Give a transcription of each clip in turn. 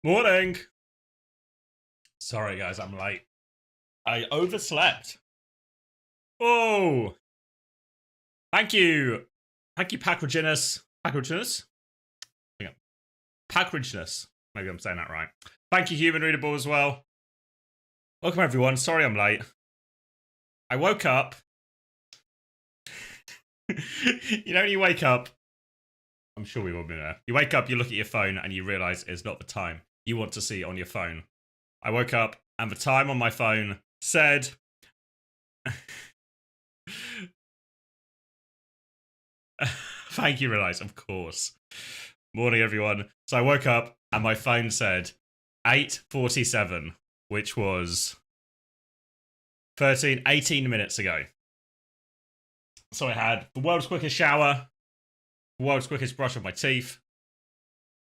Morning. Sorry, guys, I'm late. I overslept. Oh, thank you. Thank you, Packridginus. Packridginus? Hang on. Packridginus. Maybe I'm saying that right. Thank you, Human Readable, as well. Welcome, everyone. Sorry I'm late. I woke up. You know, when you wake up, I'm sure we will be there. You wake up, you look at your phone, and you realize it's not the time you want to see on your phone. I woke up, and the time on my phone said... Thank you, Realize, of course. Morning, everyone. So I woke up, and my phone said 8:47, which was 18 minutes ago. So I had the world's quickest shower, the world's quickest brush of my teeth,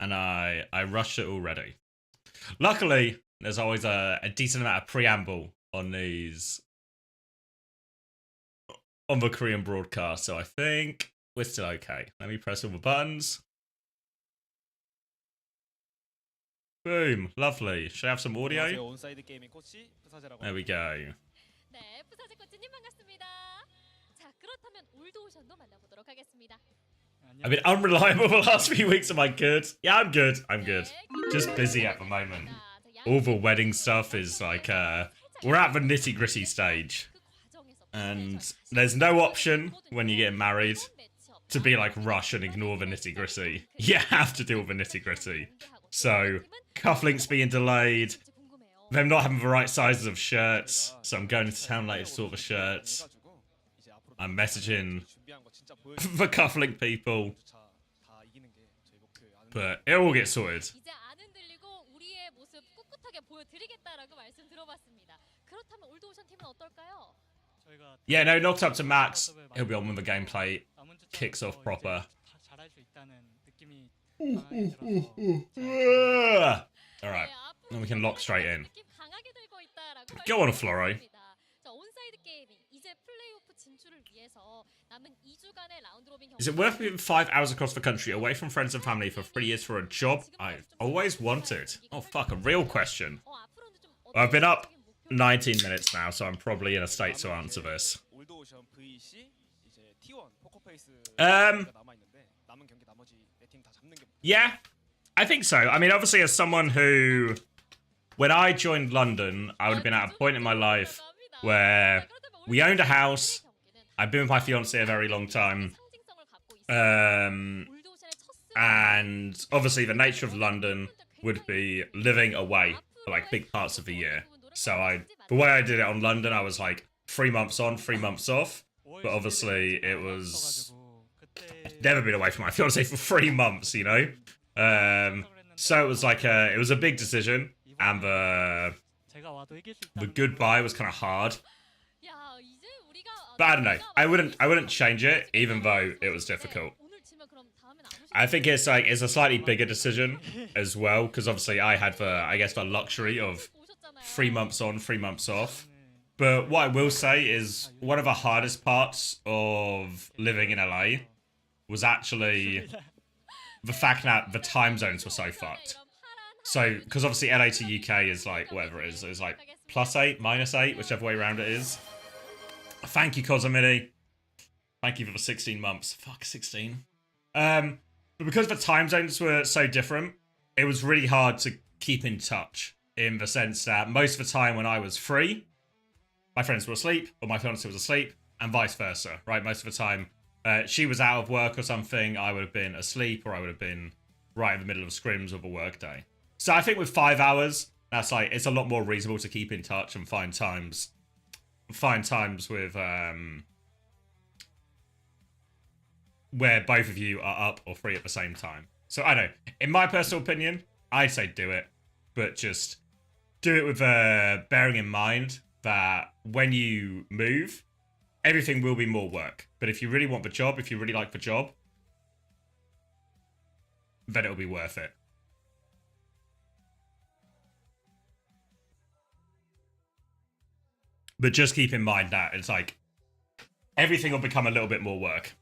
and I rushed it already. Luckily, there's always a decent amount of preamble on these, on the Korean broadcast, so I think we're still okay. Let me press all the buttons. Boom, lovely. Should I have some audio? There we go. I've been unreliable the last few weeks. Am I good? Yeah, I'm good. I'm good. Just busy at the moment. All the wedding stuff is like, we're at the nitty gritty stage. And there's no option when you get married to be like rush and ignore the nitty gritty. You have to deal with the nitty gritty. So, cufflinks being delayed, them not having the right sizes of shirts. So I'm going into town later to sort the shirts. I'm messaging the cufflink people. But it will get sorted. Yeah, no, knocked up to Max. He'll be on when the gameplay kicks off proper. Alright, then we can lock straight in. Go on, Floro. Is it worth moving 5 hours across the country away from friends and family for 3 years for a job I've always wanted? Oh, fuck, a real question. I've been up 19 minutes now, so I'm probably in a state to answer this. Yeah, I think so. I mean, obviously, as someone who, when I joined London, I would have been at a point in my life where we owned a house. I've been with my fiance a very long time. And obviously, the nature of London would be living away for like big parts of the year. So the way I did it on London, I was like 3 months on, 3 months off. But obviously, it was... I'd never been away from my fiance for 3 months, you know? So it was like it was a big decision, and the goodbye was kind of hard. But I don't know. I wouldn't change it, even though it was difficult. I think it's a slightly bigger decision as well, because obviously I had the luxury of 3 months on, 3 months off. But what I will say is one of the hardest parts of living in LA was actually the fact that the time zones were so fucked. So, because obviously LA to UK is like, whatever it is like +8, -8, whichever way around it is. Thank you, Cosmini. Thank you for the 16 months. Fuck, 16. But because the time zones were so different, it was really hard to keep in touch, in the sense that most of the time when I was free, my friends were asleep, or my fiance was asleep, and vice versa, right? Most of the time, she was out of work or something, I would have been asleep, or I would have been right in the middle of scrims of a work day. So I think with 5 hours, that's like, it's a lot more reasonable to keep in touch and find times with, where both of you are up or free at the same time. So I don't know, in my personal opinion, I'd say do it, but just do it with bearing in mind that when you move, everything will be more work. But if you really want the job, if you really like the job, then it'll be worth it. But just keep in mind that it's like, everything will become a little bit more work.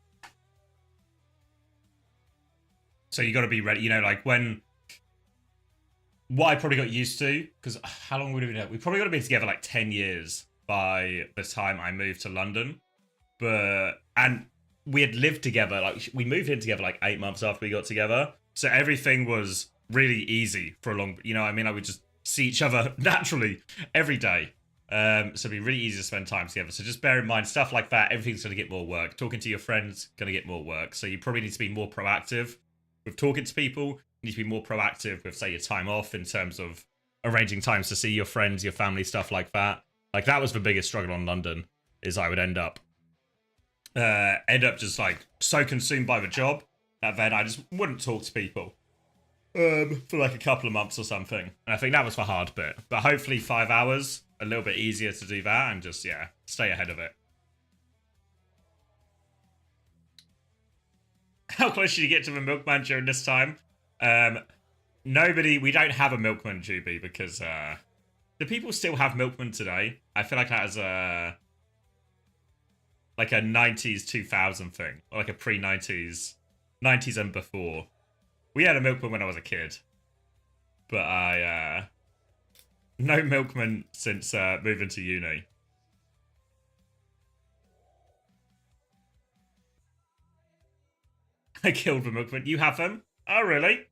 So you got to be ready, you know, like when what I probably got used to, because how long would we been? We probably would have been together like 10 years by the time I moved to London. And we had lived together, like we moved in together like 8 months after we got together. So everything was really easy for a long, you know what I mean? I would just see each other naturally every day. So it'd be really easy to spend time together. So just bear in mind, stuff like that, everything's going to get more work. Talking to your friends, going to get more work. So you probably need to be more proactive with talking to people. You need to be more proactive with, say, your time off in terms of arranging times to see your friends, your family, stuff like that. Like, that was the biggest struggle in London, is I would end up just, like, so consumed by the job that then I just wouldn't talk to people for, like, a couple of months or something. And I think that was the hard bit. But hopefully 5 hours, a little bit easier to do that and just, yeah, stay ahead of it. How close should you get to the milkman during this time? We don't have a milkman, Juby, because, do people still have milkman today? I feel like that is like a 90s, 2000 thing, or like a pre-90s, 90s and before. We had a milkman when I was a kid, but no milkman since moving to uni. I killed the milkman. You have them? Oh, really?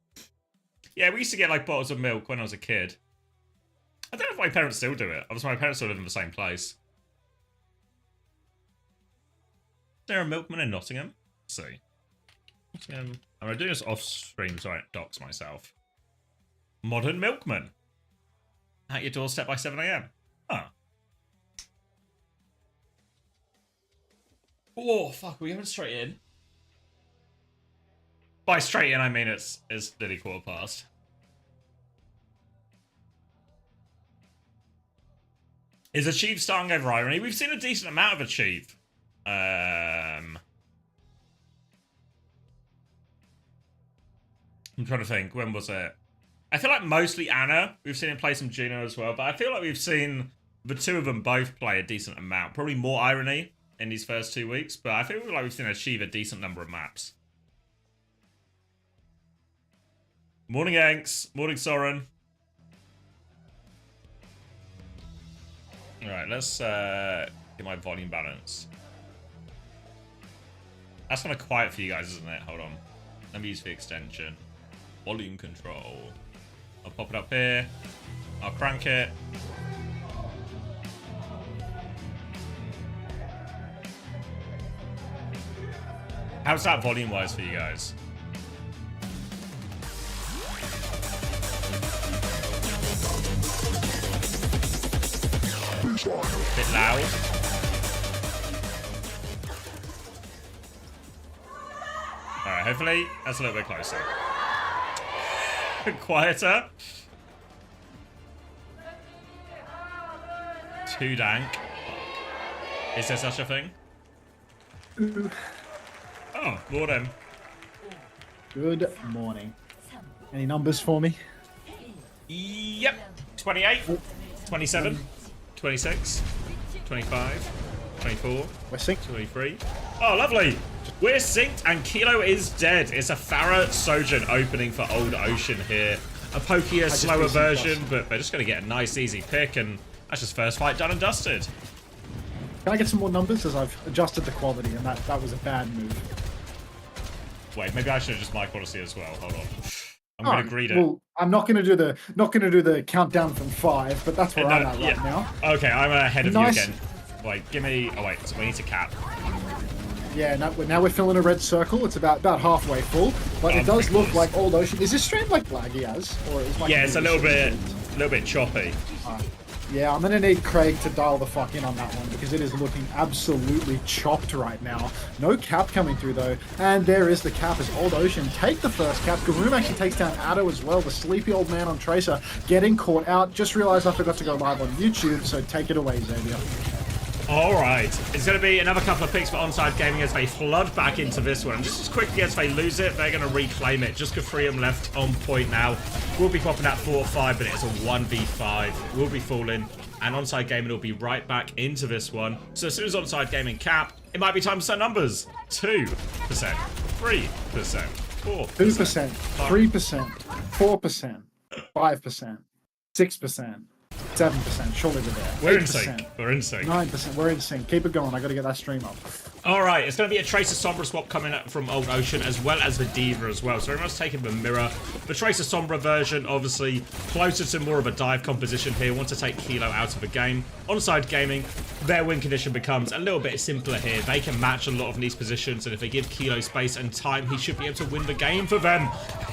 Yeah, we used to get like bottles of milk when I was a kid. I don't know if my parents still do it. Obviously, my parents still live in the same place. Is there a milkman in Nottingham? Let's see. Nottingham. I'm going to do this off stream so I don't dox myself. Modern milkman. At your doorstep by 7 AM. Huh. Oh, fuck. Are we going straight in? By straight in, I mean it's nearly 1:15. Is Achieve starting over Irony? We've seen a decent amount of Achieve. I'm trying to think. When was it? I feel like mostly Anna. We've seen him play some Juno as well. But I feel like we've seen the two of them both play a decent amount. Probably more Irony in these first 2 weeks. But I feel like we've seen Achieve a decent number of maps. Morning, Anks. Morning, Soren. Alright, let's get my volume balance. That's kind of quiet for you guys, isn't it? Hold on. Let me use the extension. Volume control. I'll pop it up here. I'll crank it. How's that volume-wise for you guys? Bit loud. Alright, hopefully that's a little bit closer. Quieter. Too dank. Is there such a thing? Oh, morning. Good morning. Any numbers for me? Yep. 28, 27. 26, 25, 24, We're synced. 23. Oh, lovely. We're synced and Kilo is dead. It's a Farah Sojourn opening for Old Ocean here. A pokier, slower version, but they're just going to get a nice, easy pick, and that's just first fight done and dusted. Can I get some more numbers? As I've adjusted the quality, and that was a bad move. Wait, maybe I should have just my quality as well. Hold on. I'm going to greet it. Well, I'm not going to do the countdown from 5, but that's where I'm at right now. Okay, I'm ahead of you again. Wait, give me. Oh wait, so we need to cap. Yeah, now we're filling a red circle. It's about halfway full, but it does look like Old Ocean. Is this stream like laggy as, or is my it's a little bit choppy. Yeah, I'm gonna need Craig to dial the fuck in on that one because it is looking absolutely chopped right now. No cap coming through though, and there is the cap as Old Ocean take the first cap. Garoom actually takes down Addo as well, the sleepy old man on Tracer getting caught out. Just realized I forgot to go live on YouTube, so take it away, Xavier. Alright, it's going to be another couple of picks for Onside Gaming as they flood back into this one. And just as quickly as they lose it, they're going to reclaim it. Just Kafrium left on point now. We'll be popping that 4-5, but it's a 1v5. We'll be falling, and Onside Gaming will be right back into this one. So as soon as Onside Gaming cap, it might be time to set numbers. 2%, 3%, 4%, 2%, 3%, 4%. 5%, 6%, 7%. Surely we're there. We're in 8%, sync. We're in sync. 9%. We're in sync. Keep it going. I got to get that stream up. All right, it's going to be a Tracer Sombra swap coming up from Old Ocean, as well as the Diva as well. So everyone's taking the mirror. The Tracer Sombra version, obviously, closer to more of a dive composition here. Want to take Kilo out of the game. Onside Gaming, their win condition becomes a little bit simpler here. They can match a lot of these positions, and if they give Kilo space and time, he should be able to win the game for them.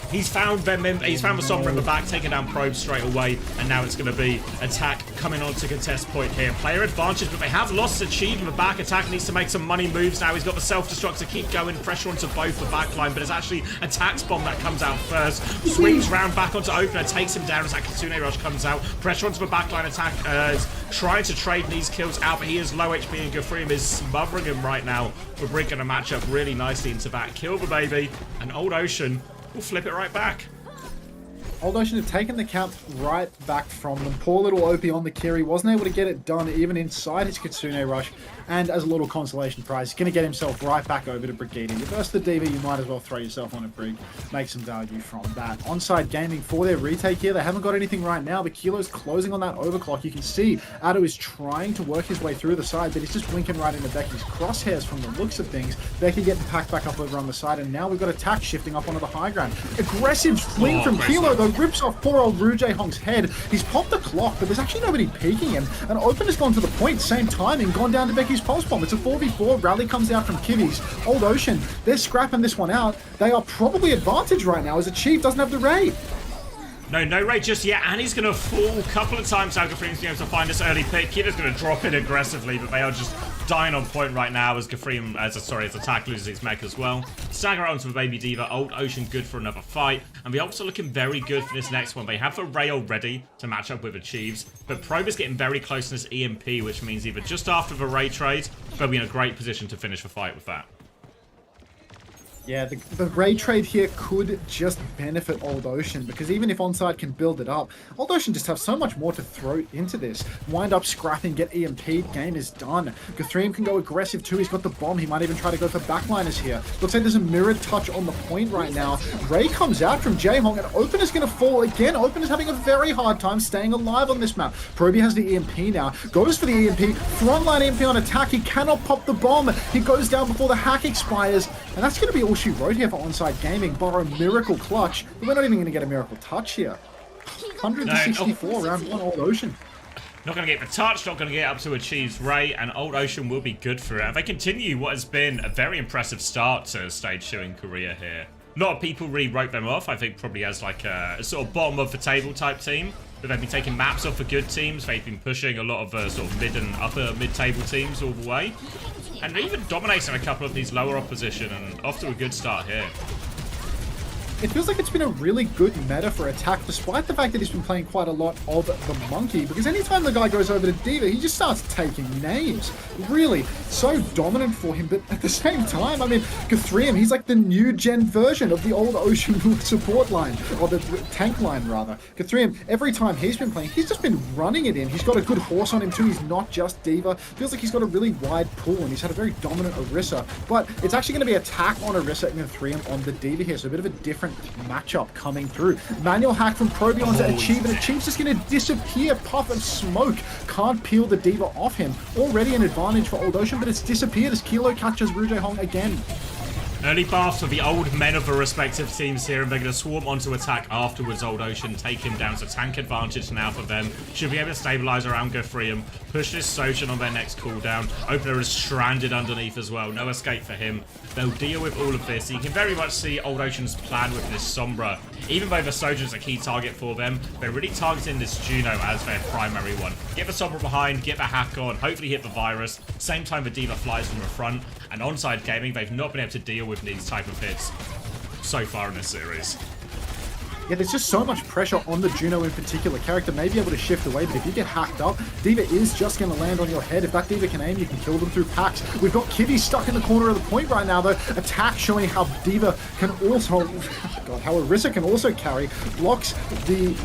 He's found them. He's found the Sombra in the back, taking down Probe straight away, and now it's going to be attack coming on to contest point here. Player advantage, but they have lost Achieve in the back. Attack needs to make some money moves now. He's got the self-destruct to keep going, pressure onto both the backline, but it's actually Attack's bomb that comes out first. Swings round back onto Opener, takes him down as that Kitsune Rush comes out. Pressure onto the backline. Attack is trying to trade these kills out, but he is low HP, and Gafreem is smothering him right now. We're breaking a matchup really nicely into that. Kill the baby, and Old Ocean will flip it right back. Old Ocean had taken the count right back from them. Poor little OP on the Kiri wasn't able to get it done even inside his Kitsune Rush. And as a little consolation prize, he's going to get himself right back over to Brigida. You versus the Diva, you might as well throw yourself on a Brig. Make some value from that. Onside Gaming for their retake here. They haven't got anything right now, but Kilo's closing on that overclock. You can see Ado is trying to work his way through the side, but he's just winking right into Becky's crosshairs from the looks of things. Becky getting packed back up over on the side, and now we've got Attack shifting up onto the high ground. Aggressive swing from Kilo, though, rips off poor old Rouge Hong's head. He's popped the clock, but there's actually nobody peeking him. And Open has gone to the point, same time, and gone down to Becky's pulse bomb. It's a 4v4. Rally comes out from Kivis. Old Ocean, they're scrapping this one out. They are probably advantage right now as Achieve doesn't have the raid. No raid just yet, and he's going to fall a couple of times. Gafreem's going to find this early pick. Kida's going to drop it aggressively, but they are just dying on point right now as Gafreem, as Attack loses his mech as well. Stagger out onto the Baby Diva. Old Ocean good for another fight, and they're also looking very good for this next one. They have the rail ready to match up with Achieves, but Probe is getting very close to this EMP, which means either just after the raid trade, they'll be in a great position to finish the fight with that. Yeah, the raid trade here could just benefit Old Ocean, because even if Onside can build it up, Old Ocean just have so much more to throw into this. Wind up, scrapping, get EMP'd, game is done. Gafreem can go aggressive too, he's got the bomb, he might even try to go for backliners here. Looks like there's a mirrored touch on the point right now. Ray comes out from J-Hong, and Open is going to fall again. Open is having a very hard time staying alive on this map. Proby has the EMP now, goes for the EMP, frontline EMP on Attack, he cannot pop the bomb. He goes down before the hack expires, and that's going to be all she wrote here for Onside Gaming. Borrow miracle clutch, but we're not even going to get a miracle touch here. 164 round one Old Ocean. Not going to get the touch, not going to get up to Achieve's Ray, and Old Ocean will be good for it. And they continue what has been a very impressive start to Stage 2 in Korea here. A lot of people really wrote them off, I think probably as like a sort of bottom of the table type team. But they've been taking maps off for good teams. They've been pushing a lot of sort of mid and upper mid-table teams all the way. And they're even dominating a couple of these lower opposition, and off to a good start here. It feels like it's been a really good meta for Attack, despite the fact that he's been playing quite a lot of the Monkey, because anytime the guy goes over to Diva, he just starts taking names. Really, so dominant for him, but at the same time, I mean, Gafreem, he's like the new gen version of the Old Ocean support line, or the tank line, rather. Gafreem, every time he's been playing, he's just been running it in. He's got a good horse on him too, he's not just Diva. Feels like he's got a really wide pool, and he's had a very dominant Orisa, but it's actually going to be Attack on Orisa and Gafreem on the Diva here, so a bit of a different matchup coming through. Manual hack from Proby onto Achieve, and Achieve's just going to disappear. Puff of smoke. Can't peel the Diva off him. Already an advantage for Old Ocean, but it's disappeared as Kilo catches Rouge Hong again. Early baths for the old men of the respective teams here, and they're going to swarm onto Attack afterwards. Old Ocean take him down, so tank advantage now for them. Should be able to stabilize around Gafreem, push this Sojin on their next cooldown. Opener is stranded underneath as well, no escape for him. They'll deal with all of this. You can very much see Old Ocean's plan with this Sombra. Even though the Sojin's a key target for them, they're really targeting this Juno as their primary one. Get the Sombra behind, get the hack on, hopefully hit the virus. Same time the Diva flies from the front. And Onside Gaming, they've not been able to deal with these type of hits so far in this series. Yeah, there's just so much pressure on the Juno in particular. Character may be able to shift away, but if you get hacked up, Diva is just going to land on your head. If that Diva can aim, you can kill them through packs. We've got Kivi stuck in the corner of the point right now, though. Attack showing how Diva can also... God, how Orisa can also carry. Blocks the...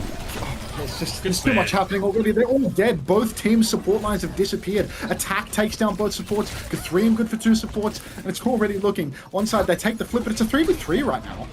There's too much happening already. They're all dead. Both teams' support lines have disappeared. Attack takes down both supports. Gafreem good for 2 supports. And it's already looking onside. They take the flip, but it's a 3v3 right now.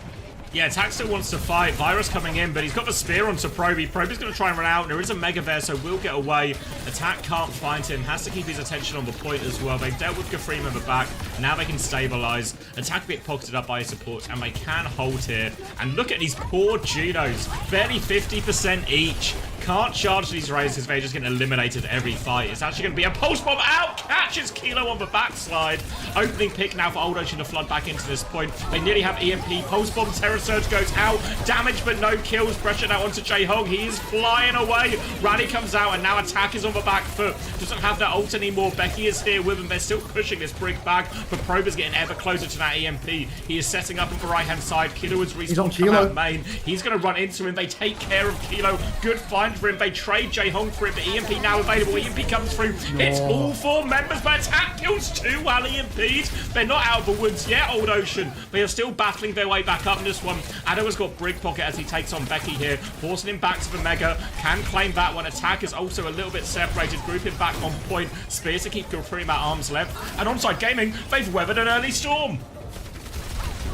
Yeah, Attack still wants to fight. Virus coming in, but he's got the spear onto Proby. Proby's going to try and run out. There is a Mega there, so will get away. Attack can't find him. Has to keep his attention on the point as well. They've dealt with Gafreem in the back. Now they can stabilize. Attack a bit pocketed up by his supports, and they can hold here. And look at these poor Junos. Barely 50% each. Can't charge these raises. They're just getting eliminated every fight. It's actually going to be a pulse bomb out. Catches Kilo on the backslide. Opening pick now for Old Ocean to flood back into this point. They nearly have EMP. Pulse bomb. Terror Surge goes out. Damage but no kills. Pressure now onto J-Hong. He is flying away. Rally comes out and now Attack is on the back foot. Doesn't have that ult anymore. Becky is here with him. They're still pushing this brick back. But Probe is getting ever closer to that EMP. He is setting up on the right-hand side. Kilo is respawned from that main. He's going to run into him. They take care of Kilo. Good find for him. They trade J-Hong for it. The EMP now available. EMP comes through. It's all 4 members, but Attack kills 2 while EMP'd. They're not out of the woods yet, Old Ocean. They are still battling their way back up in this one. Addo has got Brick Pocket as he takes on Becky here. Forcing him back to the Mega. Can claim that one. Attack is also a little bit separated. Group him back on point. Spears to keep Gafreem at arm's length. And Onside Gaming, they've weathered an early storm.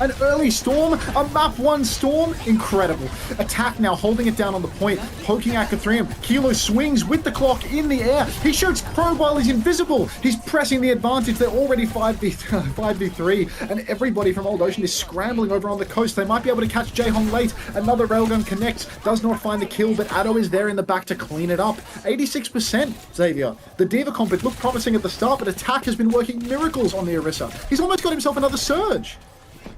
An early storm, a map 1 storm, incredible. Attack now holding it down on the point, poking at Gafreem. Kilo swings with the clock in the air. He shoots Probe while he's invisible. He's pressing the advantage. They're already 5v3, and everybody from Old Ocean is scrambling over on the coast. They might be able to catch J-Hong late. Another railgun connects, does not find the kill, but Addo is there in the back to clean it up. 86%, Xavier. The Diva comp, it looked promising at the start, but Attack has been working miracles on the Orisa. He's almost got himself another surge.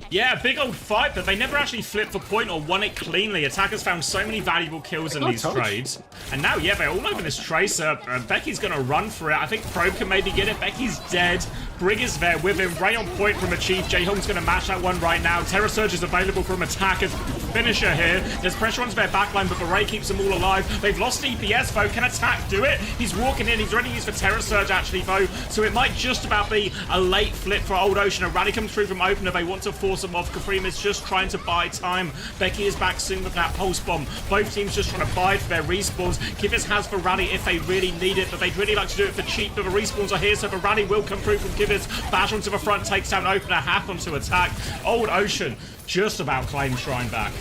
Yeah, big old fight, but they never actually flipped the point or won it cleanly. Attackers found so many valuable kills in these trades. And now, yeah, they're all over this Tracer. Becky's going to run for it. I think Probe can maybe get it. Becky's dead. Brig is there with him. Ray on point from Achieve. J-Hong's going to match that one right now. Terror Surge is available from Attacker's finisher here. There's pressure onto their backline, but the Ray keeps them all alive. They've lost DPS, though. Can Attack do it? He's walking in. He's already used for Terror Surge, actually, though. So it might just about be a late flip for Old Ocean. A rally comes through from opener. They want to force him off. Gafreem is just trying to buy time. Becky is back soon with that pulse bomb. Both teams just trying to buy for their respawns. Kivitz has the rally if they really need it, but they'd really like to do it for cheap. But the respawns are here, so the rally will come through from Kivitz. Bash onto the front, takes down opener, half onto Attack. Old Ocean just about claimed Shrine back.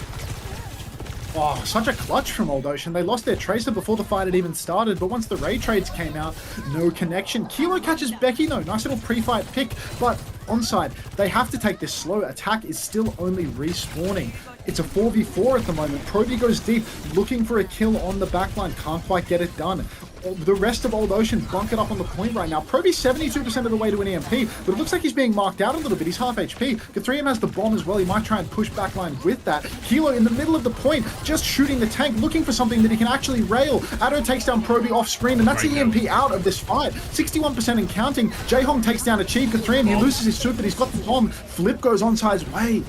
Oh, such a clutch from Old Ocean. They lost their Tracer before the fight had even started, but once the raid trades came out, no connection. Kilo catches Becky though. Nice little pre-fight pick, but onside. They have to take this slow. Attack is still only respawning. It's a 4v4 at the moment. Proby goes deep, looking for a kill on the backline. Can't quite get it done. The rest of Old Ocean bunkered up on the point right now. Proby's 72% of the way to an EMP, but it looks like he's being marked out a little bit. He's half HP. Gafreem has the bomb as well. He might try and push backline with that. Kilo in the middle of the point, just shooting the tank, looking for something that he can actually rail. Addo takes down Proby off screen, and that's the EMP out of this fight. 61% and counting. J-Hong takes down Achieve. Gafreem, he loses his suit, but he's got the bomb. Flip goes onside's way.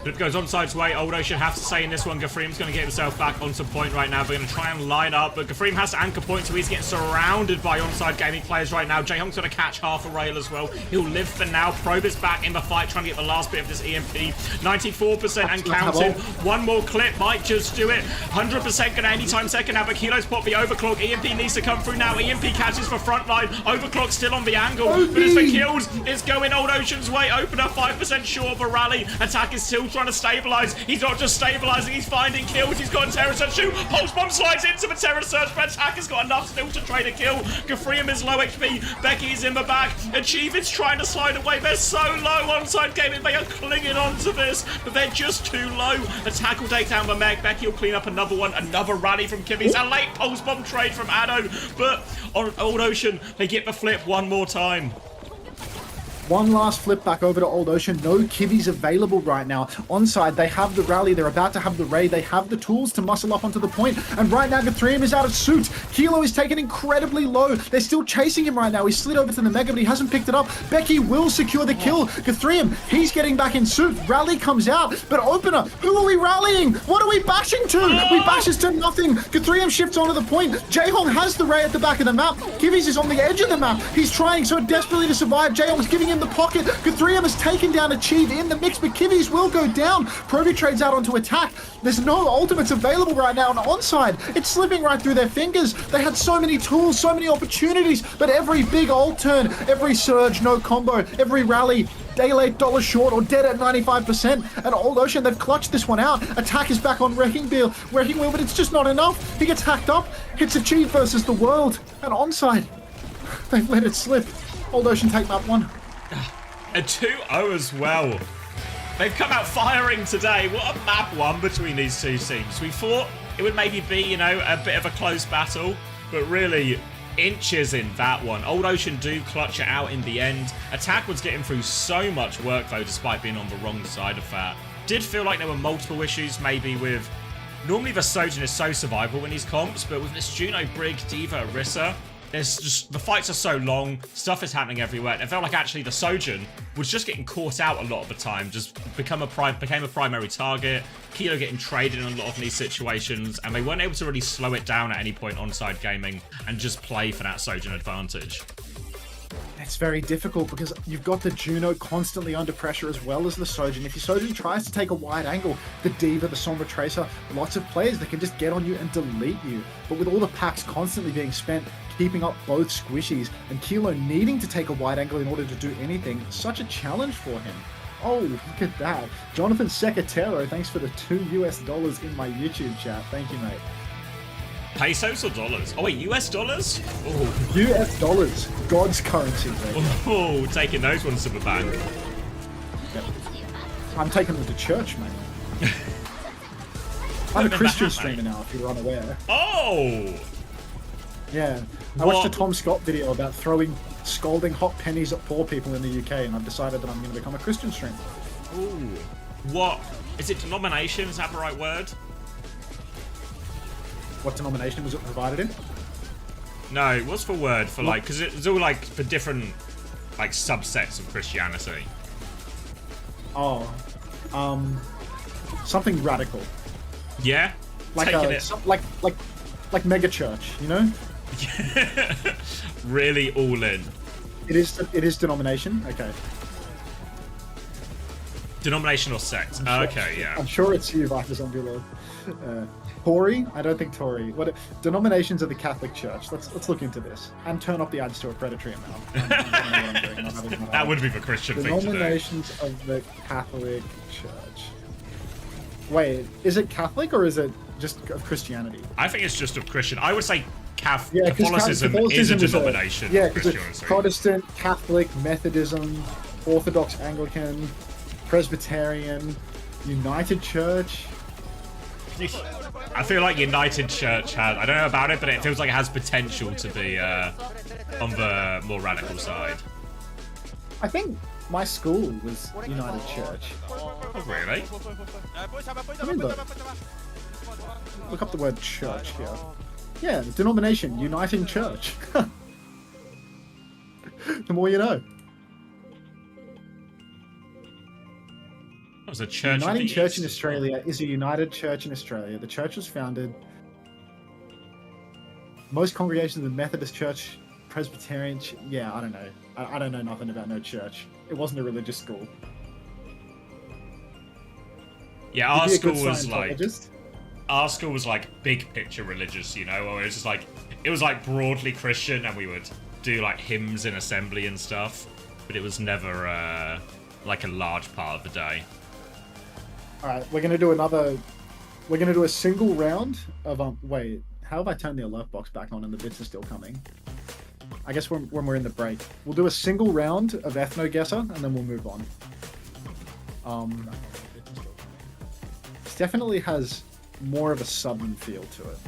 Flip goes onside's way. Old Ocean have to say in this one, Gafreem's going to get himself back onto point right now. They're going to try and line up, but Gafreem has to anchor point, so he's getting surrounded by onside gaming players right now. J-Hong's going to catch half a rail as well. He'll live for now. Probe is back in the fight, trying to get the last bit of this EMP. 94% and counting. One more clip might just do it. 100% going to anytime second now, but Kilo's pop the overclock. EMP needs to come through now. EMP catches for frontline. Overclock still on the angle, but it's for kills. It's going Old Ocean's way. Opener 5% short of a rally. Attack is still trying to stabilize. He's not just stabilizing, he's finding kills. He's got a Terror Surge shoot. Pulse Bomb slides into the Terror Surge, but Attack has got enough still to trade a kill. Gafreem is low HP. Becky's in the back. Achieve is trying to slide away. They're so low. Onside gaming, they are clinging on to this, but they're just too low. Attack will take down the Meg. Becky will clean up another one. Another rally from Kivitz. A late Pulse Bomb trade from Addo, but on Old Ocean, they get the flip one more time. One last flip back over to Old Ocean. No Kivvies available right now. Onside, they have the rally. They're about to have the raid. They have the tools to muscle up onto the point. And right now, Gafreem is out of suit. Kilo is taken incredibly low. They're still chasing him right now. He slid over to the Mega, but he hasn't picked it up. Becky will secure the kill. Gafreem, he's getting back in suit. Rally comes out. But Opener, who are we rallying? What are we bashing to? We bashes to nothing. Gafreem shifts onto the point. J-Hong has the ray at the back of the map. Kivvies is on the edge of the map. He's trying so desperately to survive. J-Hong's giving him the pocket. Gafreem has taken down Achieve in the mix, but Kivvies will go down. Proby trades out onto Attack. There's no ultimates available right now on onside. It's slipping right through their fingers. They had so many tools, so many opportunities, but every big ult turn, every surge, no combo, every rally, Day late, dollar short, or dead at 95%. And Old Ocean, they've clutched this one out. Attack is back on Wrecking Wheel, but it's just not enough. He gets hacked up. Hits Achieve versus the world. And onside. They've let it slip. Old Ocean take map 1. A 2-0 as well. They've come out firing today. What a map 1 between these two teams. We thought it would maybe be, you know, a bit of a close battle, but really inches in that one. Old Ocean do clutch it out in the end. Attack was getting through so much work though, despite being on the wrong side of that. Did feel like there were multiple issues maybe with... Normally the Sojin is so survivable in these comps, but with this Juno, Brig, D.Va, Orisa, there's just... the fights are so long, stuff is happening everywhere, and it felt like actually the Sojin was just getting caught out a lot of the time, just became a primary target, Kilo getting traded in a lot of these situations, and they weren't able to really slow it down at any point onside gaming and just play for that Sojin advantage. It's very difficult because you've got the Juno constantly under pressure as well as the Sojin. If your Sojin tries to take a wide angle, the D.Va, the Sombra Tracer, lots of players that can just get on you and delete you. But with all the packs constantly being spent, keeping up both squishies, and Kilo needing to take a wide angle in order to do anything, such a challenge for him. Oh, look at that. Jonathan Secatero, thanks for the $2 in my YouTube chat. Thank you, mate. Pesos or dollars? Oh wait, US dollars? Oh. US dollars. God's currency, mate. Oh, taking those ones to the bank. Yep. I'm taking them to church, mate. I'm a Christian streamer now, if you're unaware. Oh! Yeah. I watched a Tom Scott video about scalding hot pennies at poor people in the UK, and I've decided that I'm going to become a Christian streamer. Ooh. What? Is it denomination? Is that the right word? What denomination was it provided in? No, what's the word for like, because it's all like for different like subsets of Christianity. Oh, something radical. Yeah, like like mega church, you know? Really all in. It is denomination. Okay. Denomination or sect? Okay, yeah. I'm sure it's you, Viper Zombie Lord. Tory? I don't think Tory. What denominations of the Catholic Church? Let's look into this and turn up the ads to a predatory amount. That would be the Christian thing to do. Denominations of the Catholic Church. Wait, is it Catholic or is it just of Christianity? I think it's just of Christian. I would say Yeah, Catholicism is a denomination. Yeah, because it's Protestant, Catholic, Methodism, Orthodox, Anglican, Presbyterian, United Church. I feel like United Church has, I don't know about it, but it feels like it has potential to be on the more radical side. I think my school was United Church. Oh, really? Look up the word church here. Yeah, denomination, Uniting Church. The more you know. That was a church. Uniting Church in Australia is a united church in Australia. The church was founded. Most congregations of the Methodist Church, Presbyterian. Yeah, I don't know. I don't know nothing about no church. It wasn't a religious school. Yeah, our school was like big picture religious, you know, or it was like broadly Christian, and we would do like hymns in assembly and stuff, but it was never like a large part of the day. All right, we're gonna do a single round of wait, how have I turned the alert box back on and the bits are still coming? I guess when we're in the break, we'll do a single round of Ethno Guesser and then we'll move on. It definitely has more of a southern feel to it.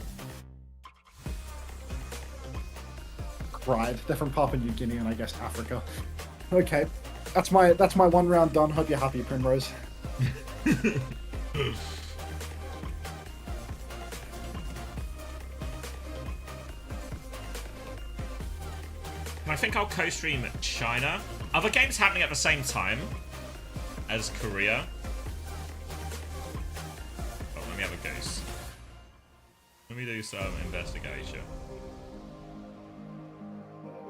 Right, they're from Papua New Guinea and I guess Africa. Okay, that's my one round done. Hope you're happy, Primrose. I think I'll co-stream China. Other games happening at the same time as Korea. Oh, let me have a goose. Let me do some investigation.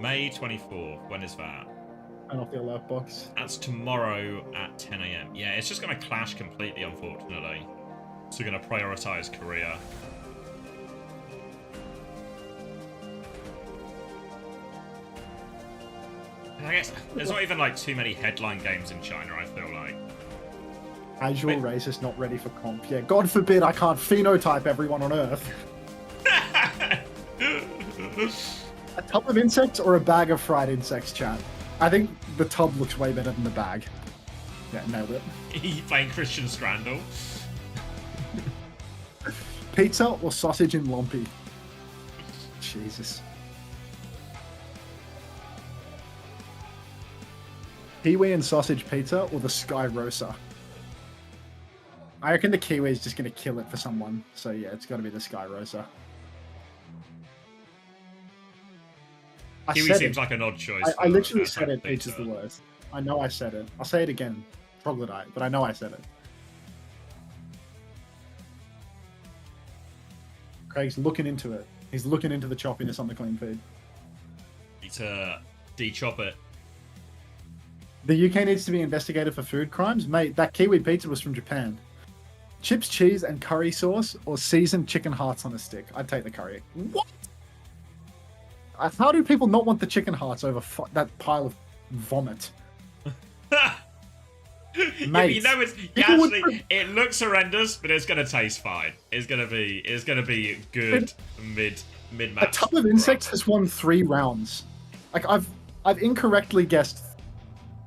May 24th. When is that? Turn off the alert box. That's tomorrow at 10 AM. Yeah, it's just going to clash completely, unfortunately. So we're going to prioritize Korea. I guess there's not even like too many headline games in China, I feel like. Casual racist, not ready for comp. Yeah, God forbid I can't phenotype everyone on Earth. A tub of insects or a bag of fried insects, chat? I think the tub looks way better than the bag. Yeah, nailed it. You playing Christian Strandal? Pizza or sausage and lumpy? Jesus. Kiwi and sausage pizza or the Sky Rosa? I reckon the Kiwi is just going to kill it for someone. So yeah, it's got to be the Sky Rosa. Kiwi seems like an odd choice. I literally said it. Pizza's the worst. I know I said it. I'll say it again. Troglodyte, but I know I said it. Craig's looking into it. He's looking into the choppiness on the clean feed. Need to de-chop it. The UK needs to be investigated for food crimes. Mate, that Kiwi pizza was from Japan. Chips, cheese, and curry sauce, or seasoned chicken hearts on a stick? I'd take the curry. What? How do people not want the chicken hearts over that pile of vomit? Mate, you know, it looks horrendous, but it's gonna taste fine. It's gonna be good mid match. A tub of insects has won 3 rounds. Like I've incorrectly guessed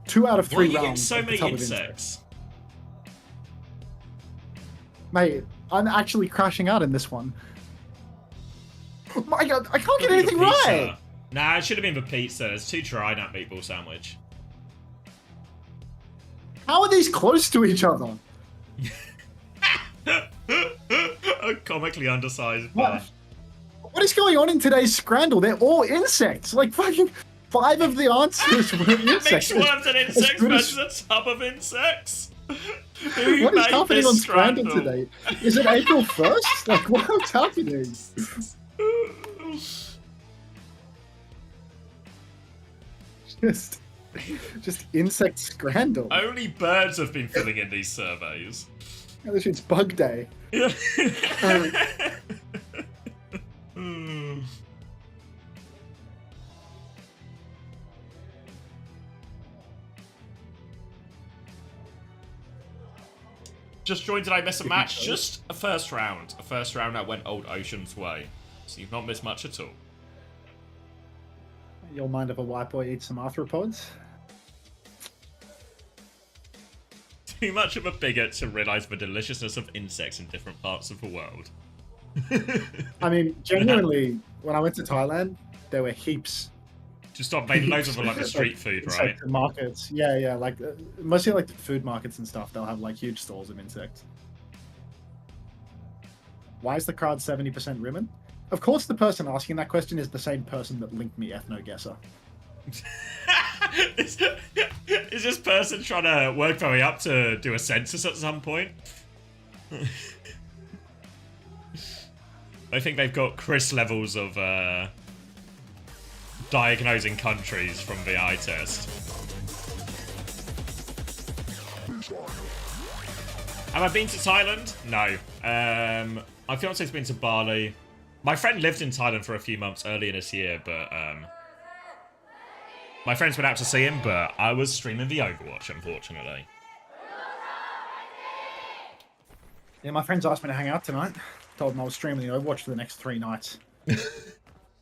2 out of 3 rounds. So many insects. Mate, I'm actually crashing out in this one. Oh my god, I can't get anything right! Nah, it should have been the pizza. It's too dry, that meatball sandwich. How are these close to each other? A comically undersized bar. What is going on in today's Scrandle? They're all insects. Like fucking 5 of the answers were insects. Makes worms and insects versus a tub of insects. What is happening on Scrandle today? Is it April 1st? Like, what's happening? Just insect Scrandle. Only birds have been filling in these surveys. Yeah, this shit's bug day. Just joined, did I miss a match? Just a first round. A first round that went Old Ocean's way. So you've not missed much at all. You'll mind if a white boy eats some arthropods? Too much of a bigot to realise the deliciousness of insects in different parts of the world. I mean, genuinely, when I went to Thailand, there were heaps. Just stop making loads of like the street food, right? Markets, yeah, like mostly like the food markets and stuff. They'll have like huge stalls of insects. Why is the card 70% ribbon? Of course, the person asking that question is the same person that linked me ethno-guesser. Is this person trying to work their way up to do a census at some point? I think they've got Chris levels of diagnosing countries from the eye test. Have I been to Thailand? No. My fiance's been to Bali. My friend lived in Thailand for a few months earlier this year, but my friends went out to see him, but I was streaming the Overwatch, unfortunately. Yeah, my friends asked me to hang out tonight. Told them I was streaming the Overwatch for the next 3 nights.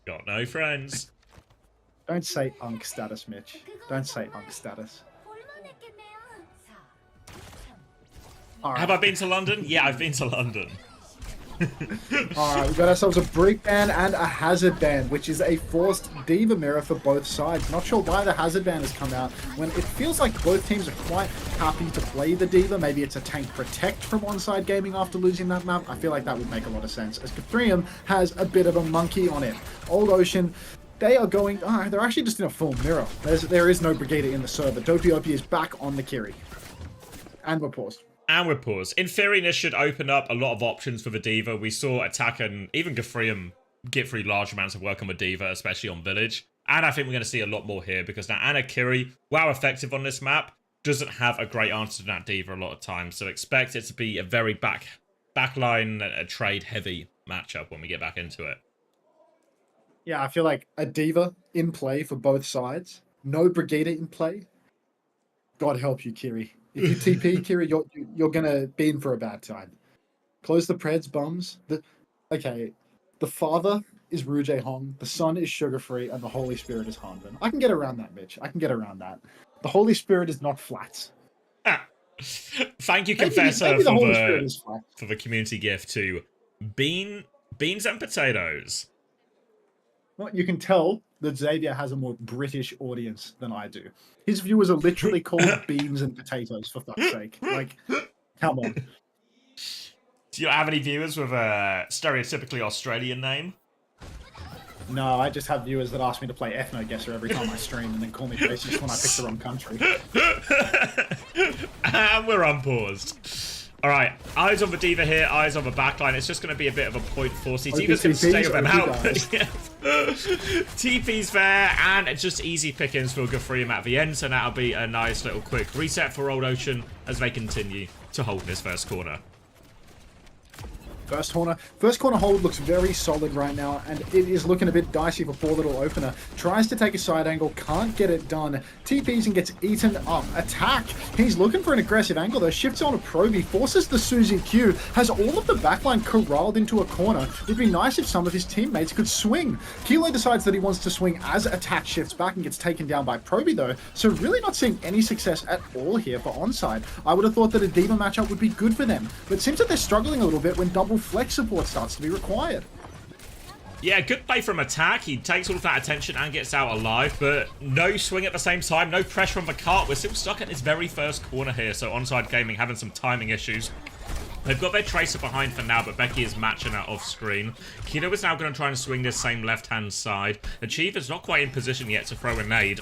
Got no friends. Don't say unk status, Mitch. Don't say unk status. Right. Have I been to London? Yeah, I've been to London. Alright, we got ourselves a Break ban and a Hazard ban, which is a forced Diva mirror for both sides. Not sure why the Hazard ban has come out when it feels like both teams are quite happy to play the Diva. Maybe it's a tank protect from one side gaming after losing that map. I feel like that would make a lot of sense, as Cathrium has a bit of a monkey on it. Old Ocean, they are going... they're actually just in a full mirror. There is no Brigadier in the server. Dopey Opie is back on the Kiri. And we're paused. And we're paused. In theory, this should open up a lot of options for the Diva. We saw Attack and even Gafrium get through large amounts of work on the Diva, especially on Village. And I think we're going to see a lot more here, because now Anna Kiri, while effective on this map, doesn't have a great answer to that Diva a lot of times. So expect it to be a very backline, trade-heavy matchup when we get back into it. Yeah, I feel like a Diva in play for both sides No Brigida in play. God help you, Kiri. If you TP, Kiri, you're gonna be in for a bad time. Close the Preds, bums. Okay, the father is Rouge Hong, the son is Sugar Free, and the Holy Spirit is Hanvin. I can get around that, Mitch. I can get around that. The Holy Spirit is not flat. Thank you, Confessor, maybe the Holy Spirit is flat. for the community gift to Beans and Potatoes. Well, you can tell that Xavier has a more British audience than I do. His viewers are literally called Beans and Potatoes, for fuck's sake. Like, come on. Do you have any viewers with a stereotypically Australian name? No, I just have viewers that ask me to play Ethno Guesser every time I stream and then call me racist when I pick the wrong country. And we're unpaused. Alright, eyes on the Diva here, eyes on the backline. It's just going to be a bit of a point for C. Diva's going to stay with them out. TP's there, and it's just easy pickings for Gafrium at the end, so that'll be a nice little quick reset for Old Ocean as they continue to hold this first corner. First corner hold looks very solid right now, and it is looking a bit dicey for poor little Opener. Tries to take a side angle, can't get it done. TPs and gets eaten up. Attack. He's looking for an aggressive angle though. Shifts on a Proby, forces the Suzy Q, has all of the backline corralled into a corner. It'd be nice if some of his teammates could swing. Kilo decides that he wants to swing as Attack shifts back and gets taken down by Proby though, so really not seeing any success at all here for Onside. I would have thought that a Diva matchup would be good for them, but it seems that they're struggling a little bit when double flex support starts to be required. Yeah, good play from Attack. He takes all of that attention and gets out alive, but no swing at the same time, no pressure on the cart. We're still stuck at this very first corner here, so Onside Gaming having some timing issues. They've got their Tracer behind for now, but Becky is matching out off screen. Kino is now going to try and swing this same left-hand side. Achieve is not quite in position yet to throw a nade.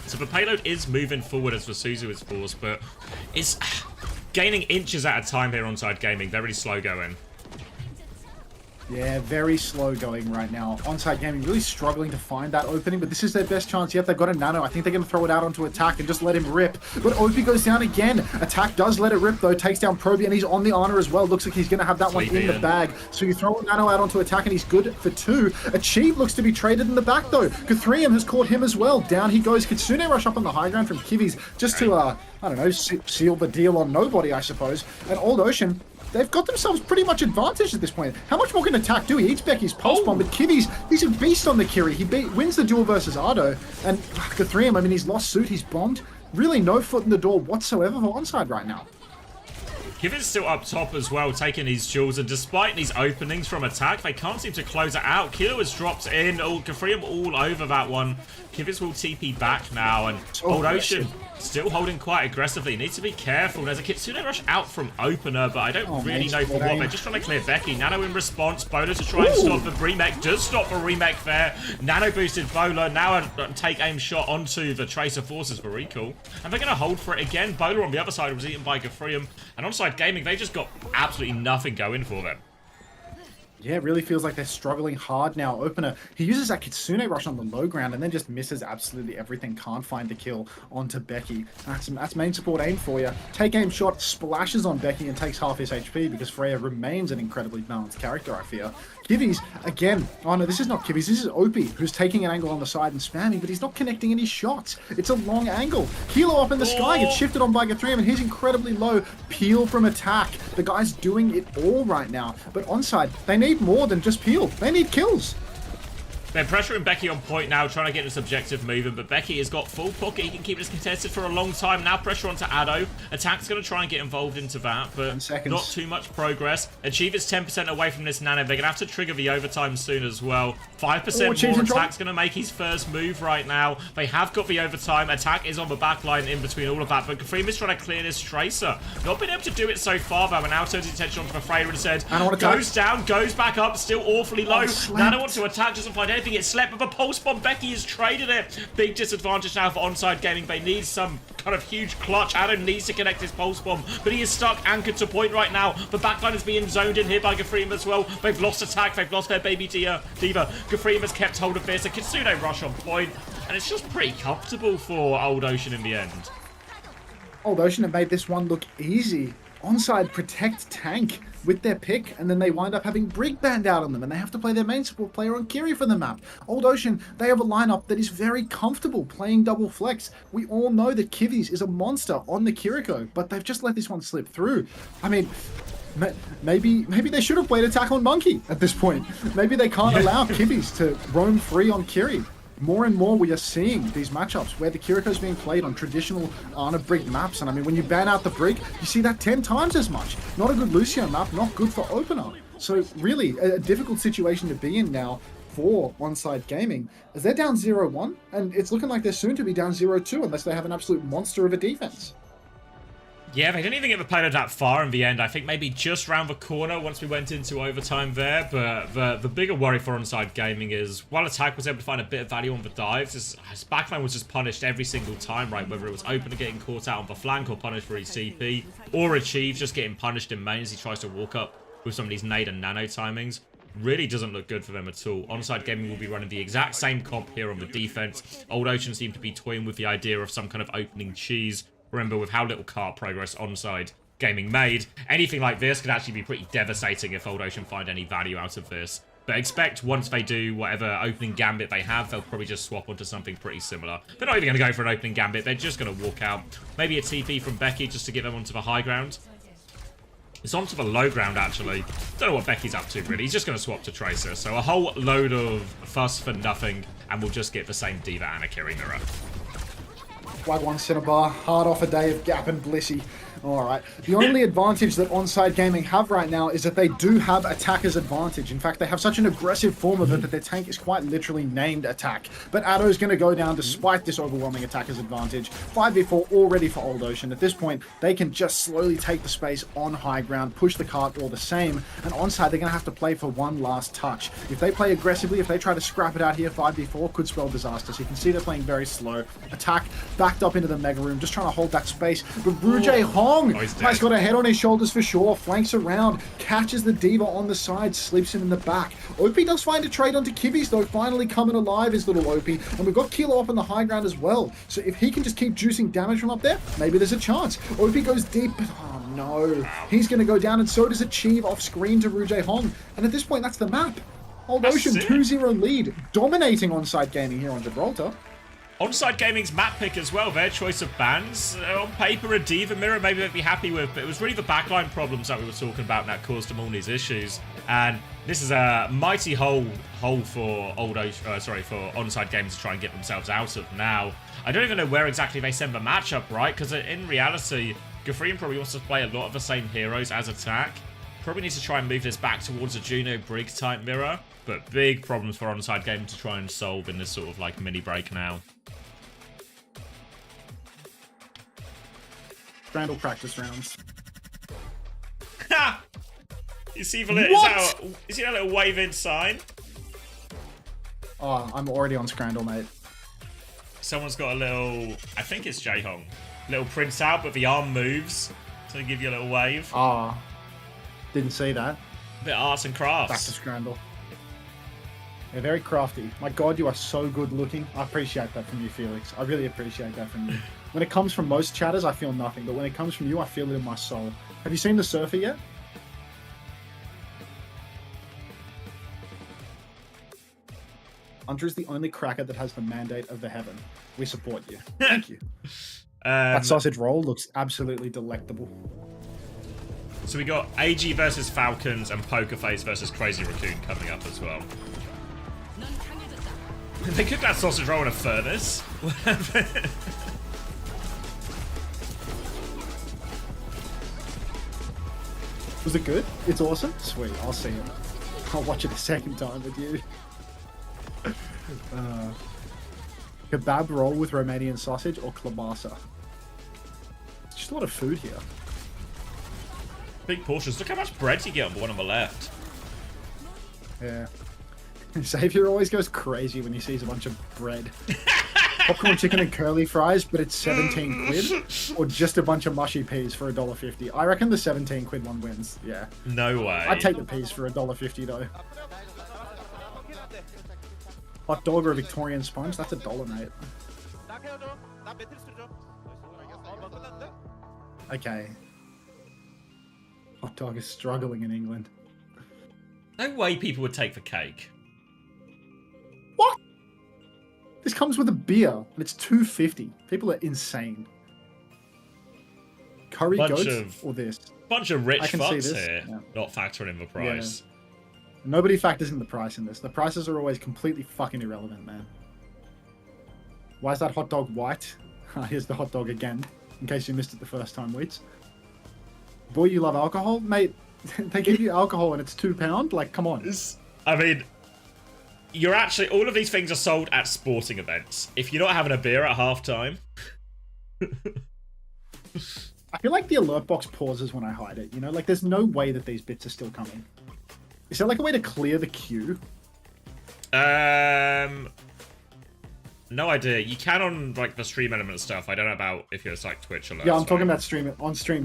So the payload is moving forward as Vasuzu is forced, but it's gaining inches at a time here Onside Gaming. They're really slow going. Yeah, very slow going right now. Onside Gaming really struggling to find that opening, but this is their best chance yet. They've got a Nano. I think they're going to throw it out onto Attack and just let him rip. But OP goes down again. Attack does let it rip, though. Takes down Proby, and he's on the honor as well. Looks like he's going to have that one in the bag. So you throw a Nano out onto Attack, and he's good for 2. Achieve looks to be traded in the back, though. Guthrium has caught him as well. Down he goes. Kitsune rush up on the high ground from Kivis just to, I don't know, seal the deal on nobody, I suppose. And Old Ocean, they've got themselves pretty much advantage at this point. How much more can Attack do? He eats Becky's pulse bomb, but Kivi's, he's a beast on the Kiri. He wins the duel versus Ardo. And Guthrium, I mean, he's lost suit, he's bombed. Really no foot in the door whatsoever for Onside right now. Kivin's still up top as well, taking these duels, and despite these openings from Attack, they can't seem to close it out. Kilo has dropped in, Gafrium all over that one. Kivitz will TP back now, and Old Ocean still holding quite aggressively. Needs to be careful. There's a Kitsune rush out from Opener, but I don't really know for what. They're just trying to clear Becky. Nano in response. Bowler to try and stop the remake. Does stop the remake there. Nano boosted Bowler. Now a take aim shot onto the Tracer forces for recall. And they're going to hold for it again. Bowler on the other side was eaten by Gafrium. And Onside Gaming, they just got absolutely nothing going for them. Yeah, it really feels like they're struggling hard now. Opener, he uses that Kitsune rush on the low ground and then just misses absolutely everything. Can't find the kill onto Becky. That's main support aim for you. Take aim shot, splashes on Becky and takes half his HP because Freya remains an incredibly balanced character, I fear. Kivi's, again, oh no, this is not Kivi's, this is Opie, who's taking an angle on the side and spamming, but he's not connecting any shots. It's a long angle. Kilo up in the sky, gets shifted on by Guthrium, and he's incredibly low. Peel from Attack. The guy's doing it all right now. But Onside, they need more than just Peel. They need kills. They're pressuring Becky on point now, trying to get this objective moving, but Becky has got full pocket. He can keep this contested for a long time. Now pressure onto Addo. Attack's going to try and get involved into that, but not too much progress. Achieve is 10% away from this Nano. They're going to have to trigger the overtime soon as well. 5% more. Attack's going to make his first move right now. They have got the overtime. Attack is on the back line in between all of that, but Gafrium is trying to clear this Tracer. Not been able to do it so far, though, and now turns his attention onto the Freya and said, goes down, goes back up, still awfully low. Nano wants to attack, doesn't find anything. It's slept, but the pulse bomb, Becky has traded it. Big disadvantage now for Onside Gaming. They need some kind of huge clutch. Adam needs to connect his pulse bomb, but he is stuck anchored to point right now. The backline is being zoned in here by Gafrium as well. They've lost Attack, they've lost their baby Diva. Gafrium has kept hold of this. A Kitsune rush on point, and it's just pretty comfortable for Old Ocean in the end. Old Ocean have made this one look easy. Onside protect tank. with their pick, and then they wind up having Brig banned out on them, and they have to play their main support player on Kiri for the map. Old Ocean, they have a lineup that is very comfortable playing double flex. We all know that Kivis is a monster on the Kiriko, but they've just let this one slip through. I mean, maybe they should have played attack on Monkey at this point. Maybe they can't allow Kivis to roam free on Kiri. More and more we are seeing these matchups where the Kiriko is being played on traditional Ana Brig maps. And I mean, when you ban out the Brig, you see that 10 times as much. Not a good Lucio map, not good for opener. So really, a difficult situation to be in now for Onside Gaming, as they're down 0-1, and it's looking like they're soon to be down 0-2 unless they have an absolute monster of a defense. Yeah, they didn't even get the played that far in the end. I think maybe just round the corner once we went into overtime there. But the bigger worry for Onside Gaming is, while Attack was able to find a bit of value on the dives, his backline was just punished every single time, right? Whether it was Opener getting caught out on the flank or punished for his CP, or Achieve just getting punished in main as he tries to walk up with some of these nade and nano timings. Really doesn't look good for them at all. Onside Gaming will be running the exact same comp here on the defense. Old Ocean seem to be toying with the idea of some kind of opening cheese. Remember, with how little cart progress Onside Gaming made, anything like this could actually be pretty devastating if Old Ocean find any value out of this. But expect once they do whatever opening gambit they have, they'll probably just swap onto something pretty similar. They're not even going to go for an opening gambit, they're just going to walk out. Maybe a TP from Becky just to get them onto the high ground. It's onto the low ground, actually. Don't know what Becky's up to, really. He's just going to swap to Tracer. So a whole load of fuss for nothing, and we'll just get the same D.Va and a Kiri mirror. Wagwan Cinnabar, hard off a day of Gap and Blissey. Alright, the only advantage that Onside Gaming have right now is that they do have Attacker's advantage. In fact, they have such an aggressive form of it that their tank is quite literally named Attack. But Addo's going to go down despite this overwhelming Attacker's advantage. 5v4 already for Old Ocean. At this point, they can just slowly take the space on high ground, push the cart all the same, and Onside, they're going to have to play for one last touch. If they play aggressively, if they try to scrap it out here, 5v4 could spell disaster. So you can see they're playing very slow. Attack backed up into the Mega Room, just trying to hold that space. But Brujay Hong has got a head on his shoulders for sure, flanks around, catches the D.Va on the side, slips him in the back. OP does find a trade onto Kivis though, finally coming alive is little OP, and we've got Kilo up on the high ground as well. So if he can just keep juicing damage from up there, maybe there's a chance. OP goes deep, but oh no, he's going to go down, and so does Achieve off screen to Brujay Hong. And at this point, that's the map. Old Ocean 2-0 lead, dominating Onside Gaming here on Gibraltar. Onside Gaming's map pick as well, their choice of bans. On paper, a D.Va mirror, maybe they'd be happy with, but it was really the backline problems that we were talking about that caused them all these issues. And this is a mighty hole for for Onside Gaming to try and get themselves out of now. I don't even know where exactly they send the matchup, right? Because in reality, Gafrian probably wants to play a lot of the same heroes as Attack. Probably needs to try and move this back towards a Juno Brig type mirror, but big problems for Onside Gaming to try and solve in this sort of like mini break now. Randall practice rounds. Ha! You see the little, you see that little wave-in sign? Oh, I'm already on Scrandle, mate. Someone's got a little, I think it's Jaehong, little prints out, but the arm moves to give you a little wave. Ah, didn't see that. A bit of arts and crafts. Back to Scrandle. Yeah, very crafty. My God, you are so good looking. I appreciate that from you, Felix. I really appreciate that from you. When it comes from most chatters, I feel nothing. But when it comes from you, I feel it in my soul. Have you seen The Surfer yet? Hunter is the only cracker that has the mandate of the heaven. We support you. Thank you. That sausage roll looks absolutely delectable. So we got AG versus Falcons and Pokerface versus Crazy Raccoon coming up as well. They cooked that sausage roll in a furnace. Was it good? It's awesome? Sweet, I'll see it. I'll watch it a second time with you. Kebab roll with Romanian sausage or klobasa? It's just a lot of food here. Big portions. Look how much bread you get on the one on the left. Yeah. Xavier always goes crazy when he sees a bunch of bread. Popcorn chicken and curly fries, but it's 17 quid, or just a bunch of mushy peas for $1.50. I reckon the 17 quid one wins. Yeah. No way. I'd take the peas for $1.50 though. Hot dog or a Victorian sponge? That's $1, mate. Okay. Hot dog is struggling in England. No way people would take the cake. What? This comes with a beer, and it's $2.50. People are insane. Curry goats or this? Bunch of rich I can see fucks this. here, Yeah. not factoring in the price. Yeah. Nobody factors in the price in this. The prices are always completely fucking irrelevant, man. Why is that hot dog white? Here's the hot dog again, in case you missed it the first time, Wheats. Boy, you love alcohol? Mate, they give you alcohol and it's £2? Like, come on. I mean, you're actually... All of these things are sold at sporting events. If you're not having a beer at halftime... I feel like the alert box pauses when I hide it, you know? Like, there's no way that these bits are still coming. Is there, like, a way to clear the queue? No idea. You can on, like, the stream element stuff. I don't know about if it's, like, Twitch alerts. Yeah, I'm talking about stream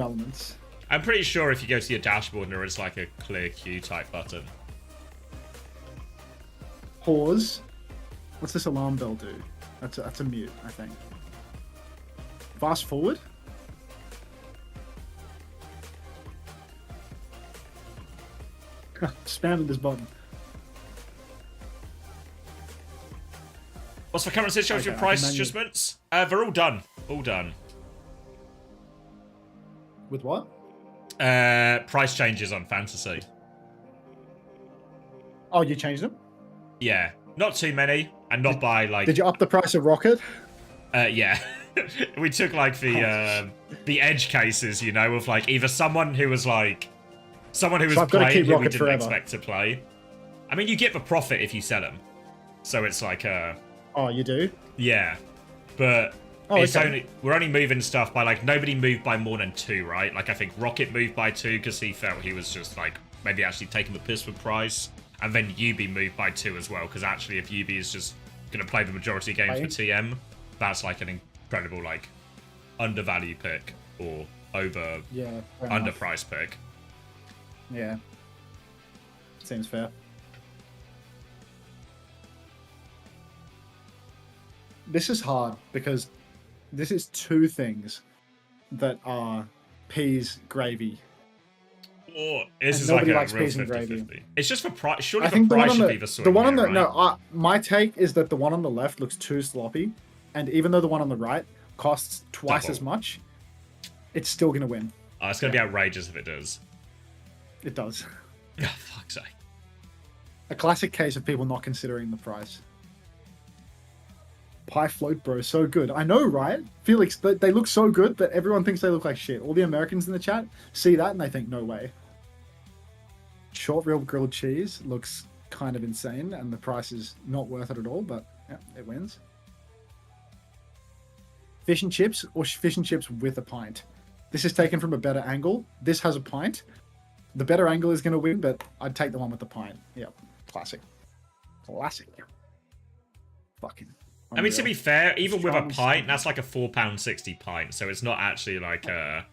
elements. I'm pretty sure if you go to your dashboard, there is, like, a clear queue type button. Pause. What's this alarm bell do? That's a mute, I think. Fast forward? Spamming this button. What's the current situation with price adjustments? They're all done. All done. With what? Price changes on Fantasy. Oh, you changed them? Yeah. Not too many, and not by, like... Did you up the price of Rocket? Yeah. We took, like, the edge cases, you know, of, like, either someone who was, like... Someone who was playing who we didn't expect to play. I mean, you get the profit if you sell them. So it's like, Oh, you do? Yeah. But it's we're only moving stuff by, like, nobody moved by more than 2, right? Like, I think Rocket moved by 2 because he felt he was just, like, maybe actually taking the piss with price. And then UB moved by 2 as well, because actually if UB is just going to play the majority of games for TM, that's, like, an incredible, like, undervalued pick or underpriced pick. Yeah. Seems fair. This is hard because this is 2 things that are peas gravy. Or this is like a real 50-50. It's just for price. Surely the price should be the swing. The one on the right? no, my take is that the one on the left looks too sloppy, and even though the one on the right costs twice as much, it's still gonna win. Oh, it's gonna be outrageous if it does. It does. Oh, fuck's sake. A classic case of people not considering the price. Pie float, bro, so good. I know, right? Felix, they look so good, but everyone thinks they look like shit. All the Americans in the chat see that and they think, no way. Short rib grilled cheese looks kind of insane, and the price is not worth it at all, but yeah, it wins. Fish and chips or fish and chips with a pint. This is taken from a better angle. This has a pint. The better angle is going to win, but I'd take the one with the pint. Yeah, classic. Classic. Fucking unreal. I mean, to be fair, even with a pint, that's like a £4.60 pint, so it's not actually like a...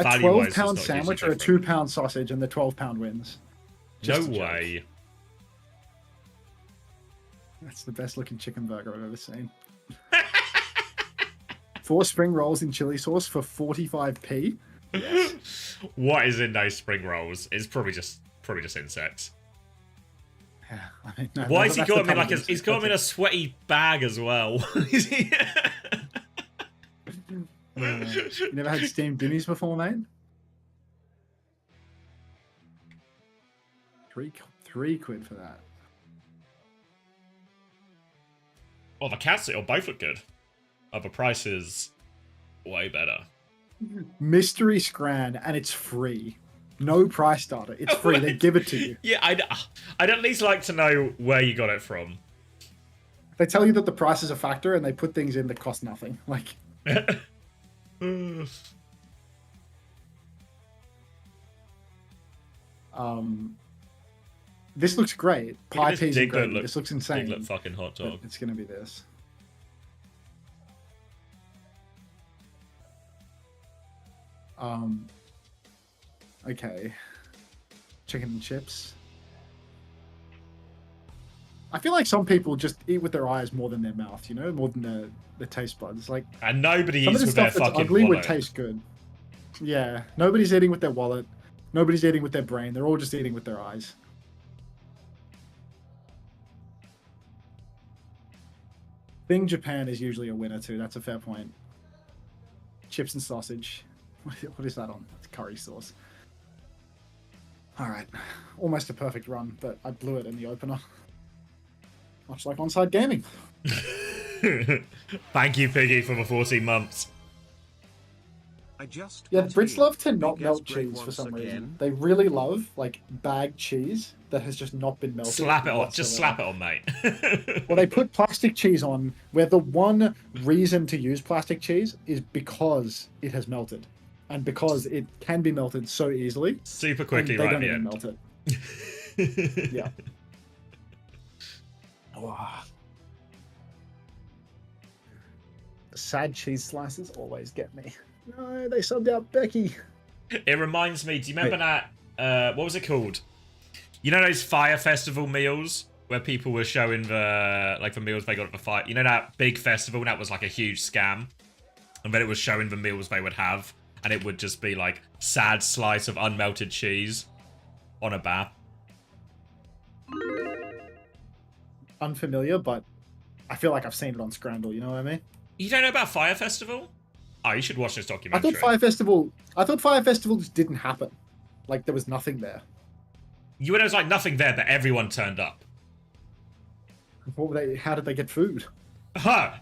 A £12 sandwich or a £2 sausage, and the £12 wins. No way. That's the best looking chicken burger I've ever seen. 4 spring rolls in chili sauce for 45p. Yes. What is in those spring rolls? It's probably just insects. Yeah, I mean, no, why has he got him in like he's got him in a sweaty bag as well? You never had steamed dinnies before, mate? Three quid for that. Well, the cats or both look good. Oh, the price is way better. Mystery Scran, and it's free. No price starter. It's free. They give it to you. Yeah, I'd at least like to know where you got it from. They tell you that the price is a factor, and they put things in that cost nothing. Like... This looks great. Pie, peas, and gravy. This looks insane. Diglett fucking hot dog. It's gonna be this. Okay. Chicken and chips. I feel like some people just eat with their eyes more than their mouth, you know, more than their taste buds. Like, and nobody some eats of the with their stuff that's fucking ugly wallet. would taste good. Yeah, nobody's eating with their wallet. Nobody's eating with their brain. They're all just eating with their eyes. Bing Japan is usually a winner too. That's a fair point. Chips and sausage. What is that on? It's curry sauce. All right, almost a perfect run, but I blew it in the opener. Much like Onside Gaming. Thank you, Piggy, for the 14 months. Yeah, Brits love to not melt cheese for some reason. They really love like bagged cheese that has just not been melted. Slap it on, just slap it on, mate. Well, they put plastic cheese on where the one reason to use plastic cheese is because it has melted. And because it can be melted so easily. Super quickly, they right don't at the even end. melt it. Yeah. Oh. The sad cheese slices always get me. No, they subbed out Becky. It reminds me, do you remember that, what was it called? You know those Fire Festival meals where people were showing the meals they got at the fire? You know that big festival and that was like a huge scam? And then it was showing the meals they would have. And it would just be like sad slice of unmelted cheese on a bath. Unfamiliar, but I feel like I've seen it on Scramble, you know what I mean? You don't know about Fire Festival? Oh, you should watch this documentary. I thought Fire Festival just didn't happen. Like there was nothing there. There was like nothing there, but everyone turned up. How did they get food?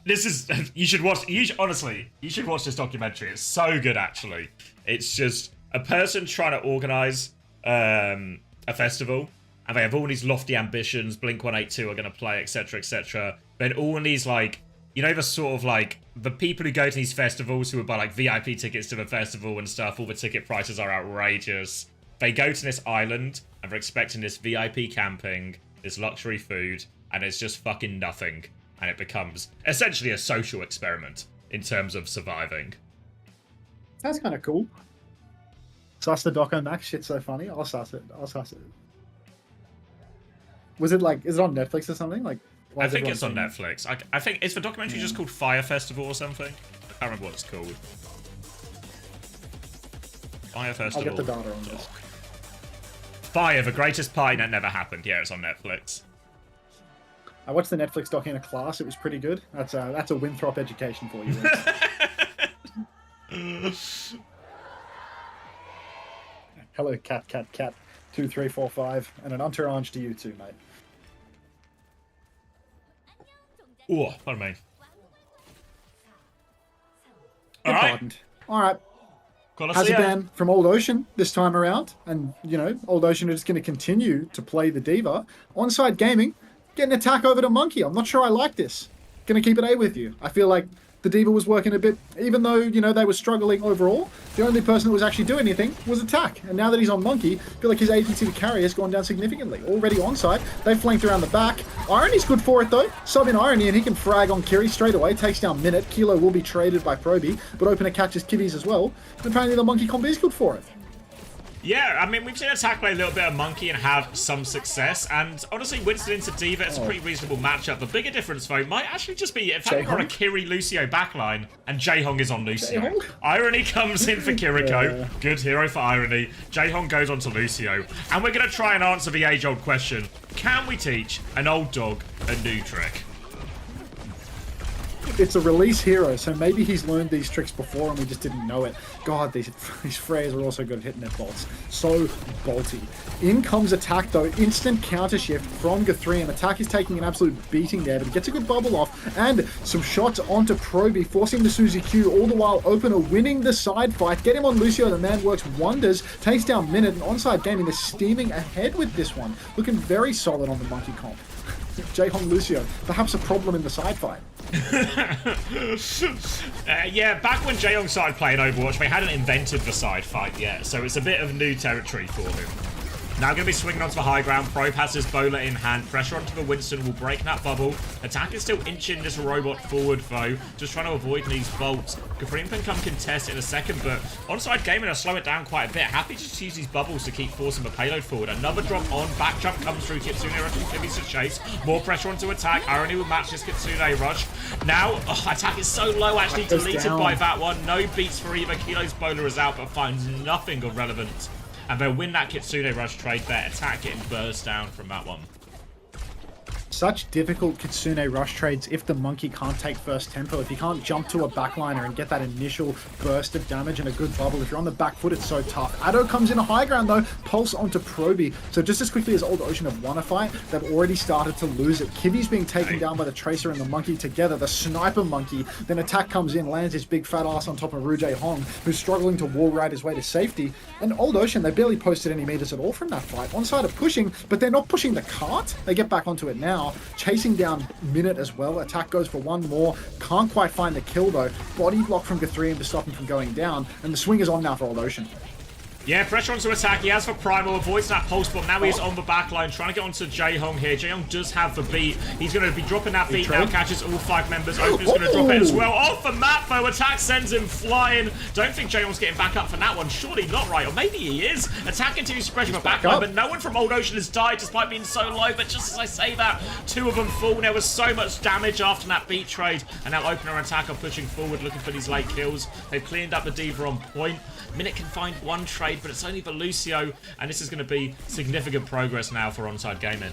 This is, you should watch this documentary. It's so good, actually. It's just a person trying to organize a festival, and they have all these lofty ambitions. Blink-182 are going to play, etc., etc. Then all these, like, you know, the sort of, like, the people who go to these festivals who would buy, like, VIP tickets to the festival and stuff, all the ticket prices are outrageous. They go to this island, and they're expecting this VIP camping, this luxury food, and it's just fucking nothing. And it becomes essentially a social experiment in terms of surviving. That's kind of cool. Suss the doco Max shit's so funny. I'll suss it. Was it like, is it on Netflix or something? Like, I think it's on Netflix. I think it's the documentary just called Fire Festival or something. I can't remember what it's called. Fire Festival. I'll get the data on this. Fire, the greatest party that never happened. Yeah, it's on Netflix. I watched the Netflix doc in a class. It was pretty good. That's a Winthrop education for you. Hello, cat, 2345, and an entourage to you too, mate. Oh, pardon me. All right. Hazaban from Old Ocean this time around, and you know, Old Ocean are just going to continue to play the diva. Onside Gaming. Get an attack over to Monkey. I'm not sure I like this. Gonna keep it A with you. I feel like the Diva was working a bit, even though, you know, they were struggling overall, the only person that was actually doing anything was attack. And now that he's on Monkey, I feel like his APT to carry has gone down significantly. Already onside, they've flanked around the back. Irony's good for it though. Sub in Irony and he can frag on Kiri straight away. Takes down Minute. Kilo will be traded by Proby, but Opener catches Kivvies as well. And apparently the Monkey combo is good for it. Yeah, I mean, we've seen Attack play a little bit of Monkey and have some success, and honestly, Winston into Diva, it's a pretty reasonable matchup. The bigger difference, though, might actually just be if we've got a Kiri-Lucio backline, and Jaehong is on Lucio. Irony comes in for Kiriko, good hero for Irony. Jaehong goes on to Lucio, and we're going to try and answer the age-old question, can we teach an old dog a new trick? It's a release hero, so maybe he's learned these tricks before and we just didn't know it. God, these Freyas are also good at hitting their bolts. So bolty. In comes attack though, instant counter shift from G3, and attack is taking an absolute beating there, but he gets a good bubble off, and some shots onto Proby, forcing the Suzy Q, all the while Opener winning the side fight. Get him on Lucio, the man works wonders, takes down Minute, and Onside Gaming is steaming ahead with this one. Looking very solid on the Monkey comp. Jaehong Lucio, perhaps a problem in the side fight. Yeah, back when Jaehong started playing Overwatch, they hadn't invented the side fight yet, so it's a bit of new territory for him. Now going to be swinging onto the high ground. Probe has his bowler in hand. Pressure onto the Winston will break that bubble. Attack is still inching this robot forward, though. Just trying to avoid these bolts. Gafreem can come contest in a second, but onside gaming will slow it down quite a bit. Happy to just use these bubbles to keep forcing the payload forward. Another drop on. Back jump comes through. Kitsune Rush and Kibby's to chase. More pressure onto Attack. Irony will match this Kitsune Rush. Now, Attack is so low, actually deleted by that one. No beats for either. Kilo's bowler is out, but finds nothing of relevance. And they'll win that Kitsune Rush trade there. Attack getting burst down from that one. Such difficult Kitsune Rush trades if the monkey can't take first tempo. If you can't jump to a backliner and get that initial burst of damage and a good bubble. If you're on the back foot, it's so tough. Addo comes in a high ground though. Pulse onto Proby. So just as quickly as Old Ocean have won a fight, they've already started to lose it. Kivi's being taken down by the Tracer and the monkey together. The sniper monkey. Then Attack comes in, lands his big fat ass on top of Rujay Hong, who's struggling to wall ride his way to safety. And Old Ocean, they barely posted any meters at all from that fight. Onside of pushing, but they're not pushing the cart. They get back onto it now. Chasing down Minute as well. Attack goes for one more. Can't quite find the kill though. Body block from Guthrie to stop him from going down. And the swing is on now for Old Ocean. Yeah, pressure onto Attack. He has for Primal, avoids that pulse bomb. Now he's on the back line, trying to get onto Jae-Hong here. Jae-Hong does have the beat. He's going to be dropping that beat now, catches all 5 members. Opener's going to drop it as well. Off the map, though. Attack sends him flying. Don't think Jae-Hong's getting back up for that one. Surely not, right? Or maybe he is. Attack continues to pressure the back line, but no one from Old Ocean has died despite being so low. But just as I say that, 2 of them fall. There was so much damage after that beat trade. And now Opener and Attack are pushing forward, looking for these late kills. They've cleaned up the Diva on point. Minute can find one trade, but it's only the Lucio, and this is going to be significant progress now for Onside Gaming.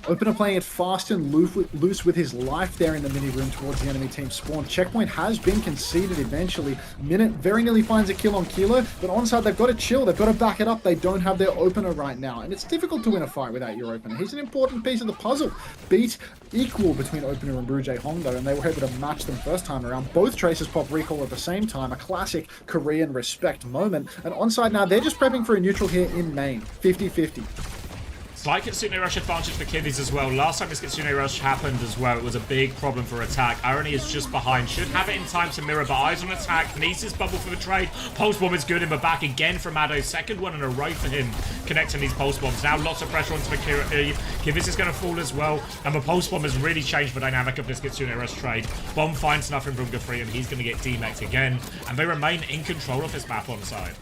Opener playing it fast and loose with his life there in the mini room towards the enemy team spawn. Checkpoint has been conceded eventually. Minute very nearly finds a kill on Kilo, but Onside they've got to chill, they've got to back it up. They don't have their opener right now, and it's difficult to win a fight without your opener. He's an important piece of the puzzle. Beat equal between Opener and Rujay Hong though, and they were able to match them first time around. Both Tracers pop recall at the same time, a classic Korean respect moment. And Onside now, they're just prepping for a neutral here in main, 50-50. Slight Kitsune Rush advantage for Kibbies as well. Last time this Kitsune Rush happened as well, it was a big problem for Attack. Irony is just behind. Should have it in time to mirror, but eyes on Attack. Needs his bubble for the trade. Pulse Bomb is good in the back again from Addo. Second one in a row for him, connecting these Pulse Bombs. Now lots of pressure onto Makira. Kibbies is going to fall as well. And the Pulse Bomb has really changed the dynamic of this Kitsune Rush trade. Bomb finds nothing from Guthrie, and he's going to get demec'd again. And they remain in control of this map on side.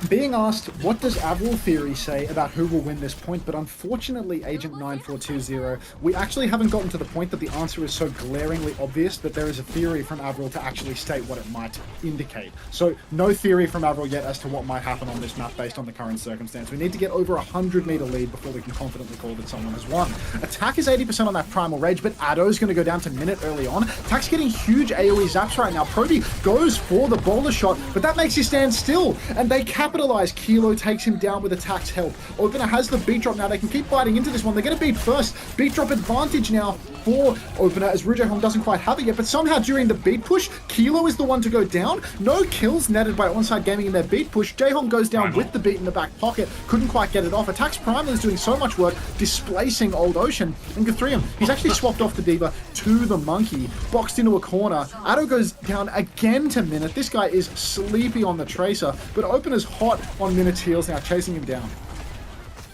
Being asked, what does Avril Theory say about who will win this point? But unfortunately, Agent 9420, we actually haven't gotten to the point that the answer is so glaringly obvious that there is a theory from Avril to actually state what it might indicate. So no theory from Avril yet as to what might happen on this map based on the current circumstance. We need to get over a 100-meter lead before we can confidently call that someone has won. Attack is 80% on that Primal Rage, but Addo's going to go down to Minute early on. Attack's getting huge AoE zaps right now. Proby goes for the boulder shot, but that makes you stand still, and they capitalize. Kilo takes him down with Attack's help. Opener has the beat drop now. They can keep fighting into this one. They're going to beat first. Beat drop advantage now for Opener as Rujay Hong doesn't quite have it yet, but somehow during the beat push, Kilo is the one to go down. No kills netted by Onside Gaming in their beat push. Jae-Hong goes down with the beat in the back pocket. Couldn't quite get it off. Attack's Primal is doing so much work, displacing Old Ocean. And Guthrie, he's actually swapped off the Diva to the Monkey. Boxed into a corner. Addo goes down again to Minute. This guy is sleepy on the Tracer, but Opener's hot on Minute's heels now, chasing him down.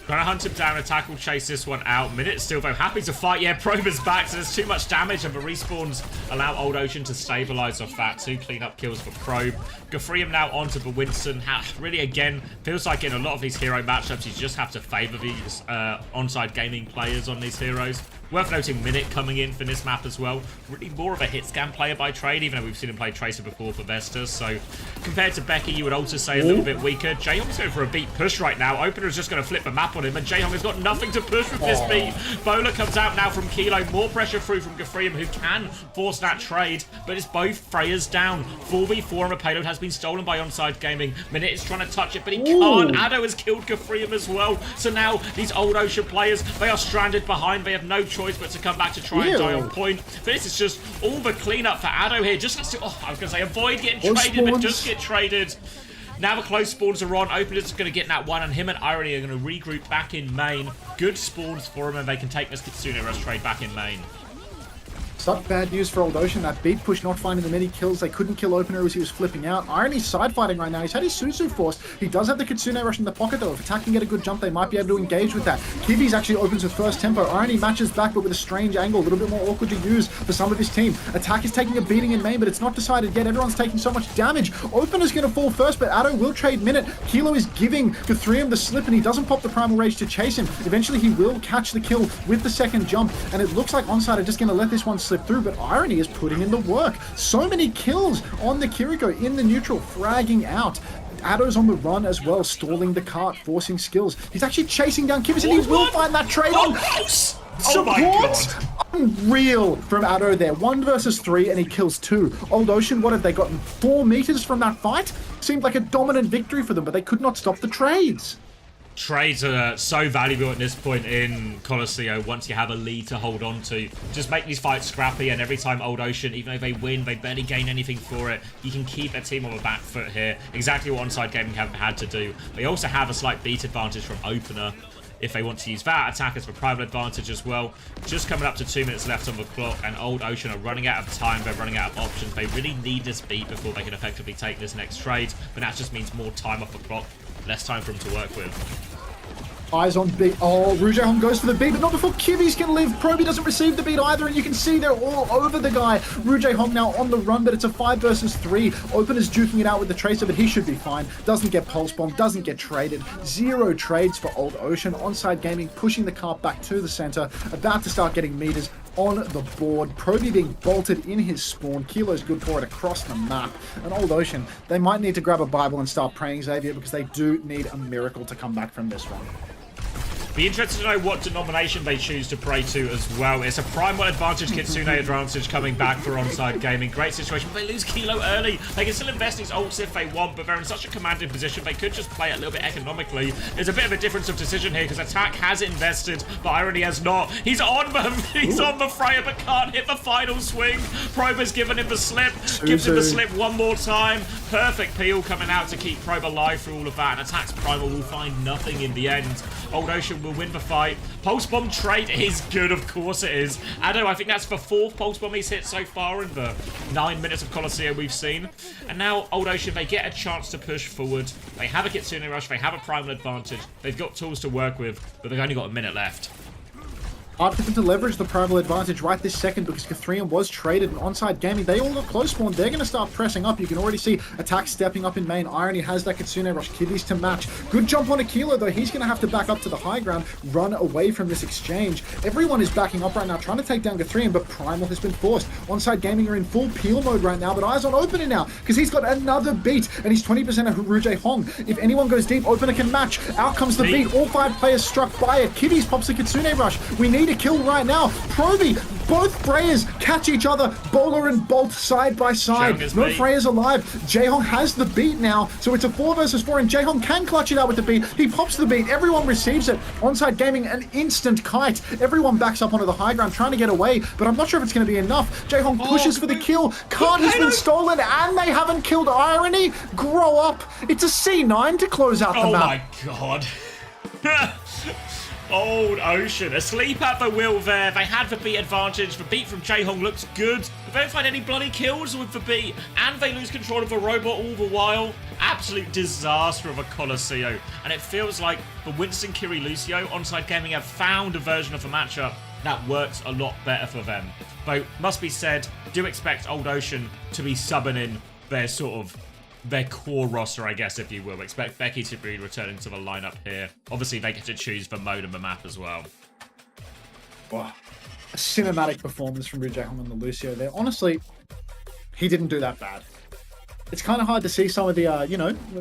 Trying to hunt him down. Attack will chase this one out. Minute still though happy to fight. Yeah, Probe is back, so there's too much damage, and the respawns allow Old Ocean to stabilize off that. 2 cleanup kills for Probe. Guthrie now onto the Winston. Really, again, feels like in a lot of these hero matchups, you just have to favor these Onside Gaming players on these heroes. Worth noting Minute coming in for this map as well. Really more of a hit scan player by trade, even though we've seen him play Tracer before for Vestas. So compared to Becky, you would also say a little bit weaker. Jae-Hong's going for a beat push right now. Opener is just going to flip the map on him, and Jae-Hong has got nothing to push with this beat. Bowler comes out now from Kilo. More pressure through from Guthrie, who can force that trade, but it's both Freyas down. 4v4 and a payload has been stolen by Onside Gaming. Minute is trying to touch it, but he can't. Addo has killed Guthrie as well. So now these Old Ocean players, they are stranded behind. They have no choice but to come back to try and die on point. This is just all the cleanup for Addo here. Just has to, I was going to say, avoid getting traded, but just get traded. Now the close spawns are on. Opener's going to get that one, and him and Irony are going to regroup back in main. Good spawns for him, and they can take this Kitsune Rush trade back in main. such bad news for Old Ocean. That beat push not finding the many kills. They couldn't kill Opener as he was flipping out. Irony's side fighting right now. He's had his Suzu forced. He does have the Kitsune rush in the pocket though. If Attack can get a good jump, they might be able to engage with that. Kiwi's actually opens with first tempo. Irony matches back, but with a strange angle, a little bit more awkward to use for some of his team. Attack is taking a beating in main, but it's not decided yet. Everyone's taking so much damage. Opener's going to fall first, but Addo will trade minute. Kilo is giving Guthrium the slip, and he doesn't pop the Primal Rage to chase him. Eventually, he will catch the kill with the second jump, and it looks like Onside are just going to let this one slip through, but Irony is putting in the work. So many kills on the Kiriko in the neutral, fragging out. Addo's on the run as well, stalling the cart, forcing skills. He's actually chasing down Kivas, and he will find that trade on. Oh my God. Unreal from Addo there. 1 versus 3, and he kills 2. Old Ocean, what have they gotten? 4 meters from that fight? Seemed like a dominant victory for them, but they could not stop the trades. Trades are so valuable at this point in Colosseo once you have a lead to hold on to. Just make these fights scrappy, and every time Old Ocean, even though they win, they barely gain anything for it. You can keep a team on the back foot here. Exactly what Onside Gaming have had to do. They also have a slight beat advantage from Opener if they want to use that. Attackers for primal advantage as well. Just coming up to 2 minutes left on the clock, and Old Ocean are running out of time. They're running out of options. They really need this beat before they can effectively take this next trade, but that just means more time off the clock, less time for them to work with. Eyes on beat. Oh, Rouge Hong goes for the beat, but not before Kiwis can live. Proby doesn't receive the beat either, and you can see they're all over the guy. Rouge Hong now on the run, but it's a 5 versus 3. Opener's duking it out with the Tracer, but he should be fine. Doesn't get Pulse Bomb, doesn't get traded. 0 trades for Old Ocean. Onside Gaming pushing the cart back to the center, about to start getting meters on the board. Proby being bolted in his spawn. Kilo's good for it across the map. And Old Ocean, they might need to grab a Bible and start praying, Xavier, because they do need a miracle to come back from this one. Be interested to know what denomination they choose to pray to as well. It's a primal advantage, Kitsune advantage coming back for Onside Gaming. Great situation. They lose Kilo early. They can still invest these ults if they want, but they're in such a commanding position. They could just play it a little bit economically. There's a bit of a difference of decision here because Attack has invested, but Irony has not. He's on them. He's on the Freya, but can't hit the final swing. Prober's given him the slip. Gives him the slip one more time. Perfect peel coming out to keep Probe alive through all of that, and Attack's primal will find nothing in the end. Old Ocean will win the fight. Pulse Bomb trade is good, of course it is. Addo, I think that's the 4th Pulse Bomb he's hit so far in the 9 minutes of Colosseo we've seen. And now Old Ocean, they get a chance to push forward. They have a Kitsune Rush, they have a primal advantage. They've got tools to work with, but they've only got a minute left. Hard for them to leverage the primal advantage right this second because Guthrium was traded and Onside Gaming. They all got close spawn. They're going to start pressing up. You can already see Attack stepping up in main. Irony has that Kitsune Rush. Kiwi's to match. Good jump on Akilo though. He's going to have to back up to the high ground, run away from this exchange. Everyone is backing up right now, trying to take down Guthrium, but Primal has been forced. Onside Gaming are in full peel mode right now, but eyes on Opener now because he's got another beat and he's 20% of Rouge Hong. If anyone goes deep, Opener can match. Out comes the beat. All 5 players struck by it. Kiwi's pops the Kitsune Rush. We need a kill right now. Proby, both Freyas catch each other. Bowler and Bolt side by side. No Freyas alive. Jaehong has the beat now, so it's a 4 versus 4, and Jaehong can clutch it out with the beat. He pops the beat. Everyone receives it. Onside Gaming, an instant kite. Everyone backs up onto the high ground, trying to get away, but I'm not sure if it's going to be enough. Jaehong pushes for the kill. Card has been stolen, and they haven't killed Irony. Grow up. It's a C9 to close out the map. Oh my God. Old Ocean, asleep at the wheel there. They had the beat advantage. The beat from Jaehong looks good. They don't find any bloody kills with the beat, and they lose control of the robot all the while. Absolute disaster of a Colosseo. And it feels like the Winston Kiri Lucio Onside Gaming have found a version of the matchup that works a lot better for them. Though, must be said, do expect Old Ocean to be subbing in their core roster, I guess, if you will. Expect Becky to be returning to the lineup here. Obviously, they get to choose the mode and the map as well. Wow. A cinematic performance from Rouge Hong and the Lucio there. Honestly, he didn't do that bad. It's kind of hard to see some of the,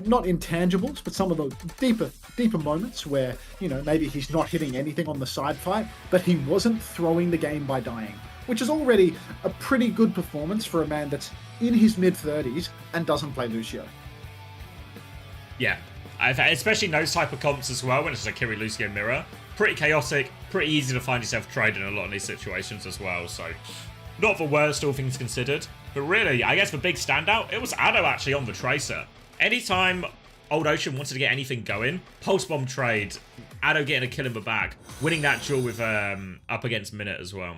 not intangibles, but some of the deeper moments where, maybe he's not hitting anything on the side fight, but he wasn't throwing the game by dying, which is already a pretty good performance for a man that's in his mid-30s and doesn't play Lucio. Yeah, especially in those type of comps as well, when it's a Kiri Lucio mirror. Pretty chaotic, pretty easy to find yourself traded in a lot of these situations as well, so not the worst, all things considered. But really, I guess the big standout, it was Addo actually on the Tracer. Anytime Old Ocean wanted to get anything going, Pulse Bomb trade, Addo getting a kill in the bag, winning that duel with up against Minute as well.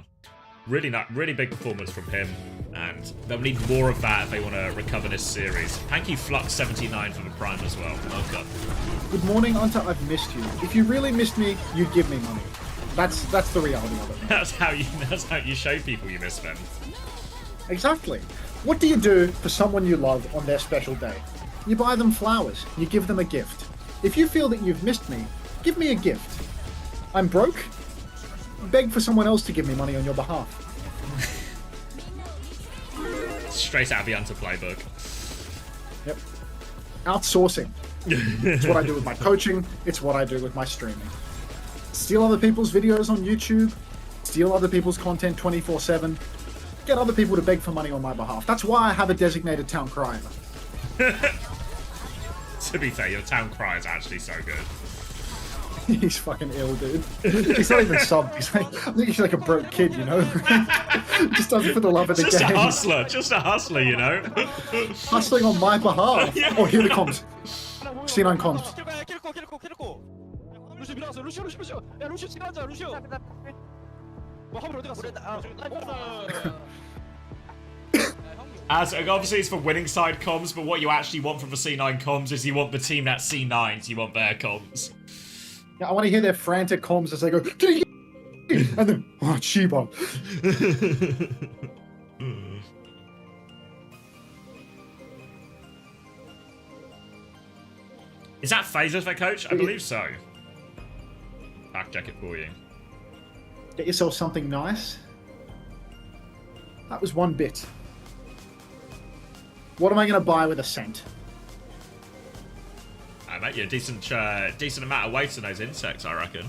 really big performance from him, and they'll need more of that if they want to recover this series. Thank you, Flux79, for the prime as well. Oh god. Good morning, Hunter. I've missed you. If you really missed me, you'd give me money. That's the reality of it. That's how you show people you miss them. Exactly. What do you do for someone you love on their special day? You buy them flowers. You give them a gift. If you feel that you've missed me, give me a gift. I'm broke. Beg for someone else to give me money on your behalf. Straight out of the Hunter playbook. Yep. Outsourcing. It's what I do with my coaching. It's what I do with my streaming. Steal other people's videos on YouTube. Steal other people's content 24/7. Get other people to beg for money on my behalf. That's why I have a designated town crier. To be fair, your town cry is actually so good. He's fucking ill, dude. He's not even subbed. I think he's like a broke kid, you know? Just does it for the love of the Just game. Just a hustler, you know? Hustling on my behalf. Yeah. Oh, here the comms. C9 comms. As obviously it's for winning side comms, but what you actually want from the C9 comms is you want the team that's C9s, you want their comms. Yeah, I want to hear their frantic comms as they go, and then, oh, Chiba. Is that Phaser their coach? I believe so. Fact check it for you. Get yourself something nice. That was 1 bit. What am I going to buy with a cent? I bet you a decent amount of weight in those insects, I reckon.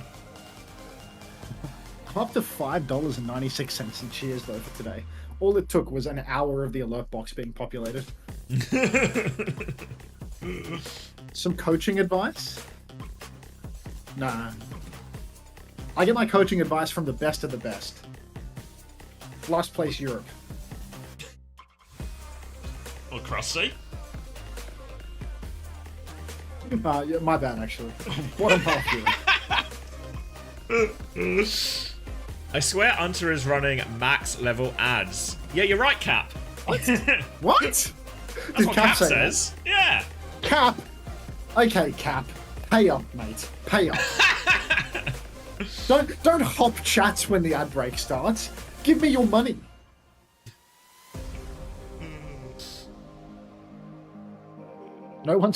I'm up to $5.96 in cheers, though, for today. All it took was an hour of the alert box being populated. Some coaching advice? Nah. I get my coaching advice from the best of the best. Last place Europe. Or Krusty? Yeah, my bad, actually. Bottom half Europe. I swear Hunter is running max level ads. Yeah, you're right, Cap. What? What? That's what Cap says. Yeah. Cap? Okay, Cap. Pay up, mate. Pay up. Don't hop chats when the ad break starts. Give me your money. No one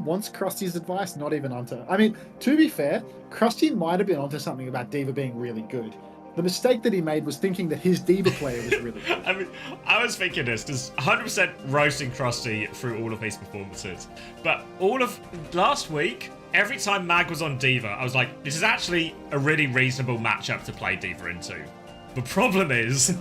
wants Krusty's advice, not even Hunter. I mean, to be fair, Krusty might have been onto something about D.Va being really good. The mistake that he made was thinking that his D.Va player was really good. I mean, I was thinking this, because 100% roasting Krusty through all of these performances. But all of last week, every time Mag was on D.Va, I was like, this is actually a really reasonable matchup to play D.Va into. The problem is,